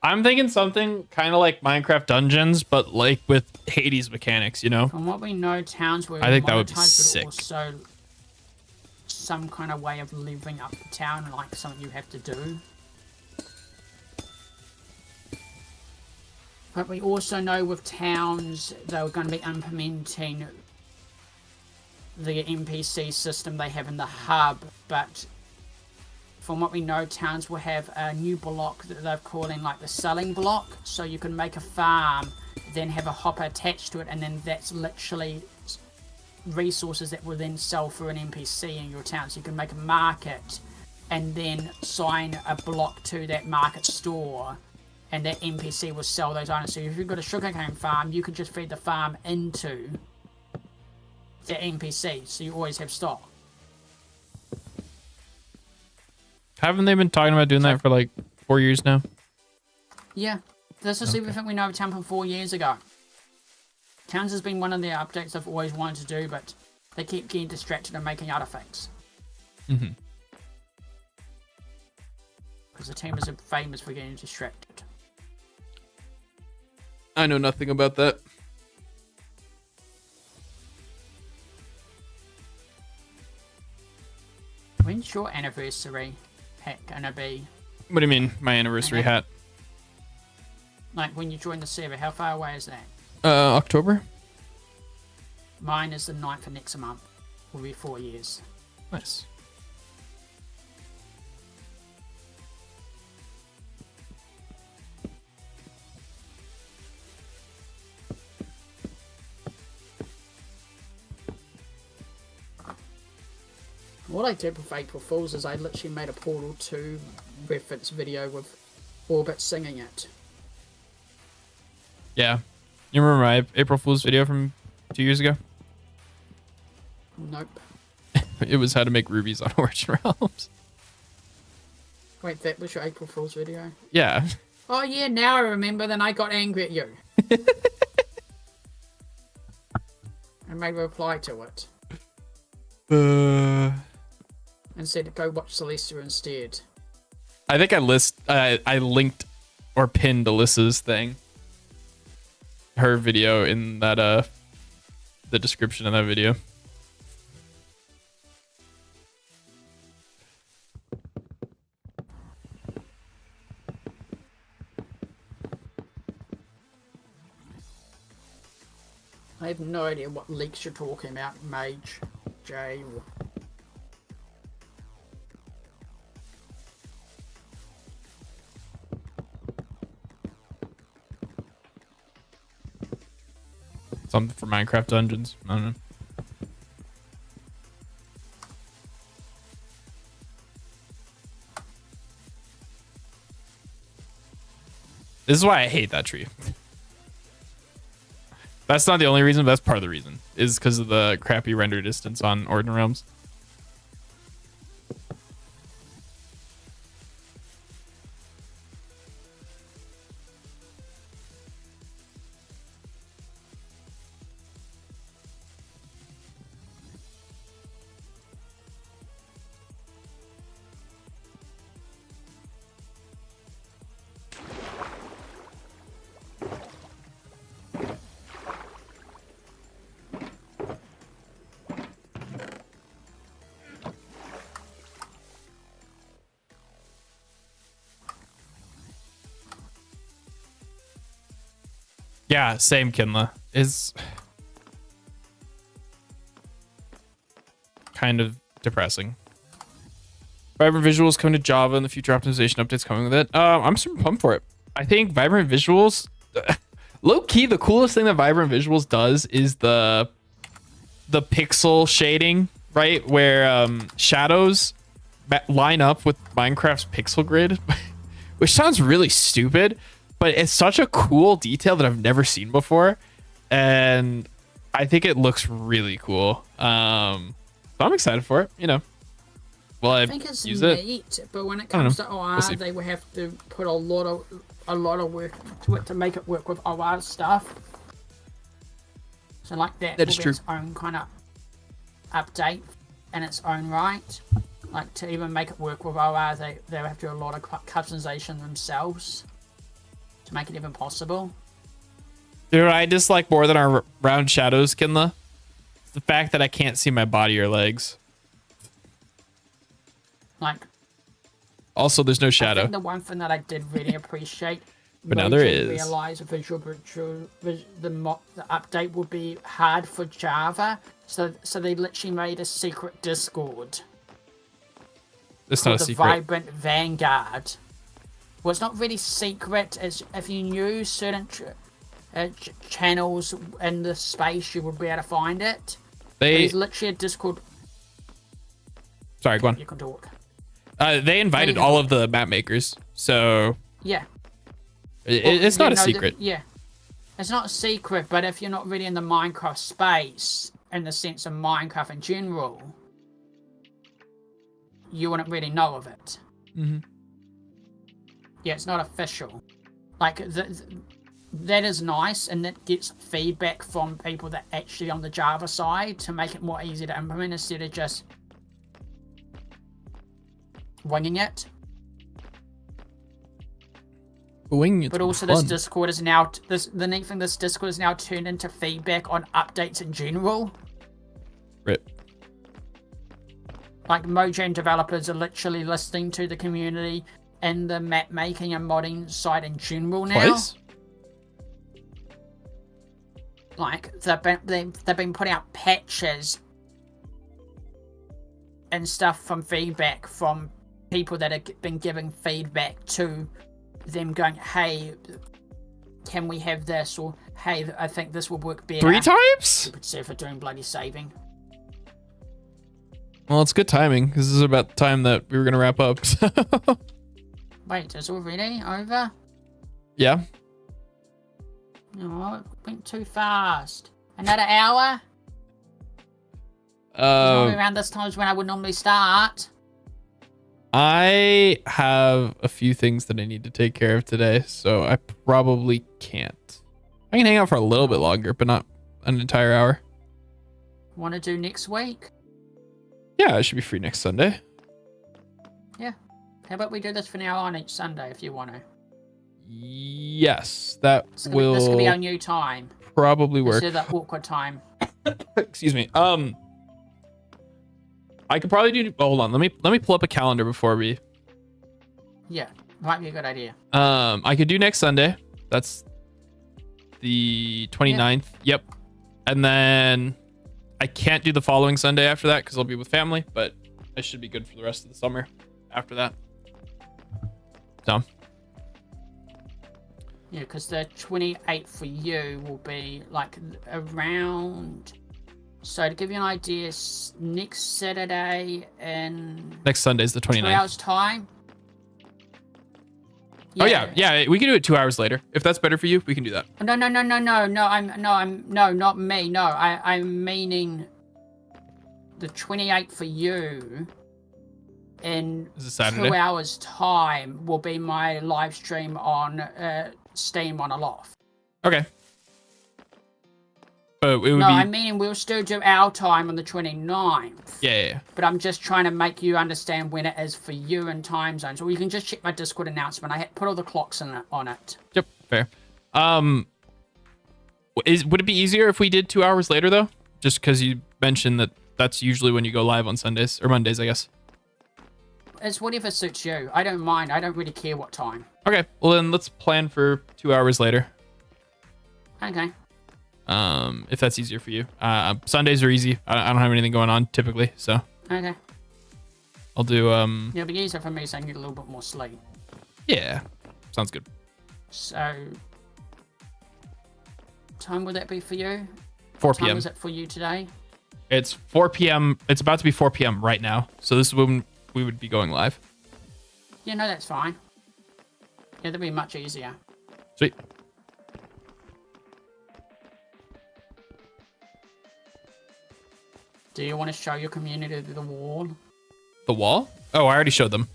I'm thinking something kind of like Minecraft Dungeons, but like with Hades mechanics, you know? From what we know, towns were I think that would be monetized, sick. but also some kind of way of leveling up the town, like something you have to do. But we also know with towns, they were going to be implementing the NPC system they have in the hub, but from what we know, towns will have a new block that they're calling like the selling block, so you can make a farm, then have a hopper attached to it, and then that's literally resources that will then sell for an NPC in your town. So you can make a market and then sign a block to that market store, and that NPC will sell those items. So if you've got a sugarcane farm, you can just feed the farm into the NPC, so you always have stock. Haven't they been talking about doing that for like 4 years now? Yeah, this is everything we know of Town from 4 years ago. Towns has been one of the updates I've always wanted to do, but they keep getting distracted and making artifacts. Mm-hmm. Because the team is famous for getting distracted. I know nothing about that. When's your anniversary hat gonna be? What do you mean, my anniversary hat? Like when you join the server, how far away is that? October? Mine is the 9th of next month. Will be 4 years. Nice. What I did with April Fools is I literally made a Portal 2 reference video with Orbit singing it. Yeah. You remember my April Fool's video from 2 years ago? Nope. It was how to make rubies on Origin Realms. Wait, that was your April Fool's video? Yeah. Oh yeah, now I remember. Then I got angry at you. I made a reply to it. And said go watch Celestia instead. I think I linked or pinned Alyssa's thing. Her video in that the description of that video. I have no idea what leaks you're talking about, Mage. J. Something for Minecraft Dungeons. I don't know. This is why I hate that tree. That's not the only reason, but that's part of the reason. Is because of the crappy render distance on Ordinal Realms. Yeah, same Kinla. Is kind of depressing. Vibrant Visuals coming to Java and the future optimization updates coming with it. I'm super pumped for it. I think Vibrant Visuals, low key, the coolest thing that Vibrant Visuals does is the pixel shading, right? Where shadows line up with Minecraft's pixel grid, which sounds really stupid. But it's such a cool detail that I've never seen before. And I think it looks really cool. So I'm excited for it, you know. Well, I think it's use neat, but when it comes to OR, We'll they will have to put a lot of work to it to make it work with OR stuff. So like that That is will be true. its own kind of update in its own right. Like to even make it work with OR, they'll have to do a lot of customization themselves to make it even possible. Dude, I dislike more than our round shadows, Kinla. It's the fact that I can't see my body or legs. Like, also, there's no I shadow. think the one thing that I did really appreciate, But now there is. Realize the update will be hard for Java, so they literally made a secret Discord. It's not a the secret. Vibrant Vanguard. Well, it's not really secret. As if you knew certain channels in the space, you would be able to find it. There's literally a Discord. Sorry, go on. You can talk. They invited all of the map makers, so yeah, it's not a secret. Yeah, it's not a secret. But if you're not really in the Minecraft space, in the sense of Minecraft in general, you wouldn't really know of it. Mm-hmm. Yeah, it's not official. Like, that is nice, and that gets feedback from people that actually on the Java side to make it more easy to implement instead of just winging it. But also this Discord is now, the neat thing, this Discord is now turned into feedback on updates in general. Right. Like, Mojang developers are literally listening to the community and the map making and modding side in general now. Twice? like they've been putting out patches and stuff from feedback from people that have been giving feedback to them, going, "Hey, can we have this?" Or, "Hey, I think this will work better." 3 times? Stupid server doing bloody saving. Well, it's good timing because this is about the time that we were gonna wrap up. Wait, it's already over? Yeah. No, it went too fast. Another hour? Normally around this time is when I would normally start. I have a few things that I need to take care of today, so I probably can't. I can hang out for a little bit longer, but not an entire hour. Want to do next week? Yeah, I should be free next Sunday. Yeah. How about we do this for now on each Sunday if you want to? Yes, that This will could be our new time. probably work. Instead of that awkward time. Excuse me. I could probably do. Oh, hold on. Let me pull up a calendar before we. Yeah, might be a good idea. I could do next Sunday. That's the 29th. Yep. And then I can't do the following Sunday after that because I'll be with family, but I should be good for the rest of the summer after that. So. Yeah, because the 28th for you will be like around. So to give you an idea, next Saturday and Next Sunday's the 29th. 2 hours time. Yeah. Oh yeah. We can do it 2 hours later if that's better for you. We can do that. No. Not me. No, I'm meaning the 28th for you. In Is it Saturday? 2 hours time will be my live stream on Steam on Aloft. Okay. But it would be... I'm meaning we'll still do our time on the 29th. Yeah. But I'm just trying to make you understand when it is for you in time zones. Or you can just check my Discord announcement. I put all the clocks on it. Yep, fair. Would it be easier if we did 2 hours later though? Just because you mentioned that that's usually when you go live on Sundays or Mondays, I guess. It's whatever suits you. I don't mind. I don't really care what time. Okay, well then let's plan for 2 hours later. Okay. If that's easier for you. Sundays are easy. I don't have anything going on typically, so. Okay. I'll do It'll be easier for me so I can get a little bit more sleep. Yeah, sounds good. So, time would that be for you? 4 What time p.m. is it for you today? It's 4 p.m. It's about to be 4 p.m. right now, so this is when we would be going live. Yeah, no, that's fine. Yeah, that'd be much easier. Sweet. Do you want to show your community the wall? The wall? Oh, I already showed them.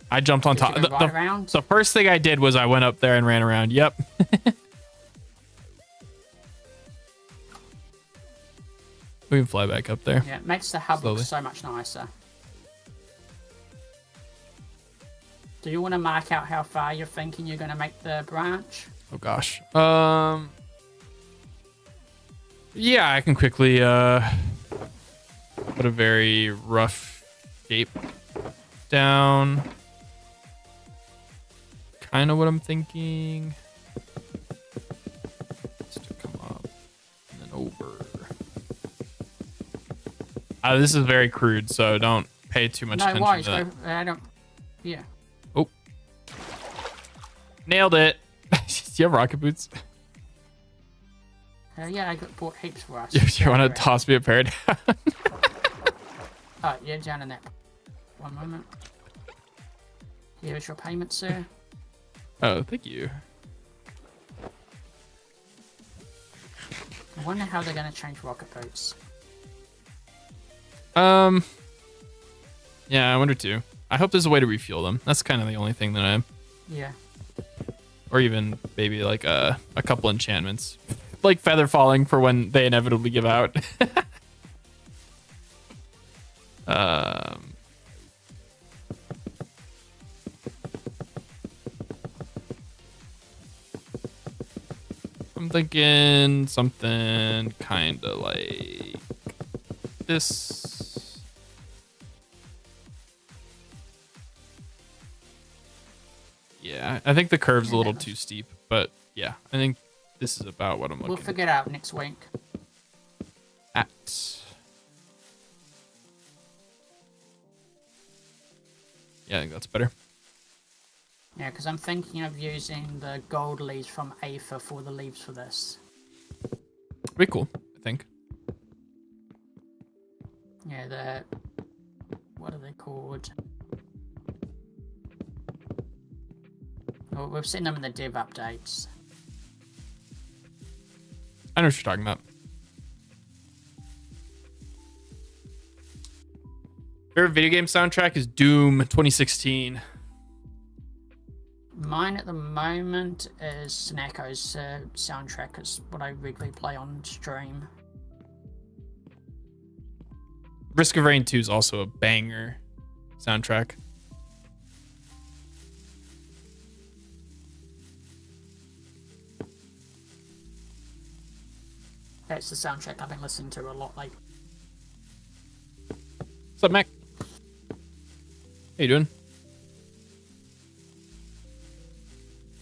I jumped on top. Did you go right around? The first thing I did was I went up there and ran around. Yep. We can fly back up there. Yeah, it makes the hub Slowly. look so much nicer. Do you want to mark out how far you're thinking you're going to make the branch? Oh gosh. Yeah, I can quickly put a very rough shape down. Kind of what I'm thinking. Just to come up and then over. This is very crude, so don't pay too much attention worries. to that. I don't. Yeah. Oh. Nailed it. Do you have rocket boots? Yeah, I bought heaps for us. You want to toss me a pair down? Oh, yeah, down in that. One moment. Here's your payment, sir. Oh, thank you. I wonder how they're going to change rocket boots. Yeah, I wonder too. I hope there's a way to refuel them. That's kind of the only thing that I... Yeah. Or even maybe like a couple enchantments. Like feather falling for when they inevitably give out. I'm thinking something kind of like this. Yeah, I think the curve's a little too steep, but yeah, I think this is about what I'm looking We'll figure it out next week. at. Yeah, I think that's better. Yeah, because I'm thinking of using the gold leaves from Aether for the leaves for this. Pretty cool, I think. Yeah, the... What are they called? Oh, we've seen them in the dev updates. I know what you're talking about. Favorite video game soundtrack is Doom 2016. Mine at the moment is Snako's soundtrack. It's what I regularly play on stream. Risk of Rain 2 is also a banger soundtrack. That's the soundtrack I've been listening to a lot lately. What's up, Mac? How you doing?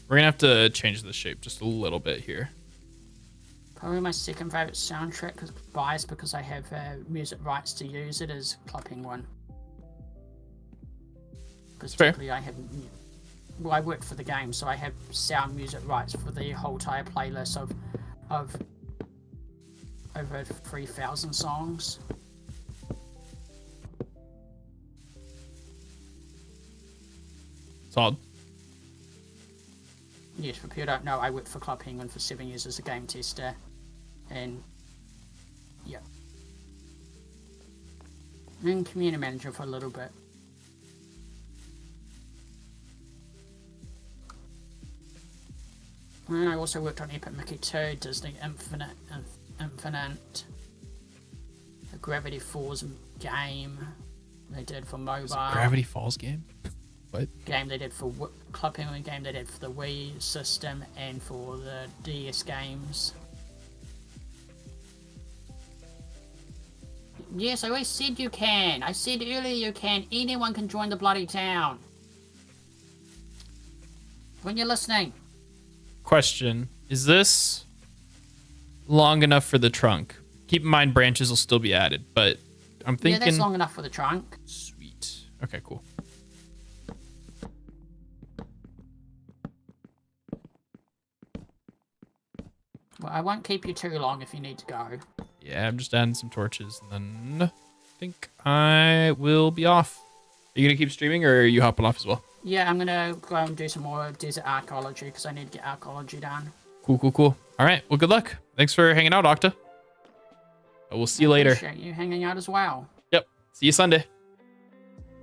We're gonna have to change the shape just a little bit here. Probably my second favorite soundtrack, because biased because I have music rights to use it, is Club Penguin. Because typically I have, well, I work for the game, so I have sound music rights for the whole entire playlist of over 3,000 songs. Solid. Yes, for people who don't know, I worked for Club Penguin for 7 years as a game tester, and yeah, and community manager for a little bit. And I also worked on Epic Mickey 2, Disney Infinite, the Gravity Falls game they did for mobile. Gravity Falls game? What? Game they did for Club Penguin, game they did for the Wii system and for the DS games. Yes, I always said you can. I said earlier you can. Anyone can join the bloody town. When you're listening. Question. Is this long enough for the trunk? Keep in mind branches will still be added, but I'm thinking... Yeah, that's long enough for the trunk. Sweet. Okay, cool. Well, I won't keep you too long if you need to go. Yeah, I'm just adding some torches, and then I think I will be off. Are you going to keep streaming, or are you hopping off as well? Yeah, I'm going to go and do some more desert archaeology, because I need to get archaeology done. Cool, cool, cool. All right, well, good luck. Thanks for hanging out, Octa. We'll see you later. Appreciate you hanging out as well. Yep. See you Sunday.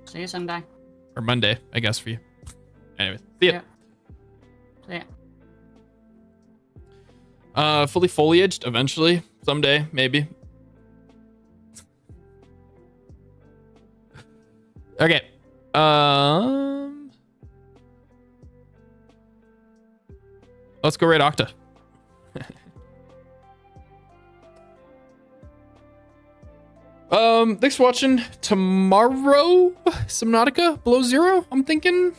See you Sunday. Or Monday, I guess, for you. Anyways, see ya. Yeah. See ya. Fully foliaged eventually, someday, maybe. Okay. Let's go raid Octa. Thanks for watching. Tomorrow, Subnautica below zero, I'm thinking.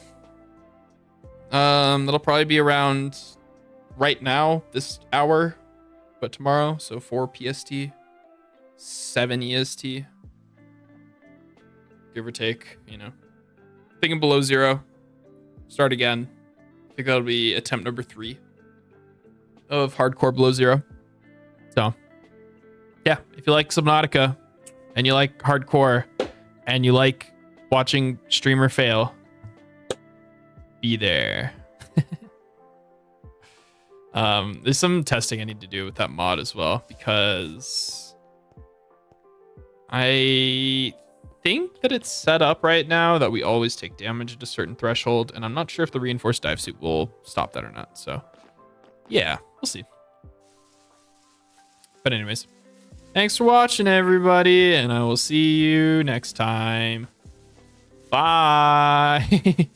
That'll probably be around right now, this hour, but tomorrow, so 4 PST, 7 EST, give or take, you know. Thinking below zero, start again. I think that'll be attempt number 3 of hardcore below zero. So, yeah, if you like Subnautica and you like hardcore and you like watching streamer fail, be there. There's some testing I need to do with that mod as well, because I think that it's set up right now that we always take damage at a certain threshold, and I'm not sure if the reinforced dive suit will stop that or not. So yeah, we'll see. But anyways, thanks for watching, everybody, and I will see you next time. Bye.